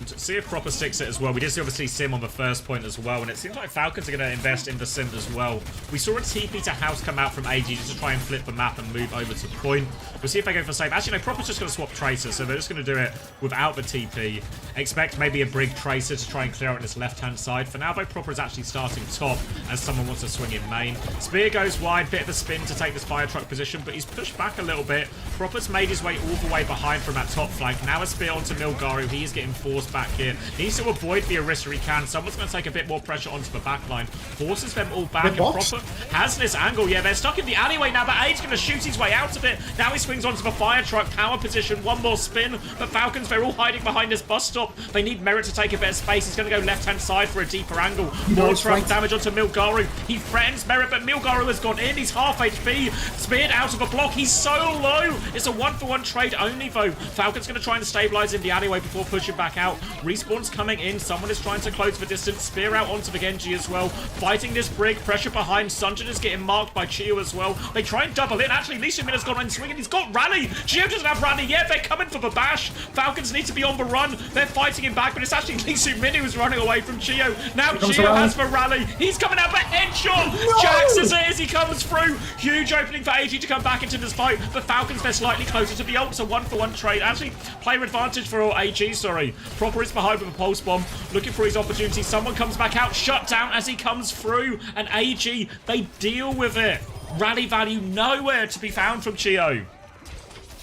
See if Proper sticks it as well. We did see obviously Sim on the first point as well, and it seems like Falcons are going to invest in the Sim as well. We saw a TP to House come out from AG just to try and flip the map and move over to point. We'll see if they go for save. Actually, no, Proper's just going to swap Tracer, so they're just going to do it without the TP. Expect maybe a Brig Tracer to try and clear out on this left-hand side. For now, though, Proper is actually starting top as someone wants to swing in main. Spear goes wide, bit of a spin to take this fire truck position, but he's pushed back a little bit. Proper's made his way all the way behind from that top flank. Now a spear onto Milgaru. He's getting forced back here. He needs to avoid the Orisa he can. Someone's going to take a bit more pressure onto the back line. Forces them all back. And Proper has this angle. Yeah, they're stuck in the alleyway now, but Aid's going to shoot his way out of it. Now he swings onto the fire truck. Power position. One more spin. But Falcons, they're all hiding behind this bus stop. They need Merit to take a bit of space. He's going to go left-hand side for a deeper angle. More front damage onto Milgaru. He threatens Merit, but Milgaru has gone in. He's half HP. Speared out of a block. He's so low. It's a one-for-one trade only, though. Falcon's going to try and stabilize in the alleyway before pushing back out. Respawn's coming in. Someone is trying to close the distance. Spear out onto the Genji as well. Fighting this Brig. Pressure behind. Sunjin is getting marked by Chio as well. They try and double in. Actually, Lee Min has gone in swinging. He's got Rally. Chio doesn't have Rally yet. They're coming for the bash. Falcons need to be on the run. They're fighting him back, but it's actually Lee Min who's running away from Chio. Now Chio has the Rally. He's coming out for headshot. No! Jax is it as he comes through. Huge opening for AG to come back into this fight. But Falcons, they're slightly closer to the ult. So one-for-one trade. Actually, player advantage for AG, sorry. Proper is behind with a pulse bomb. Looking for his opportunity. Someone comes back out. Shut down as he comes through. And AG, they deal with it. Rally value nowhere to be found from Chio.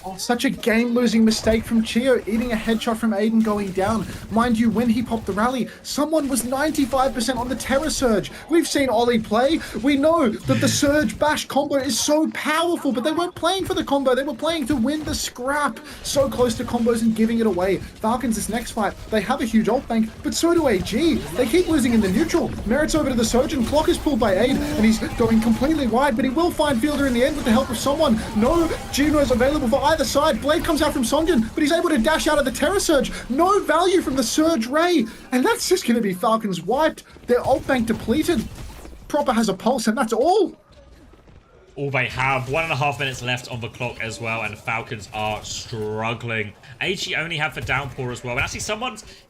Oh, such a game-losing mistake from Chio, eating a headshot from Aiden going down. Mind you, when he popped the rally, someone was 95% on the Terror Surge. We've seen Ollie play. We know that the Surge Bash combo is so powerful, but they weren't playing for the combo. They were playing to win the scrap. So close to combos and giving it away. Falcons, this next fight, they have a huge ult bank, but so do AG. They keep losing in the neutral. Merit's over to the Surge, and Clock is pulled by Aid, and he's going completely wide, but he will find Fielder in the end with the help of someone. No Juno's available for either side. Blade comes out from Songjin, but he's able to dash out of the Terror Surge. No value from the Surge Ray, and that's just going to be Falcons wiped. Their ult bank depleted. Proper has a pulse, and that's all. All they have. 1.5 minutes left on the clock as well, and Falcons are struggling. AG only have the downpour as well. And actually,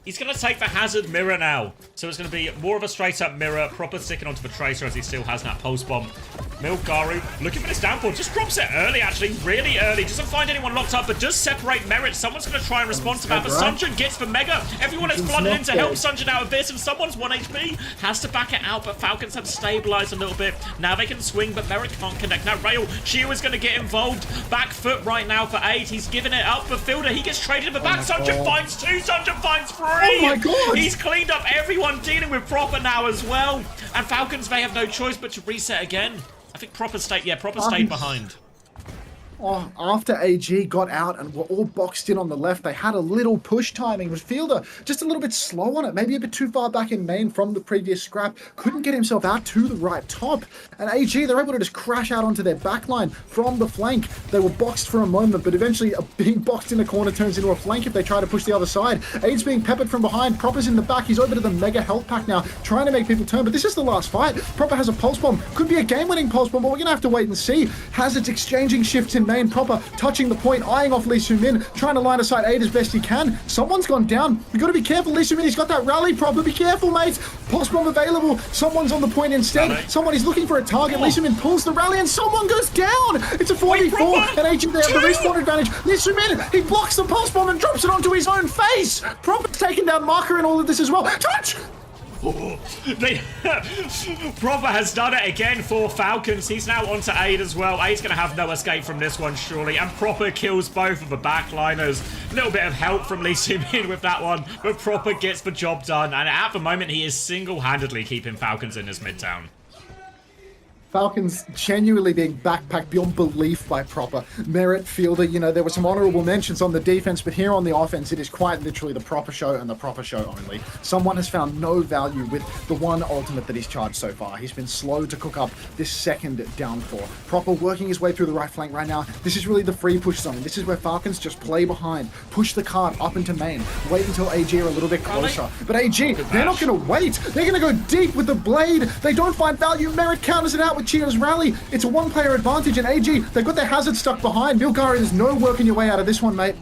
he's going to take the hazard mirror now. So it's going to be more of a straight-up mirror. Proper sticking onto the tracer as he still has that pulse bomb. Milgaru looking for this downpour. Just drops it early, actually. Really early. Doesn't find anyone locked up, but does separate Merit. Someone's going to try and respond to that. But Sunjin gets the mega. Everyone is flooded in to help Sunjin out of this, and someone's 1 HP. Has to back it out, but Falcons have stabilized a little bit. Now they can swing, but Merit can't connect. Now Rail, Chio is going to get involved. Back foot right now for 8. He's giving it up for Fielder. He gets traded in the back. Sunjin finds 2. Sunjin finds 3. Oh my god! He's cleaned up everyone, dealing with Proper now as well. And Falcons, they have no choice but to reset again. I think Proper stayed behind. Oh, after AG got out and were all boxed in on the left, they had a little push timing with Fielder just a little bit slow on it, maybe a bit too far back in main from the previous scrap, couldn't get himself out to the right top, and AG, they're able to just crash out onto their backline from the flank. They were boxed for a moment, but eventually being boxed in a corner turns into a flank if they try to push the other side. Aid's being peppered from behind, Proper's in the back, he's over to the mega health pack now, trying to make people turn, but this is the last fight. Proper has a pulse bomb, could be a game-winning pulse bomb, but we're gonna have to wait and see. Hazards exchanging shifts in main, Proper touching the point, eyeing off Lee Min, trying to line aside Aid as best he can. Someone's gone down. We've got to be careful. Lee Min, he's got that rally, Proper. Be careful, mate. Pulse bomb available. Someone's on the point instead. Rally. Someone is looking for a target. Lee Min pulls the rally and someone goes down. It's a 4v4 and AG they have the respawn advantage. Lee Min, he blocks the pulse bomb and drops it onto his own face. Proper's taking down Marker in all of this as well. Touch! Proper has done it again for Falcons. He's now onto Aid as well. Aid's going to have no escape from this one, surely. And Proper kills both of the backliners. A little bit of help from Lee Min with that one, but Proper gets the job done. And at the moment, he is single-handedly keeping Falcons in this midtown. Falcons genuinely being backpacked beyond belief by Proper. Merit, Fielder, you know, there were some honourable mentions on the defense, but here on the offense, it is quite literally the Proper show and the Proper show only. Someone has found no value with the one ultimate that he's charged so far. He's been slow to cook up this second downpour. Proper working his way through the right flank right now. This is really the free push zone. This is where Falcons just play behind, push the card up into main, wait until AG are a little bit closer. But AG, they're not going to wait. They're going to go deep with the blade. They don't find value. Merit counters it out with Chio's rally. It's a one-player advantage, and AG, they've got their hazard stuck behind. Milgaru, there's no working your way out of this one, mate.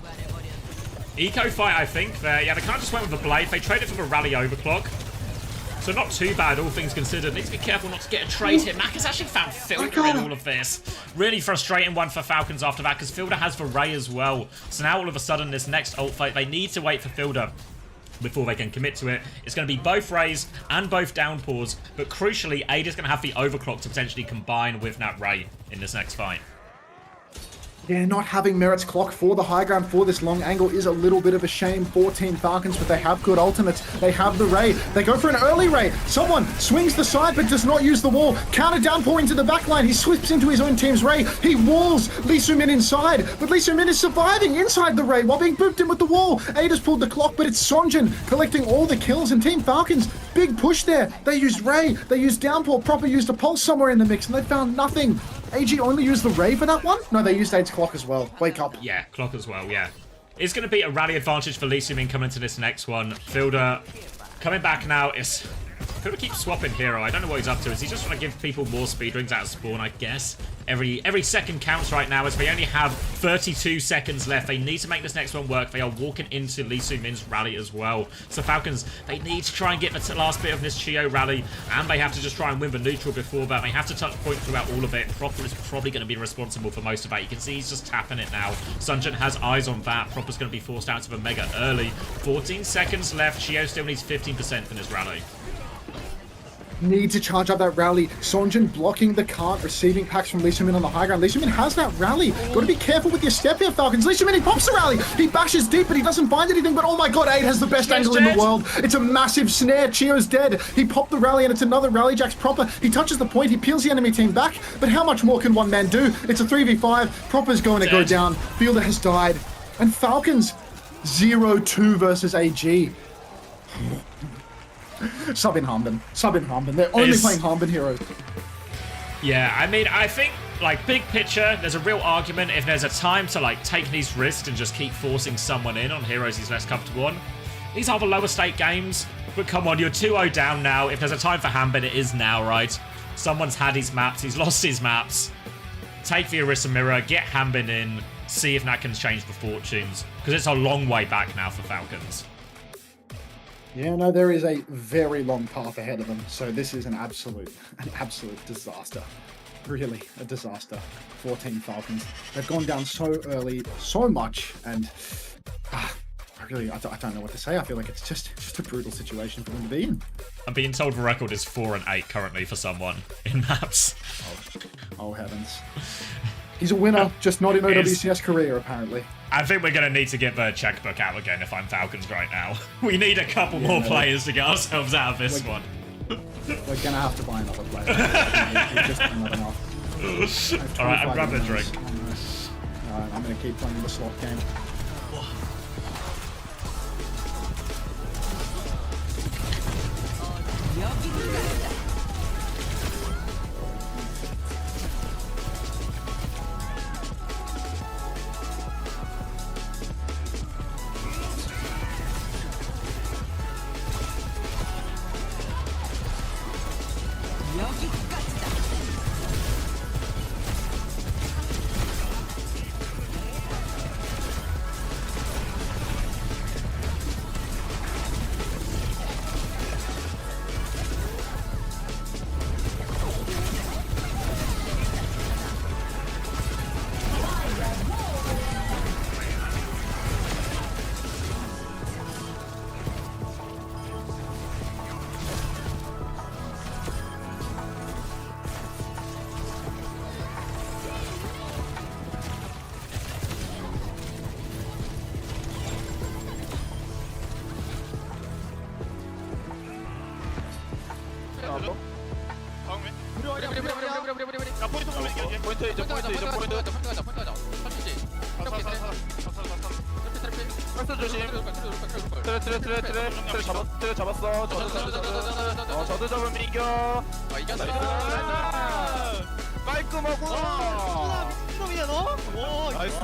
Eco fight, I think. Yeah, they kind of just went with the Blade. They traded for the Rally Overclock. So not too bad, all things considered. Need to be careful not to get a trade hit. Mac has actually found Filter in all of this. Really frustrating one for Falcons after that, because Filter has the Ray as well. So now all of a sudden, this next ult fight, they need to wait for Filter before they can commit to it. It's going to be both Rays and both Downpours, but crucially, Ada's going to have the Overclock to potentially combine with that Ray in this next fight. Yeah, not having Merit's clock for the high ground for this long angle is a little bit of a shame for Team Falcons, but they have good ultimates. They have the Ray. They go for an early Ray. Someone swings the side but does not use the wall. Counter downpour into the backline. He sweeps into his own team's Ray. He walls Lee Soo-min inside, but Lee Soo-min is surviving inside the Ray while being booped in with the wall. Ada's pulled the clock, but it's Sonjin collecting all the kills, and Team Falcons, big push there. They used Ray. They used downpour. Proper used a pulse somewhere in the mix, and they found nothing. AG only used the Ray for that one? No, they used Ade's clock as well. Wake up. Yeah, clock as well, yeah. It's going to be a rally advantage for Lee Soo-min coming to this next one. Fielder coming back now. Fielder keeps swapping hero. I don't know what he's up to. Is he just trying to give people more speed rings out of spawn, I guess? Every second counts right now, as they only have 32 seconds left. They need to make this next one work. They are walking into Lee Soo-min's rally as well. So Falcons, they need to try and get the last bit of this Chio rally, and they have to just try and win the neutral before that. They have to touch point throughout all of it. Proper is probably going to be responsible for most of that. You can see he's just tapping it now. Sunjin has eyes on that. Proper's going to be forced out to the Mega early. 14 seconds left. Chio still needs 15% in his rally. Need to charge up that rally. Sonjin blocking the cart, receiving packs from Lee Soo-min on the high ground. Lee Soo-min has that rally. Got to be careful with your step here, Falcons. Lee Soo-min, he pops the rally. He bashes deep, but he doesn't find anything. But oh my god, Ade has the best angle in the world. It's a massive snare. Chio's dead. He popped the rally, and it's another rally. Jack's proper. He touches the point. He peels the enemy team back. But how much more can one man do? It's a 3v5. Proper's going to go down. Fielder has died. And Falcons, 0-2 versus AG. Sub in Harmden. They're only playing Harmden heroes. Yeah, I mean, I think, like, big picture, there's a real argument if there's a time to, like, take these risks and just keep forcing someone in on heroes he's less comfortable on. These are the lower stake games, but come on, you're 2-0 down now. If there's a time for Harmden, it is now, right? Someone's had his maps, he's lost his maps. Take the Orisa Mirror, get Harmden in, see if that can change the fortunes, because it's a long way back now for Falcons. Yeah, no, there is a very long path ahead of them. So this is an absolute disaster. Really a disaster for Team Falcons. They've gone down so early, so much, and I don't know what to say. I feel like it's just a brutal situation for them to be in. I'm being told the record is 4-8 currently for someone in maps. Oh heavens. He's a winner, just not in OWCS career, apparently. I think we're going to need to get the checkbook out again if I'm Falcons right now. We need a couple more players to get ourselves out of this one. We're going to have to buy another player. We've just not enough. Alright, I'm grabbing a drink. Alright, I'm going to keep playing the slot game. 트레 잡았어. 저도 잡으면 이겨. 이겼어. 깔끔하고. 미친놈이야 너. 나이스.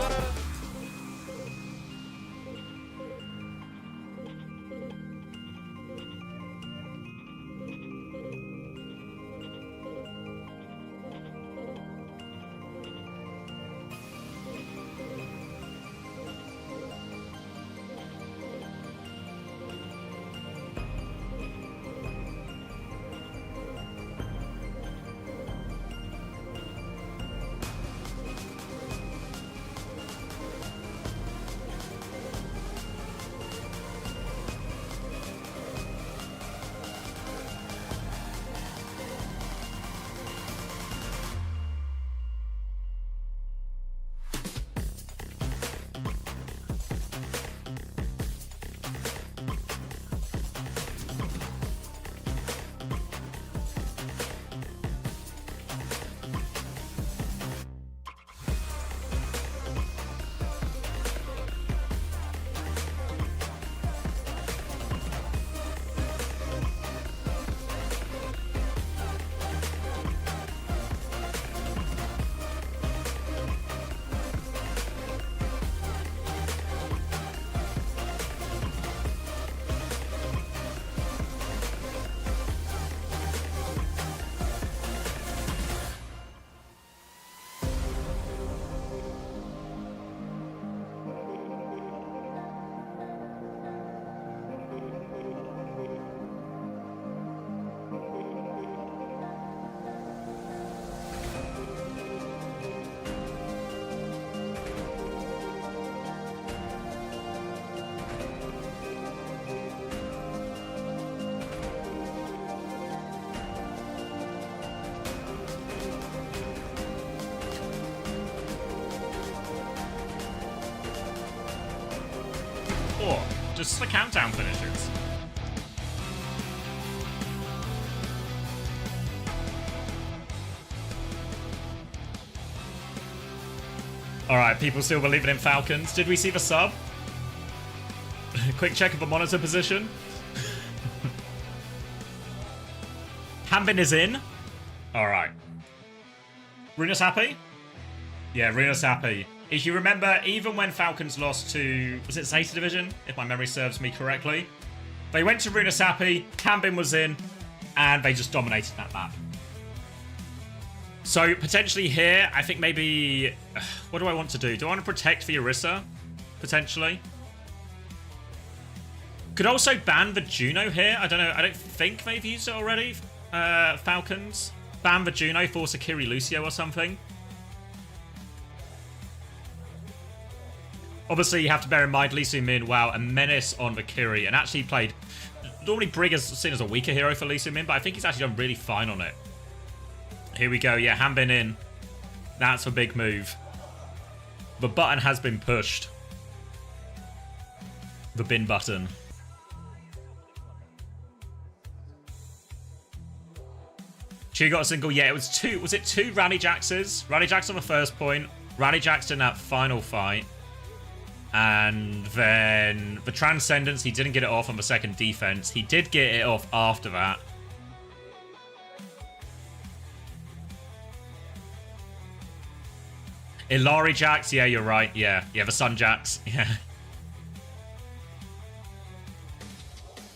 4. Just the countdown finishes. Alright, people still believing in Falcons. Did we see the sub? Quick check of the monitor position. Hanbin is in. Alright. Runa's happy? Yeah, Runa's happy. If you remember, even when Falcons lost to, was it Zeta Division? If my memory serves me correctly. They went to Runa's happy, Hanbin was in, and they just dominated that map. So, potentially here, I think maybe... What do I want to do? Do I want to protect the Orisa? Potentially. Could also ban the Juno here. I don't know. I don't think they've used it already. Falcons. Ban the Juno, force a Kiri Lucio or something. Obviously, you have to bear in mind, Lee Min, wow, a menace on the Kiri. And actually played... Normally, Brig is seen as a weaker hero for Lee Min, but I think he's actually done really fine on it. Here we go. Yeah, Hanbin in. That's a big move. The button has been pushed. The bin button. She got a single. Yeah, it was two. Was it two Rally Jaxes? Rally Jax on the first point. Rally Jax in that final fight. And then the Transcendence, he didn't get it off on the second defense. He did get it off after that. Ilari Jax, yeah, you're right. Yeah, the Sun Jax. Yeah.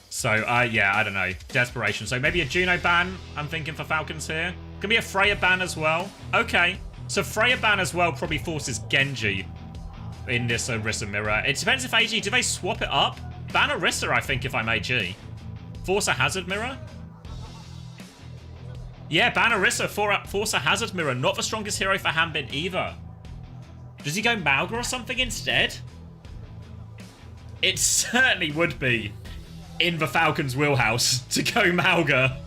So, yeah, I don't know. Desperation. So maybe a Juno ban, I'm thinking, for Falcons here. Could be a Freya ban as well. Okay. So Freya ban as well probably forces Genji in this Orisa mirror. It depends if AG, do they swap it up? Ban Orisa, I think, if I'm AG. Force a Hazard mirror? Yeah, ban Orisa, force a Hazard mirror. Not the strongest hero for Hanbin either. Does he go Mauga or something instead? It certainly would be in the Falcons' wheelhouse to go Mauga.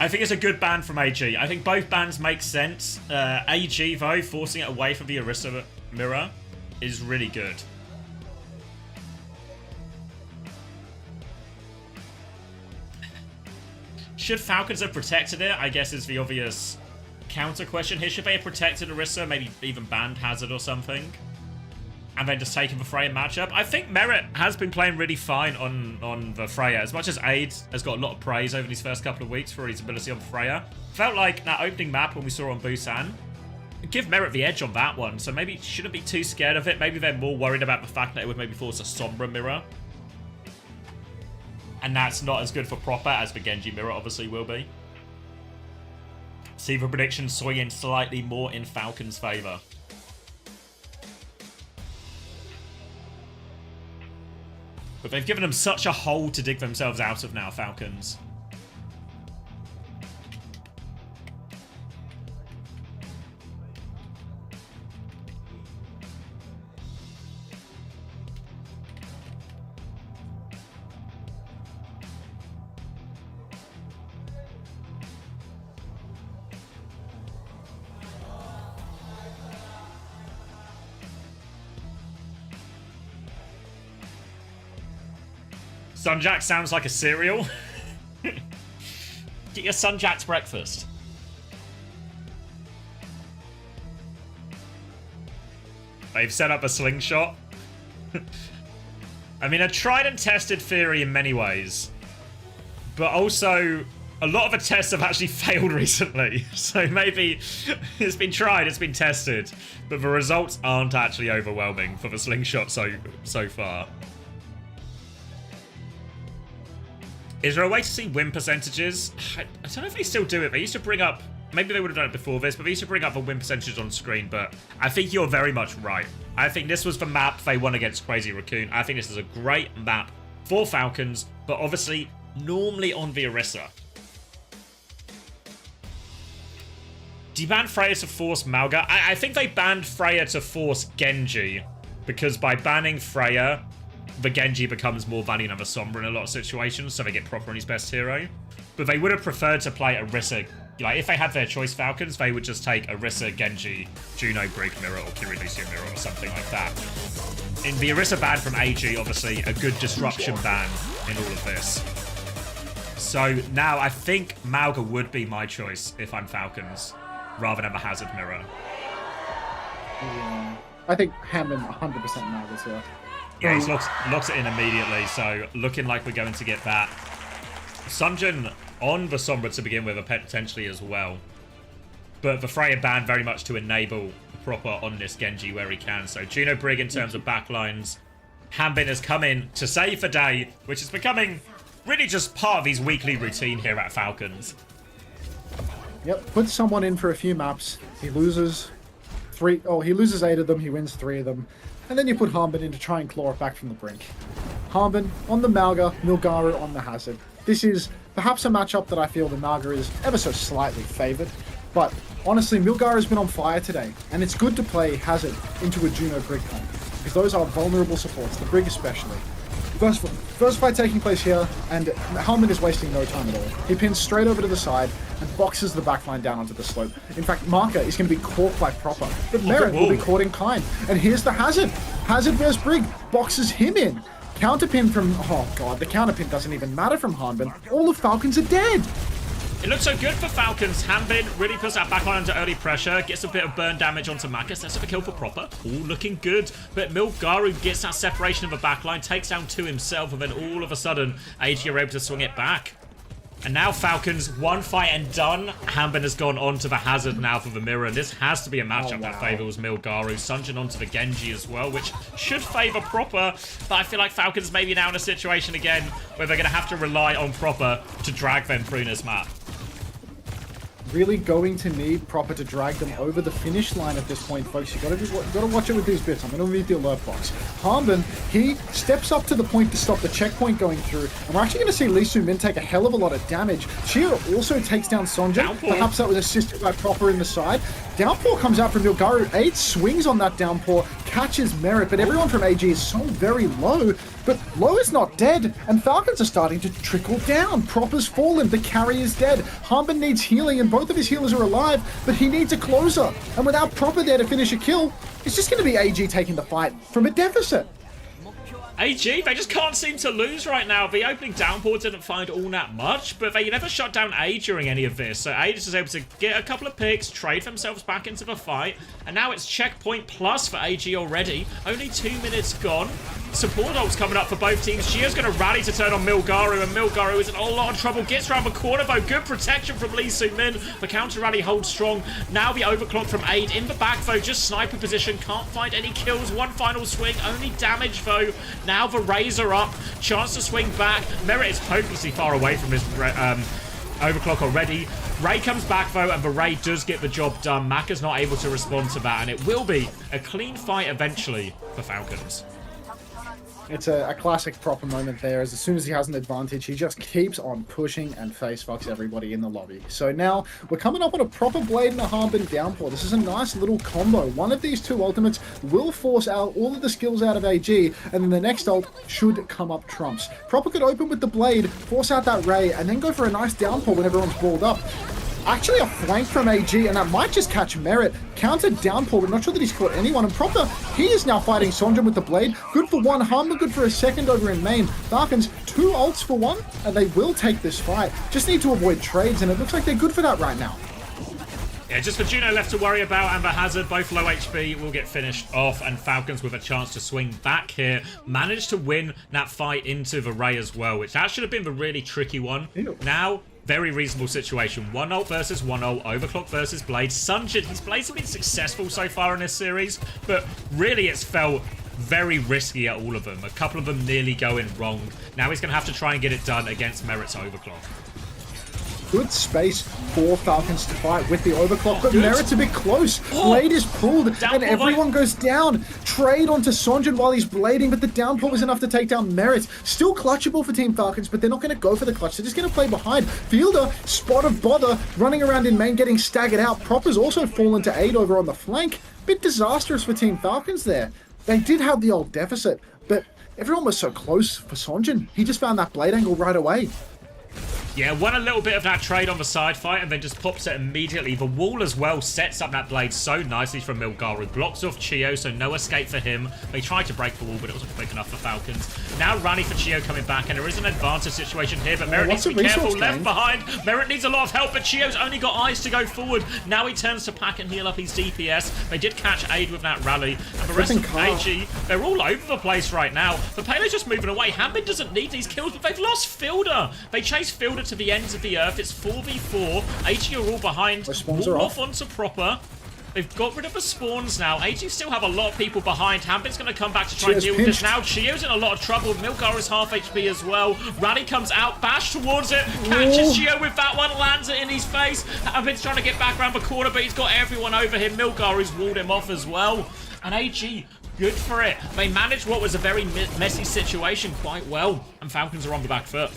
I think it's a good ban from AG. I think both bans make sense. AG, though, forcing it away from the Orisa mirror is really good. Should Falcons have protected it? I guess is the obvious counter question here. Should they have protected Orisa? Maybe even banned Hazard or something? And then just taken the Freya matchup? I think Merit has been playing really fine on the Freya. As much as Aid has got a lot of praise over these first couple of weeks for his ability on Freya. Felt like that opening map when we saw on Busan. Give Merit the edge on that one. So maybe shouldn't be too scared of it. Maybe they're more worried about the fact that it would maybe force a Sombra mirror. And that's not as good for proper as the Genji mirror obviously will be. See the prediction swinging slightly more in Falcon's favour. But they've given them such a hole to dig themselves out of now, Falcons. Sunjack sounds like a cereal. Get your Sunjack's breakfast. They've set up a slingshot. I mean, a tried and tested theory in many ways. But also, a lot of the tests have actually failed recently. So maybe it's been tried, it's been tested. But the results aren't actually overwhelming for the slingshot so far. Is there a way to see win percentages? I don't know if they still do it. They used to bring up... Maybe they would have done it before this, but they used to bring up the win percentages on screen. But I think you're very much right. I think this was the map they won against Crazy Raccoon. I think this is a great map for Falcons, but obviously normally on the Orisa. Do you ban Freya to force Mauga? I think they banned Freya to force Genji, because by banning Freya, the Genji becomes more valued than the Sombra in a lot of situations, so they get proper on his best hero. But they would have preferred to play Orisa like, if they had their choice Falcons, they would just take Orisa, Genji, Juno, Brig, Mirror, or Kiryu Mirror, or something like that. In the Orisa ban from AG, obviously, a good disruption ban in all of this. So now I think Mauga would be my choice if I'm Falcons, rather than the Hazard Mirror. Yeah. I think Hammond 100% Mauga's here. Yeah, he locks it in immediately, so looking like we're going to get that. Sunjin on the Sombra to begin with, potentially as well. But the Freya ban very much to enable proper on this Genji where he can. So Juno Brig in terms of backlines. Hanbin has come in to save the day, which is becoming really just part of his weekly routine here at Falcons. Yep, put someone in for a few maps. He loses 3. Oh, he loses 8 of them. He wins 3 of them. And then you put Hanbin in to try and claw it back from the brink. Hanbin on the Mauga, Milgaru on the Hazard. This is perhaps a matchup that I feel the Mauga is ever so slightly favoured. But honestly, Milgaru has been on fire today. And it's good to play Hazard into a Juno Brig comp. Because those are vulnerable supports, the Brig especially. First fight taking place here, and Hanbin is wasting no time at all. He pins straight over to the side and boxes the backline down onto the slope. In fact, Marker is going to be caught by Proper, but Merit will be caught in kind. And here's the Hazard. Hazard versus Brig boxes him in. Counterpin from... Oh god, the counterpin doesn't even matter from Hanbin. All the Falcons are dead. It looks so good for Falcons. Hanbin really puts that backline under early pressure, gets a bit of burn damage onto Maka, sets up a kill for Proper. All looking good. But Milgaru gets that separation of the backline, takes down 2 himself, and then all of a sudden, AG are able to swing it back. And now Falcons, 1 fight and done. Hanbin has gone on to the Hazard now for the Mirror, and this has to be a matchup that favours Milgaru. Sunjin onto the Genji as well, which should favour Proper, but I feel like Falcons may be now in a situation again where they're going to have to rely on Proper to drag them through this map. Really going to need Proper to drag them over the finish line at this point, folks. You gotta watch it with these bits. I'm gonna read the alert box. Hanbin, he steps up to the point to stop the checkpoint going through, and we're actually gonna see Lee Soo-min take a hell of a lot of damage. Chia also takes down Sonja. Perhaps that was assisted by Proper in the side. Downpour comes out from Milgaru. 8 swings on that Downpour, catches Merit, but everyone from AG is so very low. But Low is not dead, and Falcons are starting to trickle down. Proper's fallen, the carry is dead. Hanbin needs healing, and both of his healers are alive, but he needs a closer. And without Proper there to finish a kill, it's just going to be AG taking the fight from a deficit. AG, they just can't seem to lose right now. The opening Downpour didn't find all that much, but they never shut down A during any of this. So A is able to get a couple of picks, trade themselves back into the fight, and now it's checkpoint plus for AG already. Only 2 minutes gone. Support ult's coming up for both teams. Gia's going to rally to turn on Milgaru, and Milgaru is in a lot of trouble. Gets around the corner, though. Good protection from Lee Soo-min. The counter rally holds strong. Now the overclock from Aid in the back, though. Just sniper position. Can't find any kills. One final swing. Only damage, though. Now the Razor up. Chance to swing back. Merit is hopelessly far away from his overclock already. Ray comes back, though, and the Ray does get the job done. Maka's not able to respond to that, and it will be a clean fight eventually for Falcons. It's a classic Proper moment there, as soon as he has an advantage, he just keeps on pushing and face fucks everybody in the lobby. So now, we're coming up on a Proper Blade and a Hanbin Downpour. This is a nice little combo. One of these 2 ultimates will force out all of the skills out of AG, and then the next ult should come up trumps. Proper could open with the Blade, force out that Ray, and then go for a nice Downpour when everyone's balled up. Actually a flank from AG, and that might just catch Merit. Countered Downpour, but not sure that he's caught anyone. And Proper, he is now fighting Sonja with the Blade. Good for 1, Hanbin good for a second over in main. Falcons, 2 ults for 1, and they will take this fight. Just need to avoid trades, and it looks like they're good for that right now. Yeah, just for Juno left to worry about, and the Hazard, both low HP, will get finished off, and Falcons with a chance to swing back here. Managed to win that fight into the Ray as well, which that should have been the really tricky one. Ew. Now, very reasonable situation. 1 ult versus 1 ult, overclock versus Blade. Sunjin, his blades have been successful so far in this series, but really it's felt very risky at all of them. A couple of them nearly going wrong. Now he's going to have to try and get it done against Merit's overclock. Good space for Falcons to fight with the overclock, but Merit's a bit close. Blade is pulled, and everyone goes down. Trade onto Sonjin while he's blading, but the downpour was enough to take down Merit. Still clutchable for Team Falcons, but they're not going to go for the clutch. They're just going to play behind. Fielder, spot of bother, running around in main, getting staggered out. Proper's also fallen to aid over on the flank. Bit disastrous for Team Falcons there. They did have the old deficit, but everyone was so close for Sonjin. He just found that blade angle right away. Yeah, won a little bit of that trade on the side fight and then just pops it immediately. The wall as well sets up that blade so nicely from Milgaru. Blocks off Chio, so no escape for him. They tried to break the wall, but it wasn't quick enough for Falcons. Now Rally for Chio coming back, and there is an advantage situation here, but Merit needs to be careful. Left behind. Merit needs a lot of help, but Chio's only got eyes to go forward. Now he turns to pack and heal up his DPS. They did catch Aid with that rally, and the rest of AG, they're all over the place right now. The Pele's just moving away. Hammond doesn't need these kills, but they've lost Fielder. They chase Fielder to the ends of the earth. It's 4v4. AG are all behind. Wall off onto Proper. They've got rid of the spawns now. AG still have a lot of people behind. Hambit's going to come back to try and deal with this now. Chio's in a lot of trouble. Milgar is half HP as well. Rally comes out, bash towards it, catches Chio with that one, lands it in his face. Hambit's trying to get back around the corner, but he's got everyone over him. Milgar has walled him off as well. And AG, good for it. They managed what was a very messy situation quite well. And Falcons are on the back foot.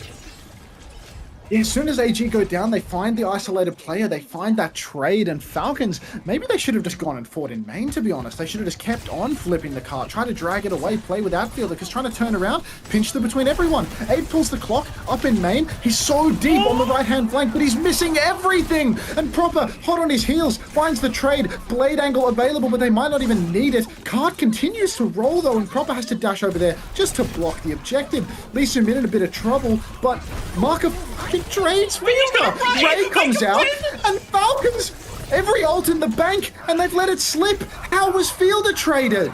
Yeah, as soon as AG go down, they find the isolated player, they find that trade, and Falcons, maybe they should have just gone and fought in main, to be honest. They should have just kept on flipping the cart, try to drag it away, play with outfielder, because trying to turn around, pinch them between everyone. Aid pulls the clock up in main. He's so deep on the right-hand flank, but he's missing everything. And Proper, hot on his heels, finds the trade. Blade angle available, but they might not even need it. Cart continues to roll, though, and Proper has to dash over there just to block the objective. Lee Min in a bit of trouble, but Marker fucking trades Fielder. Ray comes out, and Falcons, every ult in the bank, and they've let it slip. How was Fielder traded?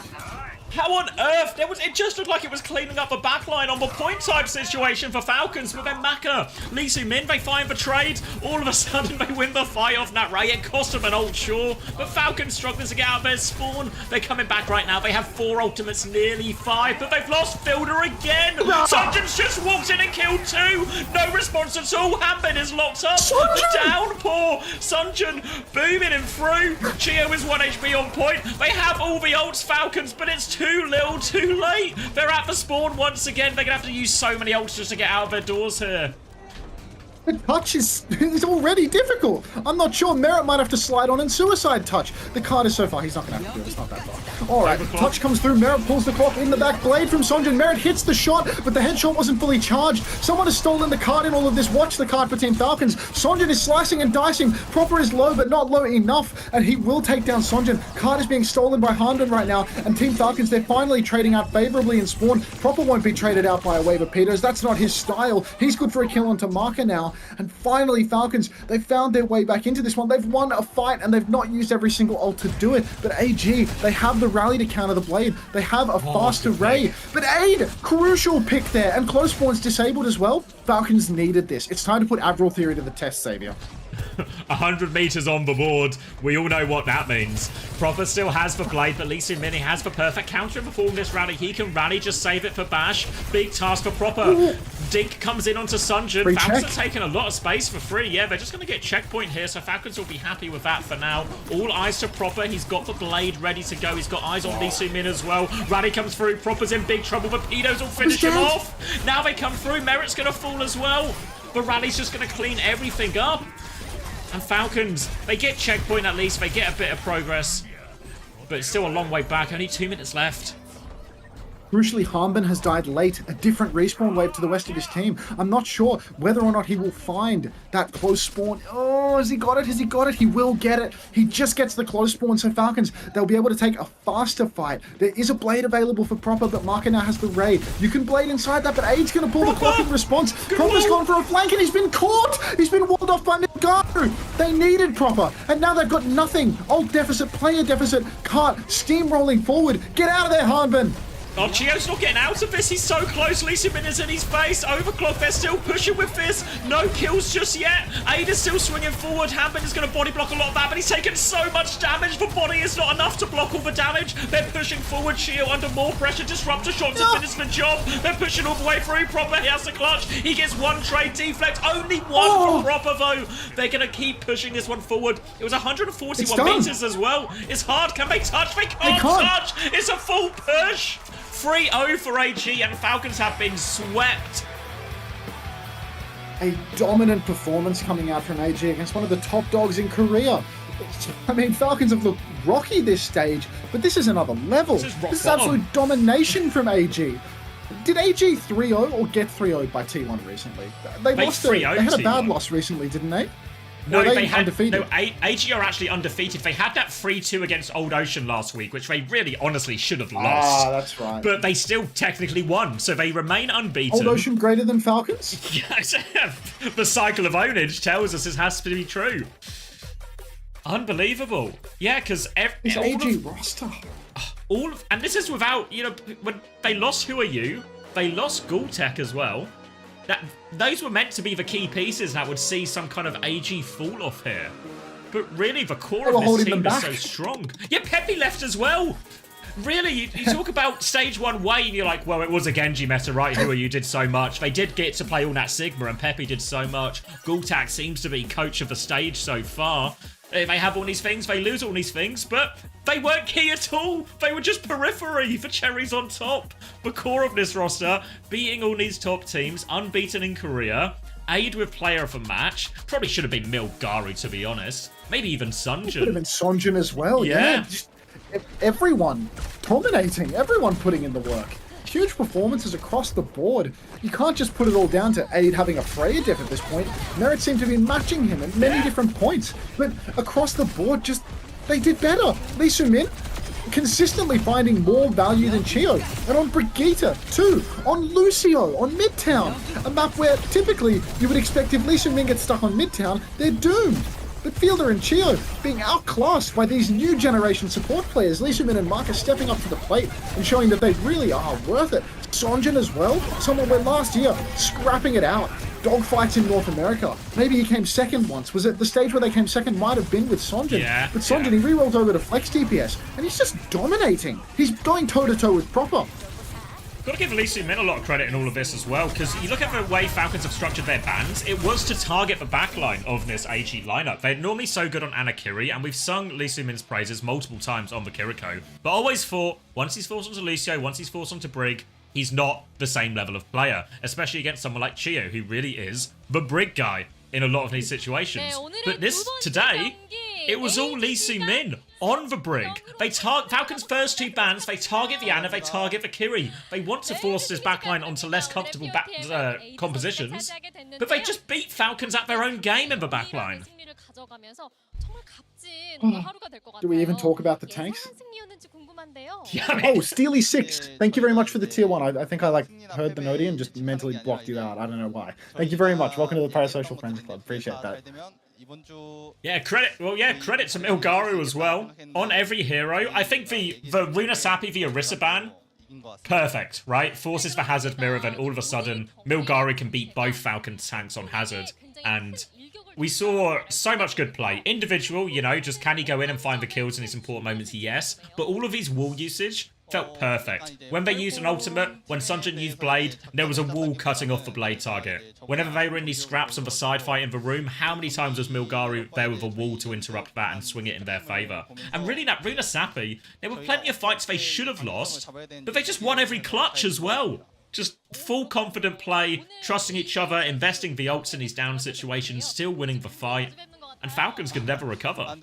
How on earth? It just looked like it was cleaning up a backline on the point type situation for Falcons, but then Maka, Lee Min, they find the trade. All of a sudden, they win the fight off Nat Ray. It cost them an ult, sure, but Falcons struggling to get out of their spawn. They're coming back right now. They have 4 ultimates, nearly 5, but they've lost Fielder again. Sunjin's just walked in and killed 2. No response at all. Hambin is locked up. The downpour. Sunjin booming him through. Chio is 1 HP on point. They have all the ults, Falcons, but it's too little, too late. They're at the spawn once again. They're gonna have to use so many ults just to get out of their doors here. The touch is already difficult. I'm not sure. Merit might have to slide on and suicide touch. The card is so far. He's not going to have to do it. It's not that far. All right. Touch comes through. Merit pulls the clock in the back. Blade from Sonjin. Merit hits the shot, but the headshot wasn't fully charged. Someone has stolen the card in all of this. Watch the card for Team Falcons. Sonjin is slicing and dicing. Proper is low, but not low enough, and he will take down Sonjin. Card is being stolen by Harnden right now, and Team Falcons, they're finally trading out favorably in spawn. Proper won't be traded out by a wave of Peters. That's not his style. He's good for a kill onto Marker now, and finally Falcons, they've found their way back into this one. They've won a fight and they've not used every single ult to do it. But AG, they have the rally to counter the blade. They have a faster Ray. But Aid, crucial pick there. And close spawn's disabled as well. Falcons needed this. It's time to put Avril Theory to the test, Xavier. 100 meters on the board. We all know what that means. Proper still has the blade, but Lee Min has the perfect counter before this rally. He can rally, just save it for Bash. Big task for Proper. Ooh. Dink comes in onto Sunjin. Falcons are taking a lot of space for free. Yeah, they're just going to get checkpoint here, so Falcons will be happy with that for now. All eyes to Proper. He's got the blade ready to go. He's got eyes on Lee Min as well. Rally comes through. Proper's in big trouble. The pedos will finish him off. Now they come through. Merit's going to fall as well. The rally's just going to clean everything up. And Falcons, they get checkpoint at least. They get a bit of progress. But it's still a long way back. Only 2 minutes left. Crucially, Harnden has died late, a different respawn wave to the rest of his team. I'm not sure whether or not he will find that close spawn. Oh, has he got it? Has he got it? He will get it. He just gets the close spawn, so Falcons, they'll be able to take a faster fight. There is a blade available for Proper, but Marker now has the Ray. You can blade inside that, but Aid's going to pull the clock in response. Proper's gone for a flank, and he's been caught! He's been walled off by Milgaru! They needed Proper, and now they've got nothing. Ult deficit, player deficit, Cart steamrolling forward. Get out of there, Harnden! Oh, Chio's not getting out of this. He's so close. Lee Min is in his face. Overclock, they're still pushing with this. No kills just yet. Ada's still swinging forward. Hambin is going to body block a lot of that, but he's taken so much damage. The body is not enough to block all the damage. They're pushing forward. Chio under more pressure. Disruptor shot to finish the job. They're pushing all the way through. Proper, he has the clutch. He gets one trade deflect. Only one from Proper, though. They're going to keep pushing this one forward. It was 141 meters as well. It's hard. Can they touch? They can't touch. It's a full push. 3-0 for AG, and Falcons have been swept. A dominant performance coming out from AG against one of the top dogs in Korea. I mean, Falcons have looked rocky this stage, but this is another level. This is absolute domination from AG. Did AG 3-0 or get 3-0'd by T1 recently? They They lost. 3-0'd They had a bad T1. loss recently, didn't they? No, Or are they had undefeated? no. AG are actually undefeated. They had that 3-2 against Old Ocean last week, which they really, honestly, should have lost. Ah, that's right. But they still technically won, so they remain unbeaten. Old Ocean greater than Falcons? Yes, the cycle of ownage tells us this has to be true. Unbelievable. Yeah, because This AG roster. and this is without, you know, when they lost Who Are You, they lost Gultech as well. Those were meant to be the key pieces that would see some kind of AG fall off here. But really, the core of this team is so strong. Yeah, Pepe left as well. Really, you talk about stage 1 way and you're like, well, it was a Genji meta, right? Who Are You did so much. They did get to play all that Sigma and Pepe did so much. Gultak seems to be coach of the stage so far. They have all these things, they lose all these things, but they weren't key at all. They were just periphery for cherries on top. The core of this roster, beating all these top teams, unbeaten in Korea, aid with player of the match. Probably should have been Milgaru, to be honest. Maybe even Sunjin. Could have been Sonjin as well, Yeah. Just everyone dominating, everyone putting in the work. Huge performances across the board. You can't just put it all down to Aid having a Freya diff at this point. Merit seemed to be matching him at many different points. But across the board, just they did better. Lee Soo-min consistently finding more value than Chio. And on Brigitte, too. On Lucio, on Midtown. A map where typically you would expect if Lee Soo-min gets stuck on Midtown, they're doomed. But Fielder and Chio being outclassed by these new generation support players. Lee Soo-min and Marcus stepping up to the plate and showing that they really are worth it. Sonjin as well, someone where last year scrapping it out. Dogfights in North America. Maybe he came second once. Was it the stage where they came second? Might have been with Sonjin. Yeah, But Sonjin, he re-rolled over to Flex DPS and he's just dominating. He's going toe-to-toe with Proper. Got to give Lee Soo-min a lot of credit in all of this as well, because you look at the way Falcons have structured their bans, it was to target the backline of this AG lineup. They're normally so good on Anakiri, and we've sung Lee Soo-min's praises multiple times on the Kiriko, but always thought, once he's forced onto Lucio, once he's forced onto Brig, he's not the same level of player, especially against someone like Chio, who really is the Brig guy in a lot of these situations. But today, it was all Lee Soo-min on the Brig. Falcons' first 2 bans, they target the Ana, they target the Kiri. They want to force this backline onto less comfortable compositions, but they just beat Falcons at their own game in the backline. Do we even talk about the tanks? Yeah, I mean, Oh, Steely 6. Thank you very much for the tier 1. I think I heard the noti and just mentally blocked you out. I don't know why. Thank you very much. Welcome to the Parasocial Friends Club. Appreciate that. yeah, credit to Milgaru as well. On every hero, I think the Runa Sapi, the Orisa ban, perfect, right? Forces for Hazard mirror, then all of a sudden, Milgaru can beat both Falcon tanks on Hazard, and we saw so much good play. Individual, you know, just can he go in and find the kills in these important moments? Yes. But all of his wall usage felt perfect. When they used an ultimate, when Sunjin used Blade, there was a wall cutting off the Blade target. Whenever they were in these scraps of a side fight in the room, how many times was Milgaru there with a wall to interrupt that and swing it in their favour? And really, that Runa Sapi, there were plenty of fights they should have lost, but they just won every clutch as well. Just full confident play, trusting each other, investing the ults in these down situations, still winning the fight. And Falcons can never recover.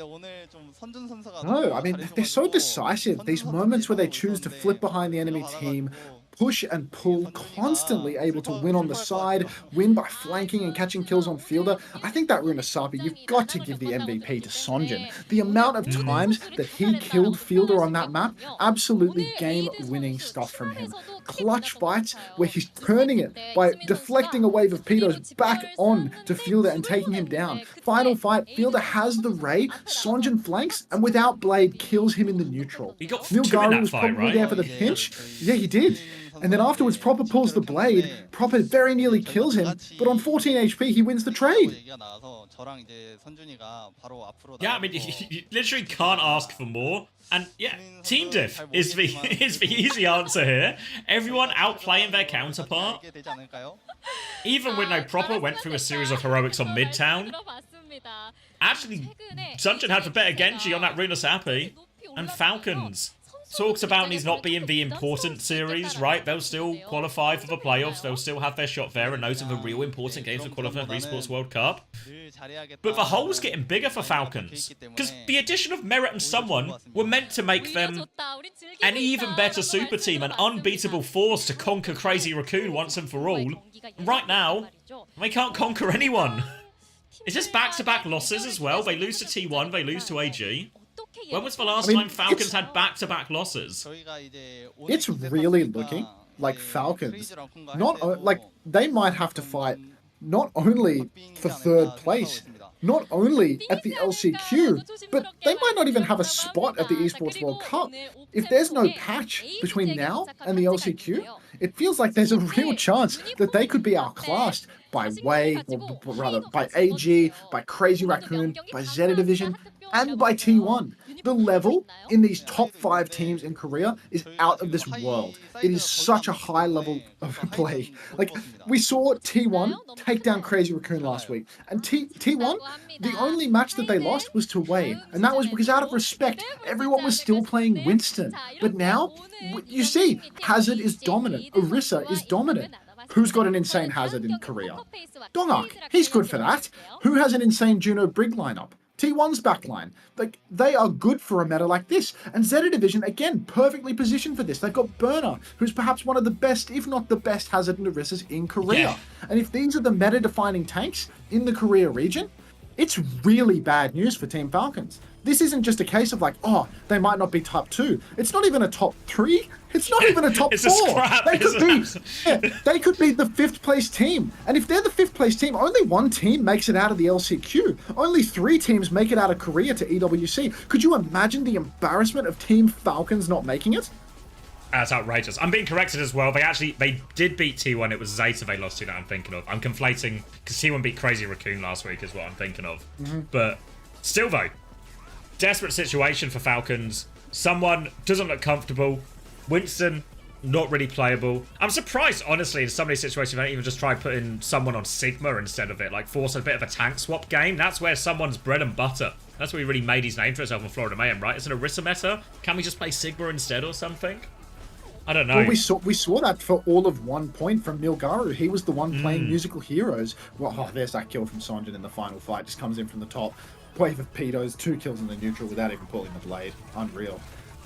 No, I mean, they're so decisive. These moments where they choose to flip behind the enemy team, push and pull, constantly able to win on the side, win by flanking and catching kills on Fielder. I think that Runa Sapi, you've got to give the MVP to Sonjin. The amount of times that he killed Fielder on that map, absolutely game-winning stuff from him. Clutch fights where he's turning it by deflecting a wave of pedos back on to Fielder and taking him down. Final fight, Fielder has the Ray, Sonjin flanks, and without Blade, kills him in the neutral. He got 2 in Milgaru that was fight, probably right? there for the pinch. Yeah, he did. And then afterwards, Proper pulls the Blade. Proper very nearly kills him, but on 14 HP, he wins the trade. Yeah, I mean, you literally can't ask for more. And yeah, team diff is the easy answer here. Everyone outplaying their counterpart. Even with no Proper, went through a series of heroics on Midtown. Actually, Sunjin had the better Genji on that Runa Sapi. And Falcons talks about these not being the important series, right? They'll still qualify for the playoffs. They'll still have their shot there, and those are the real important games to qualify for the Esports World Cup. But the hole's getting bigger for Falcons. Because the addition of Merit and someone were meant to make them an even better super team, an unbeatable force to conquer Crazy Raccoon once and for all. Right now, they can't conquer anyone. Is this back-to-back losses as well? They lose to T1, they lose to AG. When was the last time Falcons had back-to-back losses? It's really looking like Falcons, they might have to fight not only for third place, not only at the LCQ, but they might not even have a spot at the Esports World Cup. If there's no patch between now and the LCQ, it feels like there's a real chance that they could be outclassed by Way, or rather by AG, by Crazy Raccoon, by Zeta Division, and by T1. The level in these top 5 teams in Korea is out of this world. It is such a high level of play. Like, we saw T1 take down Crazy Raccoon last week, and T1, the only match that they lost was to Way, and that was because out of respect, everyone was still playing Winston. But now, you see, Hazard is dominant, Orisa is dominant. Who's got an insane Hazard in Korea? Dongak, he's good for that. Who has an insane Juno Brig lineup? T1's backline. Like, they are good for a meta like this. And Zeta Division, again, perfectly positioned for this. They've got Burner, who's perhaps one of the best, if not the best, Hazard and Orisas in Korea. Yeah. And if these are the meta-defining tanks in the Korea region, it's really bad news for Team Falcons. This isn't just a case of like, oh, they might not be top 2. It's not even a top 3. It's not even a top 4. They could be the 5th place team. And if they're the 5th place team, only one team makes it out of the LCQ. Only 3 teams make it out of Korea to EWC. Could you imagine the embarrassment of Team Falcons not making it? That's outrageous. I'm being corrected as well. They did beat T1. It was Zeta they lost to that I'm thinking of. I'm conflating because T1 beat Crazy Raccoon last week is what I'm thinking of. But still though, desperate situation for Falcons. Someone doesn't look comfortable. Winston, not really playable. I'm surprised, honestly, in some of these situations, they don't even just try putting someone on Sigma instead of it. Like, force a bit of a tank swap game. That's where someone's bread and butter. That's where he really made his name for himself in Florida Mayhem, right? It's an Orisa meta. Can we just play Sigma instead or something? I don't know. Well, we saw that for all of 1 point from Milgaru. He was the one playing musical heroes. Well, oh, there's that kill from Sonjin in the final fight. Just comes in from the top. Wave of pedos, 2 kills in the neutral without even pulling the blade. Unreal.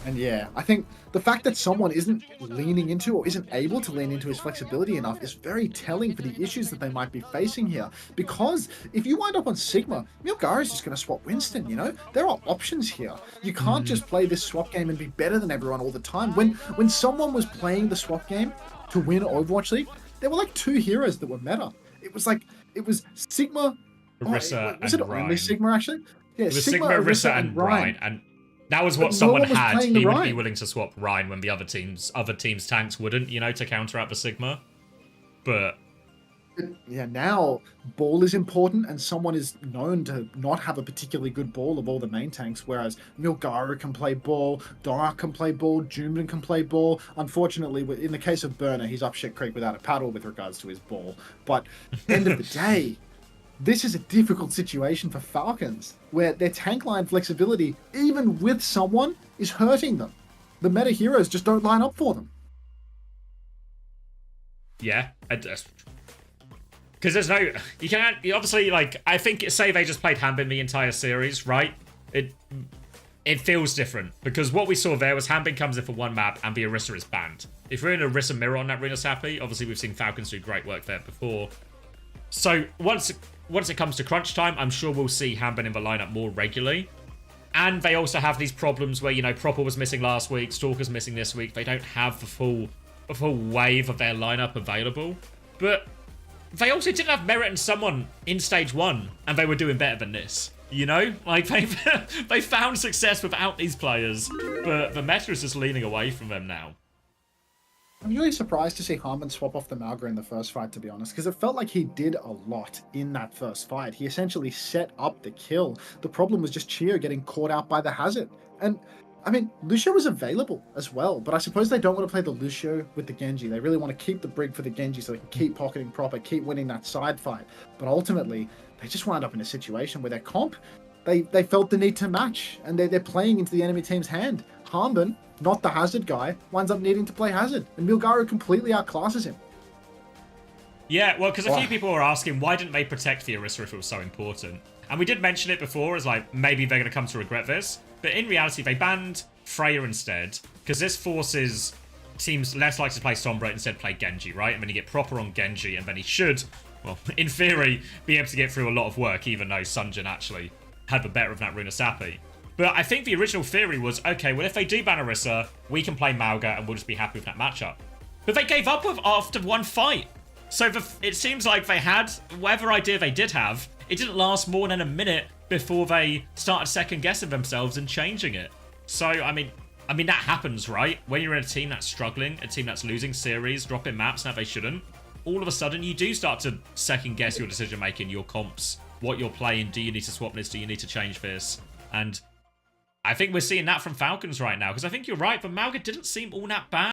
And yeah, I think the fact that someone isn't leaning into or isn't able to lean into his flexibility enough is very telling for the issues that they might be facing here. Because if you wind up on Sigma, Milgaru's just going to swap Winston, you know? There are options here. You can't just play this swap game and be better than everyone all the time. When someone was playing the swap game to win Overwatch League, there were like 2 heroes that were meta. It was Sigma... Orisa was it and Ryan. only Sigma, actually? Yeah, It was Sigma, Orisa, and Ryan. And that was what But someone no one was had. playing He the would be Ryan. willing to swap Ryan when the other teams' tanks wouldn't, you know, to counter out the Sigma. But yeah, now ball is important, and someone is known to not have a particularly good ball of all the main tanks, whereas Milgaru can play ball, Dorak can play ball, Junbin can play ball. Unfortunately, in the case of Burner, he's up shit creek without a paddle with regards to his ball. But end of the day, this is a difficult situation for Falcons, where their tank line flexibility, even with someone, is hurting them. The meta heroes just don't line up for them. yeah, because there's no, you can't, obviously, like, I think, say they just played Hanbin the entire series, right? It feels different, because what we saw there was Hanbin comes in for 1 map and the Orisa is banned. If we're in a Orisa mirror on that Rena Sappy, obviously we've seen Falcons do great work there before. So once it comes to crunch time, I'm sure we'll see Hanbin in the lineup more regularly. And they also have these problems where, you know, Proper was missing last week, Stalker's missing this week. They don't have the full wave of their lineup available. But they also didn't have Merit and someone in stage 1, and they were doing better than this. You know? Like, they found success without these players, but the meta is just leaning away from them now. I'm really surprised to see Harmon swap off the Malgra in the first fight, to be honest, because it felt like he did a lot in that first fight. He essentially set up the kill. The problem was just Chio getting caught out by the Hazard. And, I mean, Lucio was available as well, but I suppose they don't want to play the Lucio with the Genji. They really want to keep the Brig for the Genji so they can keep pocketing Proper, keep winning that side fight. But ultimately, they just wound up in a situation where their comp, they felt the need to match, and they're playing into the enemy team's hand. Harmon, not the Hazard guy, winds up needing to play Hazard, and Milgaru completely outclasses him. Yeah, well, because a few Wow. people were asking why didn't they protect the Orisa if it was so important. And we did mention it before as like maybe they're going to come to regret this. But in reality, they banned Freya instead because this forces teams less likely to play Sombra instead play Genji, right? And then you get proper on Genji and then he should, well, in theory, be able to get through a lot of work even though Sunjin actually had the better of that Runa Sapi. But I think the original theory was, okay, well, if they do ban Orisa, we can play Mauga and we'll just be happy with that matchup. But they gave up with after one fight. So it seems like they had, whatever idea they did have, it didn't last more than a minute before they started second-guessing themselves and changing it. So, I mean, that happens, right? When you're in a team that's struggling, a team that's losing series, dropping maps that they shouldn't, all of a sudden you do start to second-guess your decision-making, your comps, what you're playing, do you need to swap this, do you need to change this? And I think we're seeing that from Falcons right now, because I think you're right, but Mauga didn't seem all that bad.